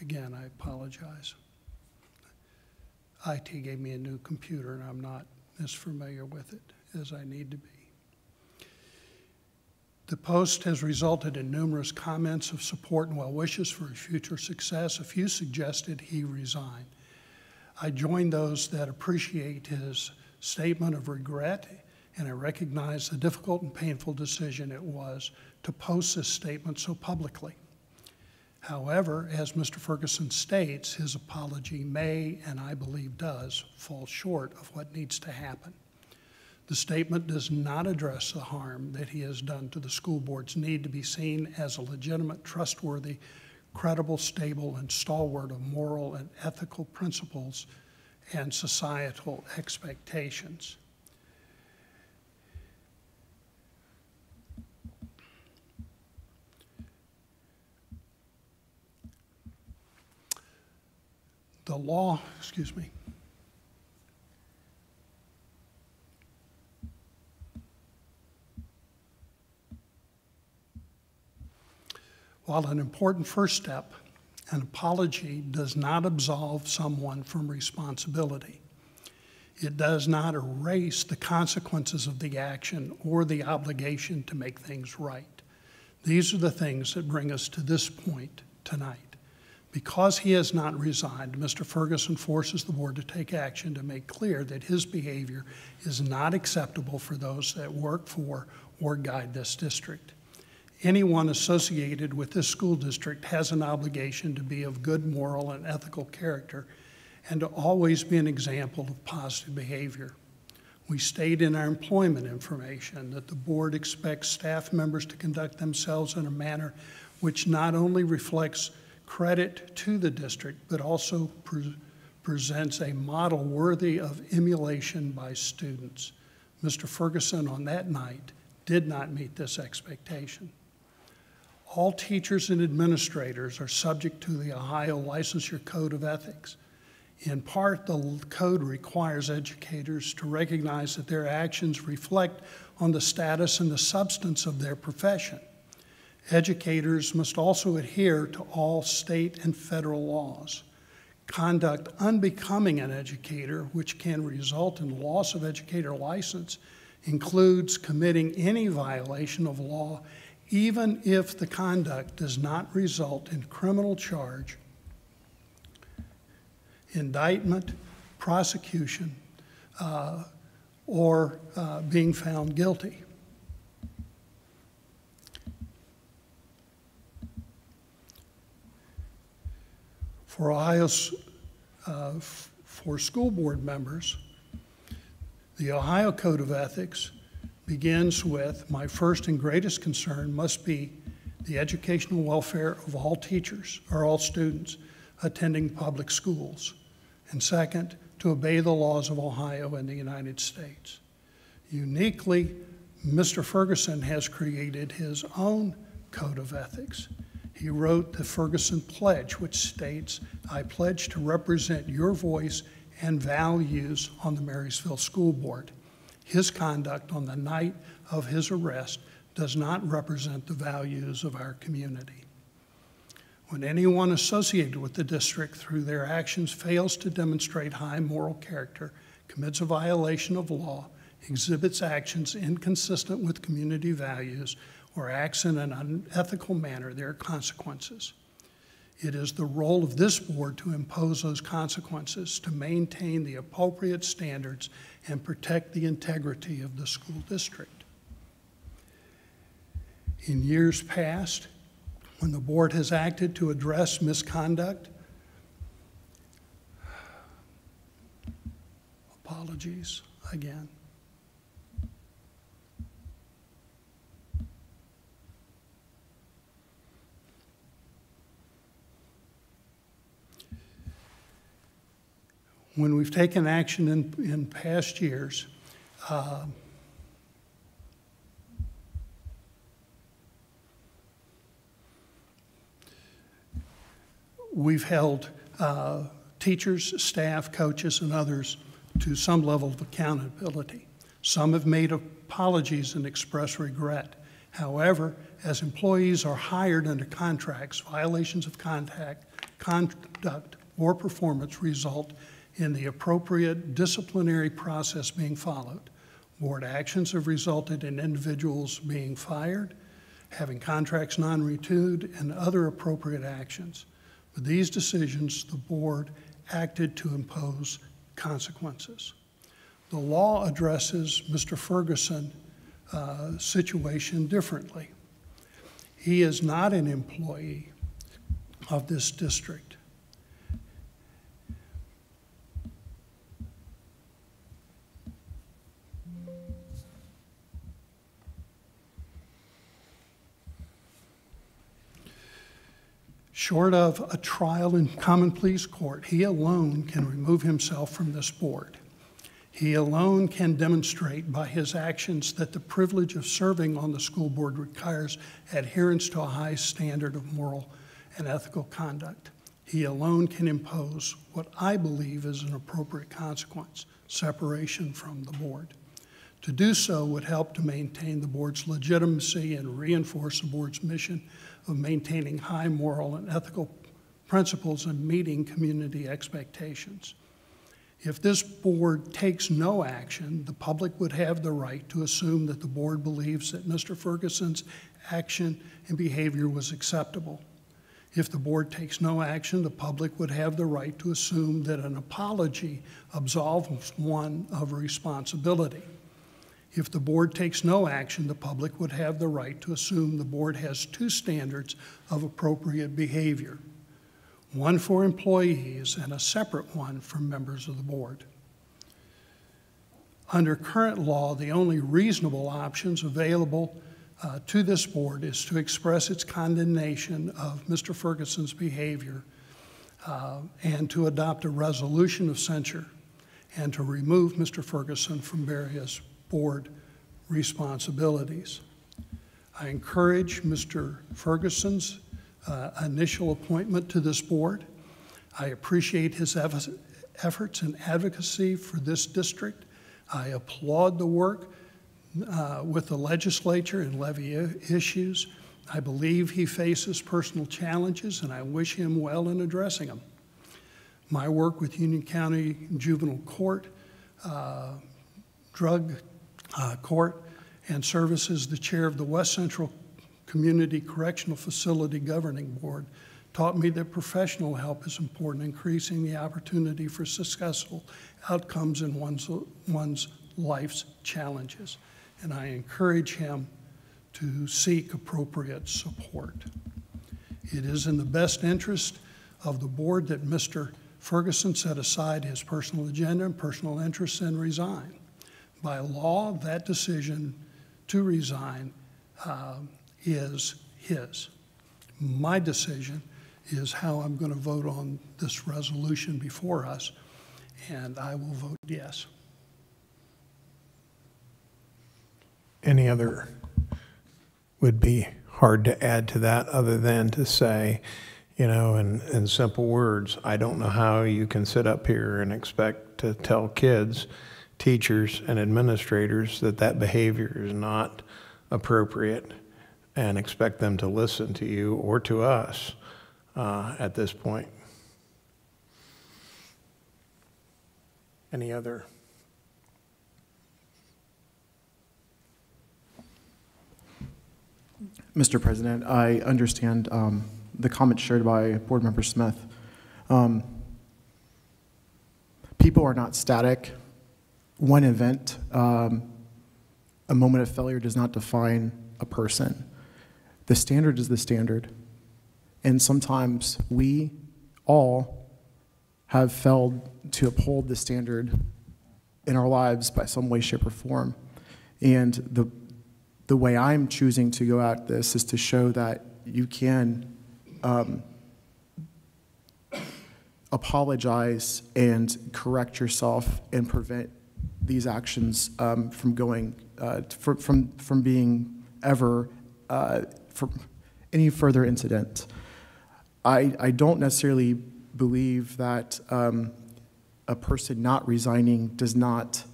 again, I apologize. IT gave me a new computer, and I'm not as familiar with it as I need to be. The post has resulted in numerous comments of support and well wishes for his future success. A few suggested he resign. I join those that appreciate his statement of regret, and I recognize the difficult and painful decision it was to post this statement so publicly. However, as Mr. Ferguson states, his apology may, and I believe does, fall short of what needs to happen. The statement does not address the harm that he has done to the school board's need to be seen as a legitimate, trustworthy, credible, stable, and stalwart of moral and ethical principles and societal expectations. The law, excuse me. While an important first step, an apology does not absolve someone from responsibility. It does not erase the consequences of the action or the obligation to make things right. These are the things that bring us to this point tonight. Because he has not resigned, Mr. Ferguson forces the board to take action to make clear that his behavior is not acceptable for those that work for or guide this district. Anyone associated with this school district has an obligation to be of good moral and ethical character and to always be an example of positive behavior. We state in our employment information that the board expects staff members to conduct themselves in a manner which not only reflects credit to the district, but also presents a model worthy of emulation by students. Mr. Ferguson on that night did not meet this expectation. All teachers and administrators are subject to the Ohio Licensure Code of Ethics. In part, the code requires educators to recognize that their actions reflect on the status and the substance of their profession. Educators must also adhere to all state and federal laws. Conduct unbecoming an educator, which can result in loss of educator license, includes committing any violation of law, even if the conduct does not result in criminal charge, indictment, prosecution, or being found guilty. For Ohio's, for school board members, the Ohio Code of Ethics begins with, my first and greatest concern must be the educational welfare of all teachers or all students attending public schools. And second, to obey the laws of Ohio and the United States. Uniquely, Mr. Ferguson has created his own code of ethics. He wrote the Ferguson Pledge, which states, I pledge to represent your voice and values on the Marysville School Board. His conduct on the night of his arrest does not represent the values of our community. When anyone associated with the district through their actions fails to demonstrate high moral character, commits a violation of law, exhibits actions inconsistent with community values, or acts in an unethical manner, there are consequences. It is the role of this board to impose those consequences, to maintain the appropriate standards and protect the integrity of the school district. In years past, when the board has acted to address misconduct, apologies again. When we've taken action in past years, we've held teachers, staff, coaches, and others to some level of accountability. Some have made apologies and expressed regret. However, as employees are hired under contracts, violations of conduct or performance result in the appropriate disciplinary process being followed. Board actions have resulted in individuals being fired, having contracts non-renewed, and other appropriate actions. With these decisions, the board acted to impose consequences. The law addresses Mr. Ferguson's situation differently. He is not an employee of this district. Short of a trial in common pleas court, he alone can remove himself from this board. He alone can demonstrate by his actions that the privilege of serving on the school board requires adherence to a high standard of moral and ethical conduct. He alone can impose what I believe is an appropriate consequence, separation from the board. To do so would help to maintain the board's legitimacy and reinforce the board's mission of maintaining high moral and ethical principles and meeting community expectations. If this board takes no action, the public would have the right to assume that the board believes that Mr. Ferguson's action and behavior was acceptable. If the board takes no action, the public would have the right to assume that an apology absolves one of responsibility. If the board takes no action, the public would have the right to assume the board has two standards of appropriate behavior, one for employees and a separate one for members of the board. Under current law, the only reasonable options available to this board is to express its condemnation of Mr. Ferguson's behavior and to adopt a resolution of censure and to remove Mr. Ferguson from various board responsibilities. I encourage Mr. Ferguson's initial appointment to this board. I appreciate his efforts and advocacy for this district. I applaud the work with the legislature and levy issues. I believe he faces personal challenges, and I wish him well in addressing them. My work with Union County Juvenile Court, Drug Court, and serves as the chair of the West Central Community Correctional Facility Governing Board taught me that professional help is important in increasing the opportunity for successful outcomes in one's life's challenges. And I encourage him to seek appropriate support. It is in the best interest of the board that Mr. Ferguson set aside his personal agenda and personal interests and resign. By law, that decision to resign is his. My decision is how I'm going to vote on this resolution before us, and I will vote yes. Any other would be hard to add to that other than to say, you know, in simple words, I don't know how you can sit up here and expect to tell kids, teachers, and administrators that that behavior is not appropriate and expect them to listen to you or to us at this point. Any other? Mr. President, I understand the comments shared by Board Member Smith. People are not static. One event, a moment of failure does not define a person. The standard is the standard. And sometimes we all have failed to uphold the standard in our lives by some way, shape, or form. And the way I'm choosing to go at this is to show that you can apologize and correct yourself and prevent these actions from going from being ever from any further incident. I don't necessarily believe that a person not resigning does not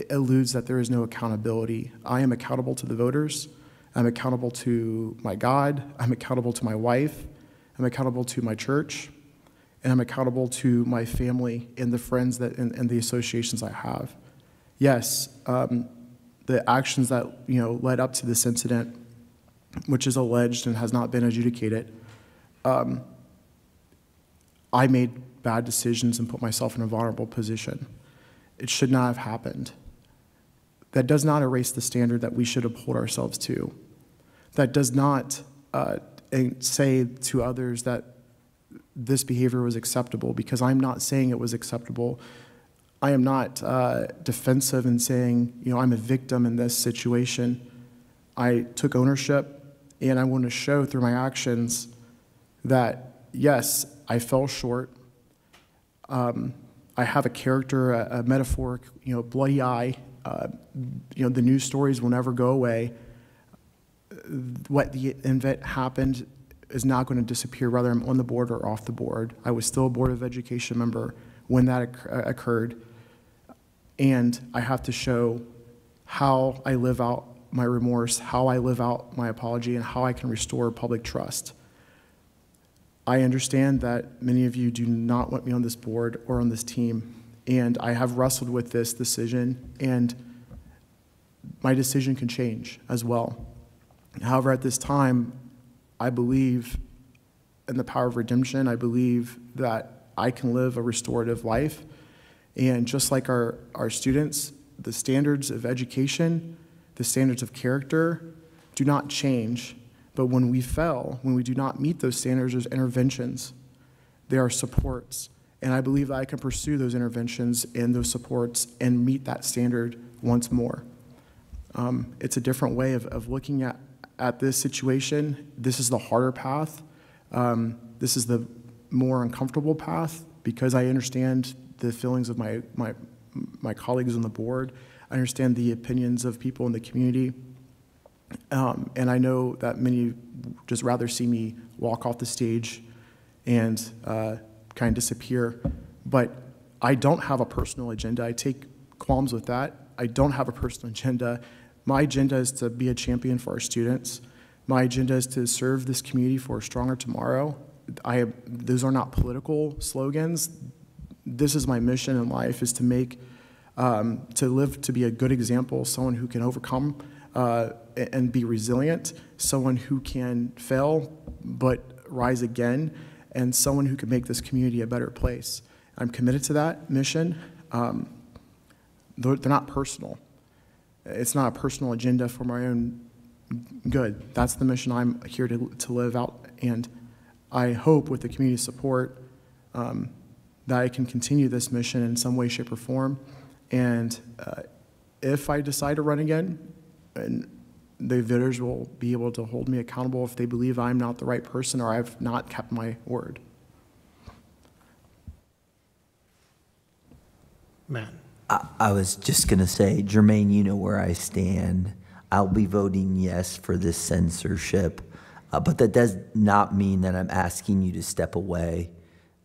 eludes that there is no accountability. I am accountable to the voters. I'm accountable to my God. I'm accountable to my wife. I'm accountable to my church. And I'm accountable to my family and the friends that and the associations I have. Yes, the actions that led up to this incident which is alleged and has not been adjudicated, I made bad decisions and put myself in a vulnerable position. It should not have happened. That does not erase the standard that we should uphold ourselves to. That does not say to others that this behavior was acceptable, because I'm not saying it was acceptable. I am not defensive in saying, I'm a victim in this situation. I took ownership, and I want to show through my actions that, yes, I fell short. I have a character, a metaphoric, bloody eye. The news stories will never go away. What the event happened is not going to disappear, whether I'm on the board or off the board. I was still a Board of Education member when that occurred. And I have to show how I live out my remorse, how I live out my apology, and how I can restore public trust. I understand that many of you do not want me on this board or on this team, and I have wrestled with this decision, and my decision can change as well. However, at this time, I believe in the power of redemption. I believe that I can live a restorative life, and just like our students, the standards of education, the standards of character do not change. But when we fail, when we do not meet those standards, there's interventions. There are supports. And I believe that I can pursue those interventions and those supports and meet that standard once more. It's a different way of looking at this situation. This is the harder path. This is the more uncomfortable path, because I understand the feelings of my colleagues on the board. I understand the opinions of people in the community. And I know that many just rather see me walk off the stage and kind of disappear. But I don't have a personal agenda. I take qualms with that. I don't have a personal agenda. My agenda is to be a champion for our students. My agenda is to serve this community for a stronger tomorrow. Those are not political slogans. This is my mission in life, is to live to be a good example, someone who can overcome and be resilient, someone who can fail but rise again, and someone who can make this community a better place. I'm committed to that mission. They're not personal. It's not a personal agenda for my own good. That's the mission I'm here to live out, and I hope with the community support that I can continue this mission in some way, shape, or form. And if I decide to run again, and the voters will be able to hold me accountable if they believe I'm not the right person or I've not kept my word. Matt. I was just going to say, Jermaine, you know where I stand. I'll be voting yes for this censorship, but that does not mean that I'm asking you to step away.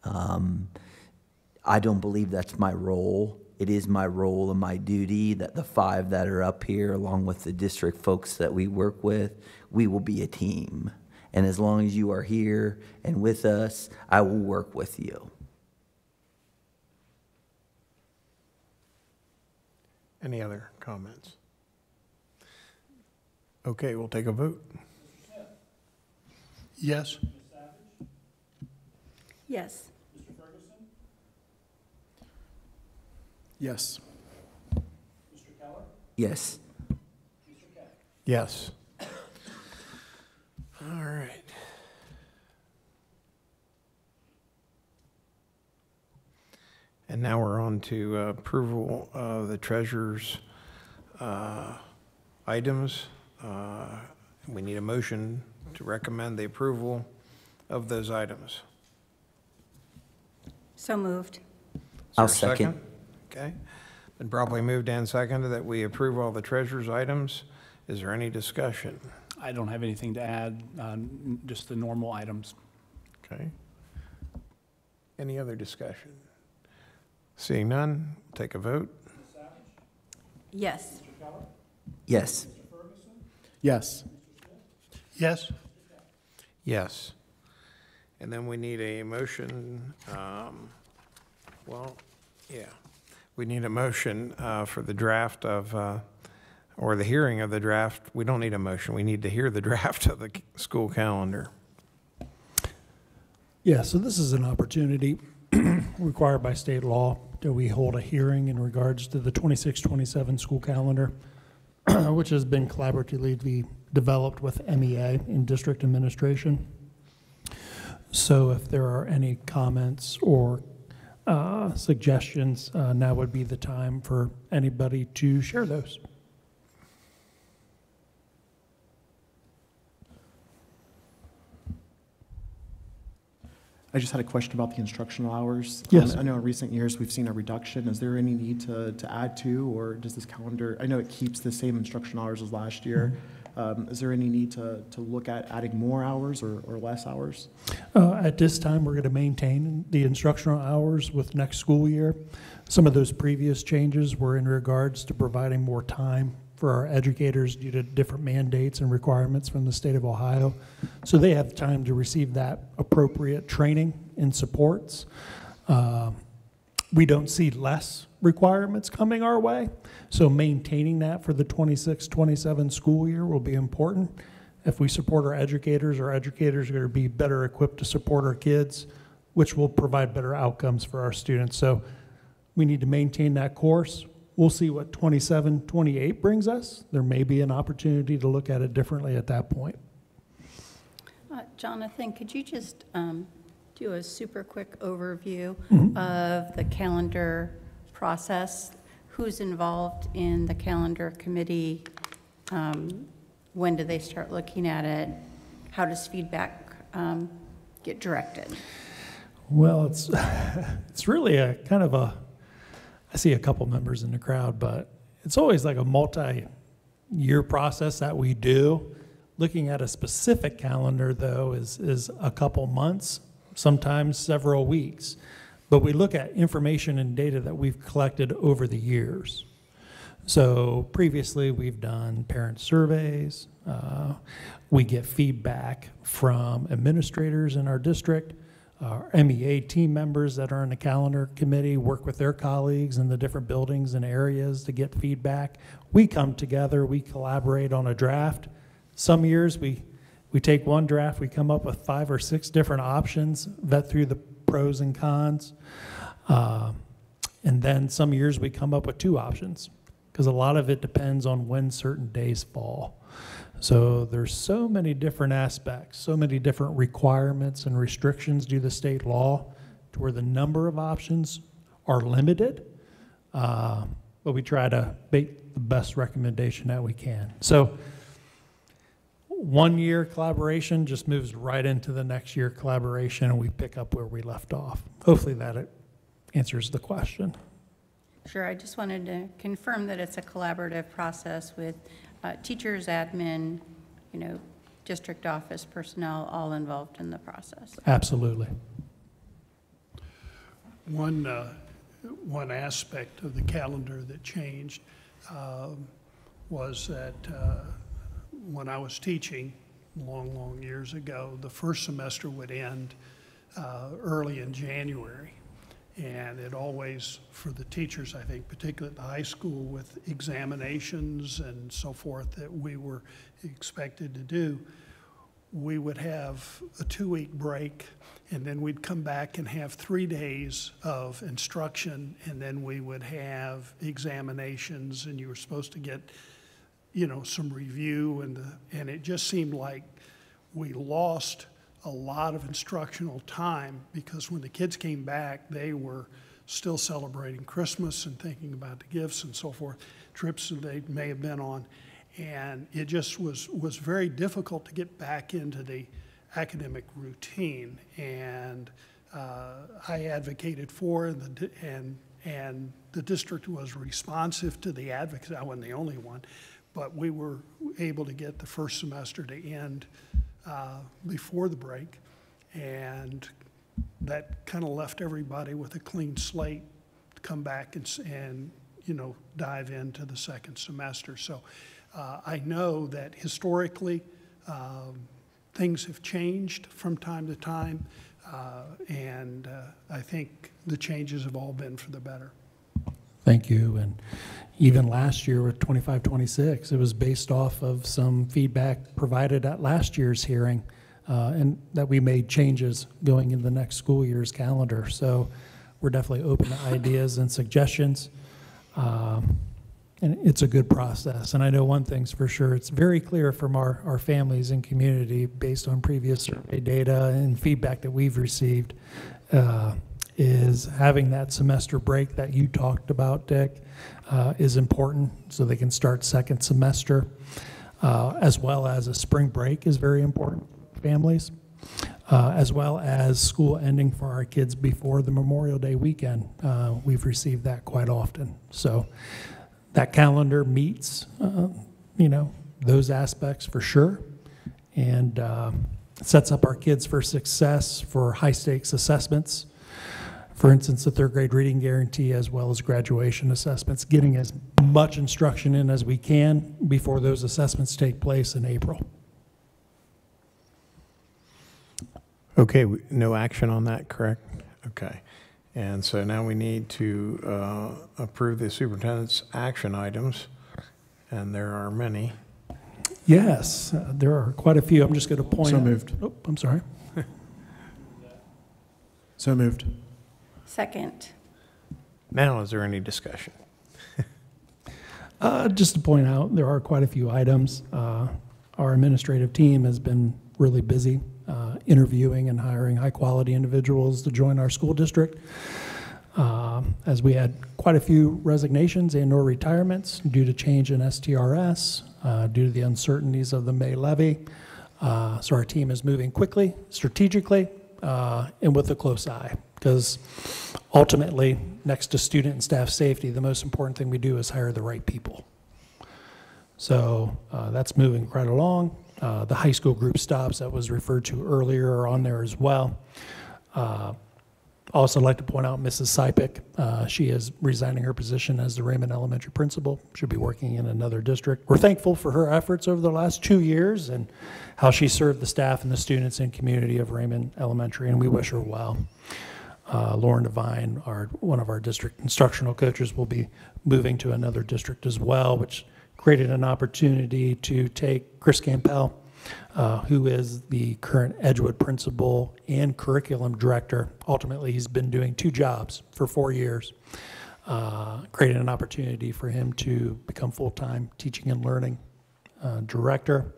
I don't believe that's my role. It is my role and my duty that the 5 that are up here, along with the district folks that we work with, we will be a team. And as long as you are here and with us, I will work with you. Any other comments? Okay, we'll take a vote. Yes. Yes. Yes. Yes. Yes. All right. And now we're on to approval of the treasurer's items. We need a motion to recommend the approval of those items. So moved. I'll second. Okay. Been properly moved and seconded that we approve all the treasurer's items. Is there any discussion? I don't have anything to add, just the normal items. Okay. Any other discussion? Seeing none, take a vote. Yes. Yes. Yes. Yes. Yes. And then we need a motion, we need a motion for the draft of or the hearing of the draft. We don't need a motion. We need to hear the draft of the school calendar. Yeah, so this is an opportunity required by state law that we hold a hearing in regards to the 26-27 school calendar, which has been collaboratively developed with MEA in district administration. So if there are any comments or suggestions, now would be the time for anybody to share those. I just had a question about the instructional hours. Yes. I know in recent years we've seen a reduction. Is there any need to add to, or does this calendar, I know it keeps the same instructional hours as last year. Is there any need to look at adding more hours or less hours? At this time, we're going to maintain the instructional hours with next school year. Some of those previous changes were in regards to providing more time for our educators due to different mandates and requirements from the state of Ohio. So they have time to receive that appropriate training and supports. We don't see less requirements coming our way. So maintaining that for the 26-27 school year will be important. If we support our educators are going to be better equipped to support our kids, which will provide better outcomes for our students. So we need to maintain that course. We'll see what 27-28 brings us. There may be an opportunity to look at it differently at that point. Jonathan, could you just do a super quick overview of the calendar process? Who's involved in the calendar committee? When do they start looking at it? How does feedback get directed? Well, it's really a kind of a, I see a couple members in the crowd, but it's always like a multi-year process that we do. Looking at a specific calendar, though, is a couple months, sometimes several weeks. But we look at information and data that we've collected over the years. So previously, we've done parent surveys. We get feedback from administrators in our district. Our MEA team members that are in the calendar committee work with their colleagues in the different buildings and areas to get feedback. We come together, we collaborate on a draft. Some years we take one draft, we come up with 5 or 6 different options, vet through the pros and cons. And then some years we come up with 2 options, because a lot of it depends on when certain days fall. So there's so many different aspects, so many different requirements and restrictions due to state law to where the number of options are limited, but we try to make the best recommendation that we can. So 1 year collaboration just moves right into the next year collaboration, and we pick up where we left off. Hopefully that answers the question. Sure, I just wanted to confirm that it's a collaborative process with teachers, admin, district office personnel, all involved in the process. Absolutely. One aspect of the calendar that changed was that when I was teaching long years ago, the first semester would end early in January. And it always, for the teachers, I think, particularly at the high school with examinations and so forth that we were expected to do, we would have a 2-week break, and then we'd come back and have 3 days of instruction, and then we would have examinations, and you were supposed to get, some review, and it just seemed like we lost a lot of instructional time, because when the kids came back, they were still celebrating Christmas and thinking about the gifts and so forth, trips that they may have been on. And it just was very difficult to get back into the academic routine. And I advocated for, and the district was responsive to the advocacy. I wasn't the only one, but we were able to get the first semester to end before the break, and that kind of left everybody with a clean slate to come back and dive into the second semester. So I know that historically things have changed from time to time, and I think the changes have all been for the better. Thank you. And even last year with 25-26, it was based off of some feedback provided at last year's hearing, and that we made changes going in the next school year's calendar. So we're definitely open to ideas and suggestions. And it's a good process. And I know one thing's for sure, it's very clear from our families and community based on previous survey data and feedback that we've received, is having that semester break that you talked about, Dick, is important so they can start second semester, as well as a spring break is very important for families, as well as school ending for our kids before the Memorial Day weekend. We've received that quite often. So that calendar meets, those aspects for sure, and sets up our kids for success for high-stakes assessments. For instance, the third grade reading guarantee as well as graduation assessments, getting as much instruction in as we can before those assessments take place in April. Okay, no action on that, correct? Okay. And so now we need to approve the superintendent's action items, and there are many. Yes, there are quite a few. I'm just going to point So out. moved. Oh, I'm sorry. So moved. Second. Now, is there any discussion? Just to point out, there are quite a few items. Our administrative team has been really busy interviewing and hiring high-quality individuals to join our school district, as we had quite a few resignations and/or retirements due to change in STRS, due to the uncertainties of the May levy. So our team is moving quickly, strategically, and with a close eye, because ultimately, next to student and staff safety, the most important thing we do is hire the right people. So that's moving right along. The high school group stops that was referred to earlier are on there as well. Also like to point out Mrs. Sipik. She is resigning her position as the Raymond Elementary principal. She'll be working in another district. We're thankful for her efforts over the last 2 years and how she served the staff and the students and community of Raymond Elementary, and we wish her well. Lauren Devine, one of our district instructional coaches, will be moving to another district as well, which created an opportunity to take Chris Campbell, who is the current Edgewood principal and curriculum director. Ultimately, he's been doing 2 jobs for 4 years, created an opportunity for him to become full-time teaching and learning director.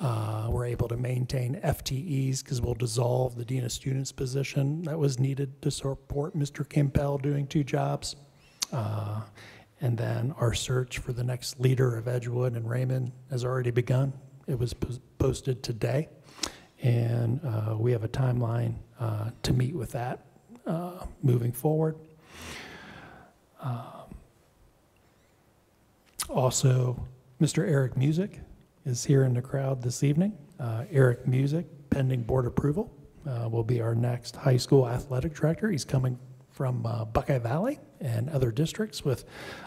We're able to maintain FTEs because we'll dissolve the Dean of Students position that was needed to support Mr. Campbell doing 2 jobs. And then our search for the next leader of Edgewood and Raymond has already begun. It was posted today, and we have a timeline to meet with that moving forward. Also, Mr. Eric Music is here in the crowd this evening. Eric Music, pending board approval, will be our next high school athletic director. He's coming from Buckeye Valley and other districts with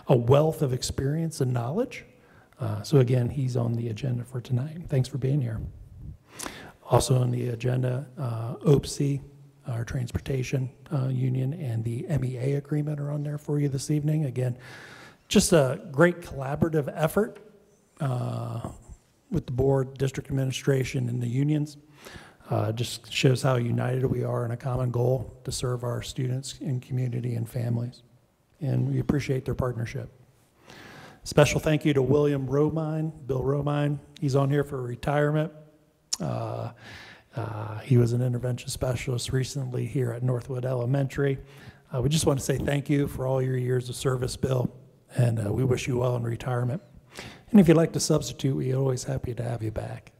a wealth of experience and knowledge. So again, he's on the agenda for tonight. Thanks for being here. Also on the agenda, OPSI, our transportation union, and the MEA agreement are on there for you this evening. Again, just a great collaborative effort with the board, district administration, and the unions. Just shows how united we are in a common goal to serve our students and community and families. And we appreciate their partnership. Special thank you to William Romine, Bill Romine. He's on here for retirement. He was an intervention specialist recently here at Northwood Elementary. We just want to say thank you for all your years of service, Bill, and we wish you well in retirement. And if you'd like to substitute, we're always happy to have you back.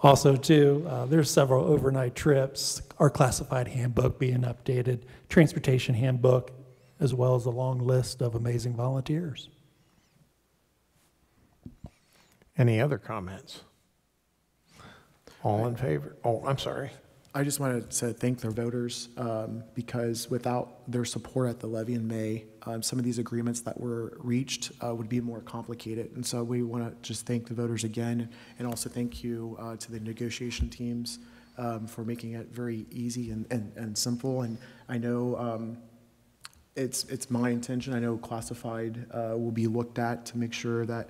Also, too, there's several overnight trips, our classified handbook being updated, transportation handbook, as well as a long list of amazing volunteers. Any other comments? All in favor? Oh, I'm sorry. I just wanted to thank the voters because without their support at the levy in May, some of these agreements that were reached would be more complicated. And so we want to just thank the voters again, and also thank you to the negotiation teams for making it very easy and simple. And I know it's my intention. I know classified will be looked at to make sure that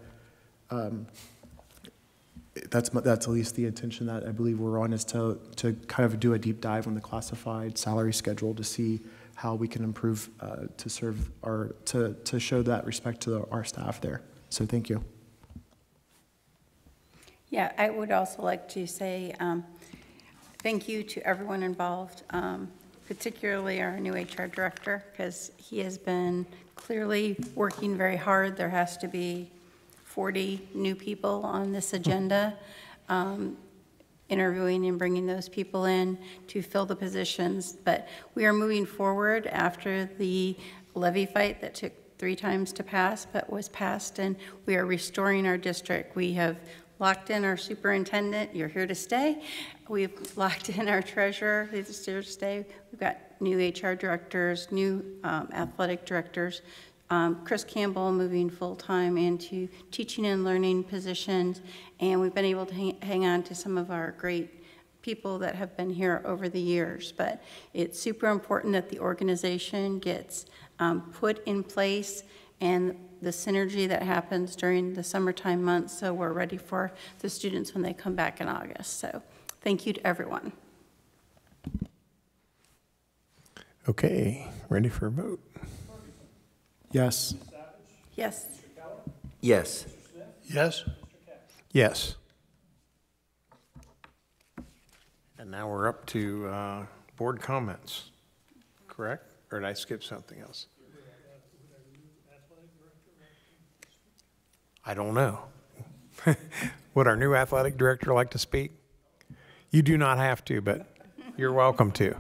that's at least the intention that I believe we're on, is to kind of do a deep dive on the classified salary schedule to see how we can improve to serve to show that respect to our staff there. So thank you. Yeah, I would also like to say thank you to everyone involved, particularly our new HR director, because he has been clearly working very hard. There has to be 40 new people on this agenda, interviewing and bringing those people in to fill the positions. But we are moving forward after the levy fight that took 3 times to pass, but was passed, and we are restoring our district. We have locked in our superintendent. You're here to stay. We've locked in our treasurer. He's here to stay. We've got new HR directors, new athletic directors. Chris Campbell moving full-time into teaching and learning positions, and we've been able to hang on to some of our great people that have been here over the years. But it's super important that the organization gets put in place, and the synergy that happens during the summertime months, so we're ready for the students when they come back in August. So thank you to everyone. Okay, ready for a vote? Yes. Yes. Yes. Yes. Yes. And now we're up to board comments, correct? Or did I skip something else? I don't know. Would our new athletic director like to speak? You do not have to, but you're welcome to.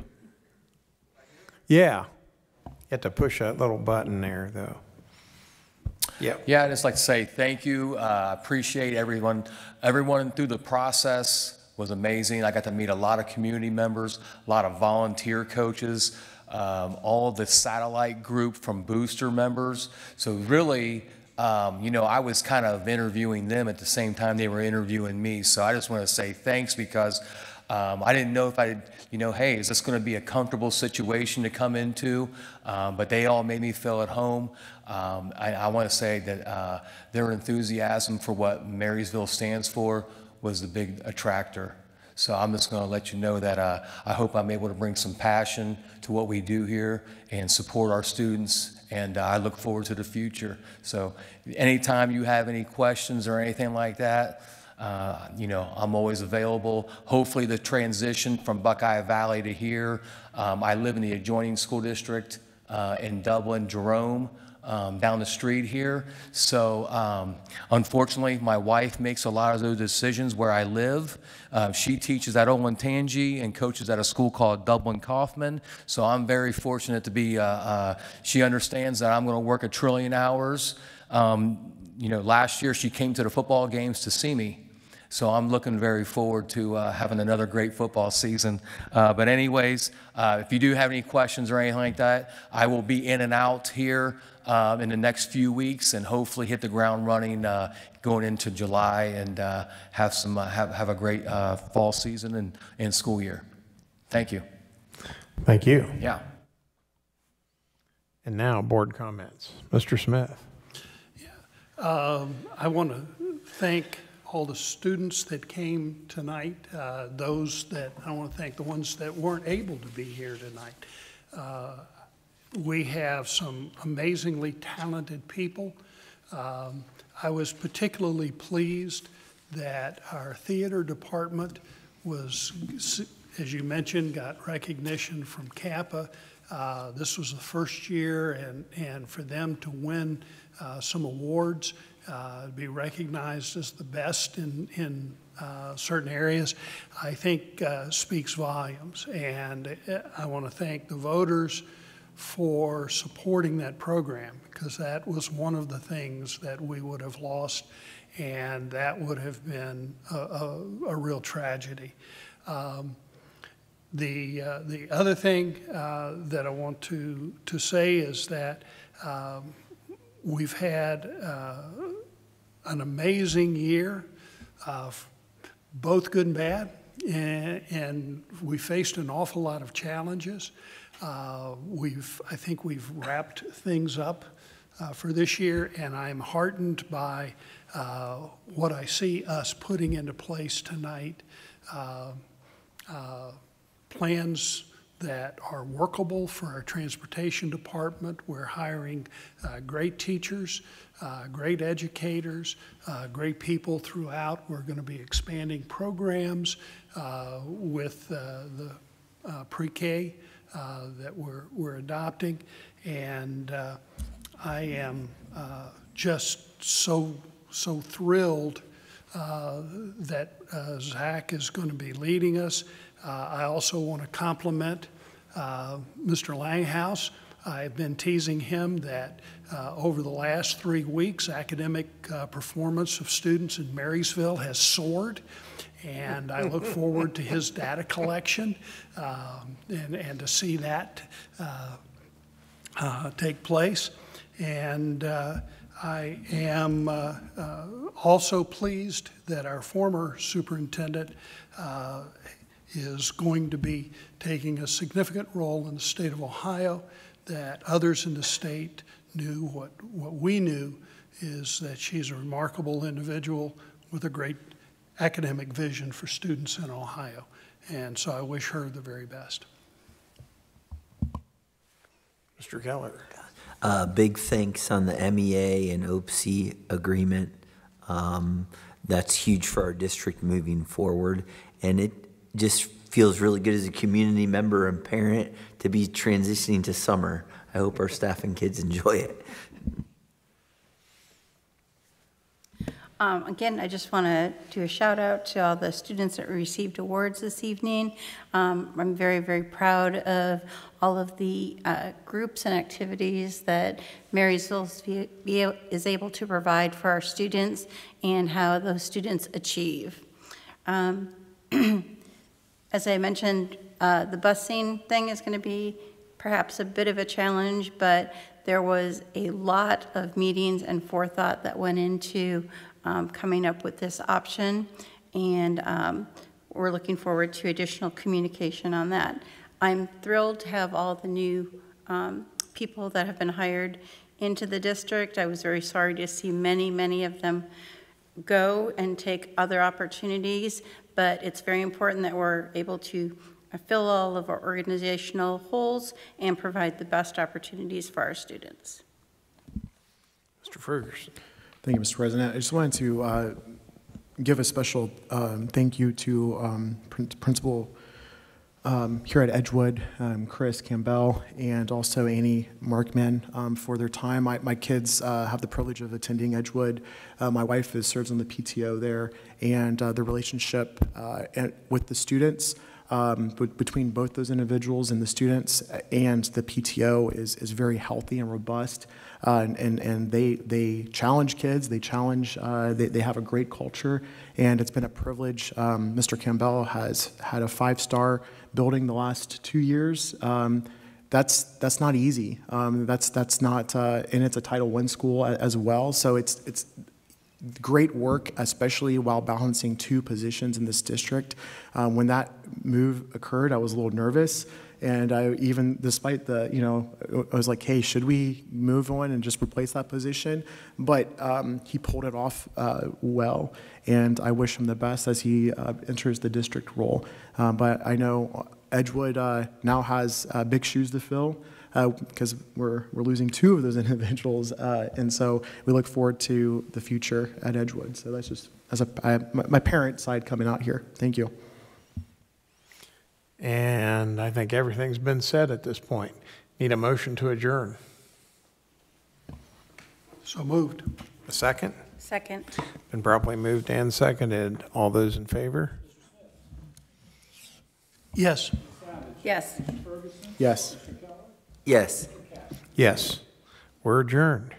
Yeah. You have to push that little button there, though. Yep. Yeah, I'd just like to say thank you. Appreciate everyone. Everyone through the process was amazing. I got to meet a lot of community members, a lot of volunteer coaches, all the satellite group from booster members. So really, you know, I was kind of interviewing them at the same time they were interviewing me. So I just want to say thanks, because I didn't know if you know, hey, is this going to be a comfortable situation to come into? But they all made me feel at home. I want to say that their enthusiasm for what Marysville stands for was the big attractor. So I'm just going to let you know that I hope I'm able to bring some passion to what we do here and support our students. And I look forward to the future. So anytime you have any questions or anything like that, you know, I'm always available. Hopefully the transition from Buckeye Valley to here, I live in the adjoining school district in Dublin, Jerome, down the street here. So unfortunately, my wife makes a lot of those decisions where I live. She teaches at Olentangy and coaches at a school called Dublin Kaufman. So I'm very fortunate to be, she understands that I'm going to work 1 trillion hours. You know, last year she came to the football games to see me. So I'm looking very forward to having another great football season. But anyways, if you do have any questions or anything like that, I will be in and out here in the next few weeks, and hopefully hit the ground running going into July, and have a great fall season and school year. Thank you. Thank you. Yeah. And now board comments. Mr. Smith. I want to thank all the students that came tonight, I want to thank the ones that weren't able to be here tonight. We have some amazingly talented people. I was particularly pleased that our theater department was, as you mentioned, got recognition from Kappa. This was the first year, and for them to win some awards, be recognized as the best in certain areas, I think speaks volumes. And I want to thank the voters for supporting that program, because that was one of the things that we would have lost, and that would have been a real tragedy. The other thing that I want to say is that we've had an amazing year, both good and bad. and we faced an awful lot of challenges. I think we've wrapped things up for this year, and I'm heartened by what I see us putting into place tonight. Plans that are workable for our transportation department. We're hiring great teachers, great educators, great people throughout. We're going to be expanding programs with the pre-K that we're adopting. And I am just so thrilled that Zach is going to be leading us. I also want to compliment Mr. Langhouse. I've been teasing him that over the last 3 weeks, academic performance of students in Marysville has soared, and I look forward to his data collection and to see that take place. And I am also pleased that our former superintendent is going to be taking a significant role in the state of Ohio, that others in the state knew what we knew, is that she's a remarkable individual with a great academic vision for students in Ohio. And so I wish her the very best. Mr. Keller. Big thanks on the MEA and OPSI agreement. That's huge for our district moving forward. And it just feels really good as a community member and parent to be transitioning to summer. I hope our staff and kids enjoy it. Again, I just want to do a shout out to all the students that received awards this evening. I'm very, very proud of all of the groups and activities that Marysville is able to provide for our students and how those students achieve. As I mentioned, the busing thing is going to be perhaps a bit of a challenge, but there was a lot of meetings and forethought that went into coming up with this option, and we're looking forward to additional communication on that. I'm thrilled to have all the new people that have been hired into the district. I was very sorry to see many of them go and take other opportunities, but it's very important that we're able to fill all of our organizational holes and provide the best opportunities for our students. Mr. Ferguson. Thank you, Mr. President. I just wanted to give a special thank you to Principal here at Edgewood, Chris Campbell, and also Annie Markman for their time. My kids have the privilege of attending Edgewood. My wife serves on the PTO there, and the relationship with the students between both those individuals and the students and the PTO is very healthy and robust. And they challenge kids, they have a great culture, and it's been a privilege. Mr. Campbell has had a 5-star building the last 2 years. That's not easy. That's not, and it's a Title I school as well. So it's great work, especially while balancing 2 positions in this district. When that move occurred, I was a little nervous. And I even, despite the, I was like, hey, should we move on and just replace that position? But he pulled it off well, and I wish him the best as he enters the district role. But I know Edgewood now has big shoes to fill because we're losing 2 of those individuals, and so we look forward to the future at Edgewood. So that's just as my parent side coming out here. Thank you. And I think everything's been said at this point. Need a motion to adjourn. So moved. A second? Second. Been properly moved and seconded. All those in favor? Yes. Yes. Yes. Yes. Yes. We're adjourned.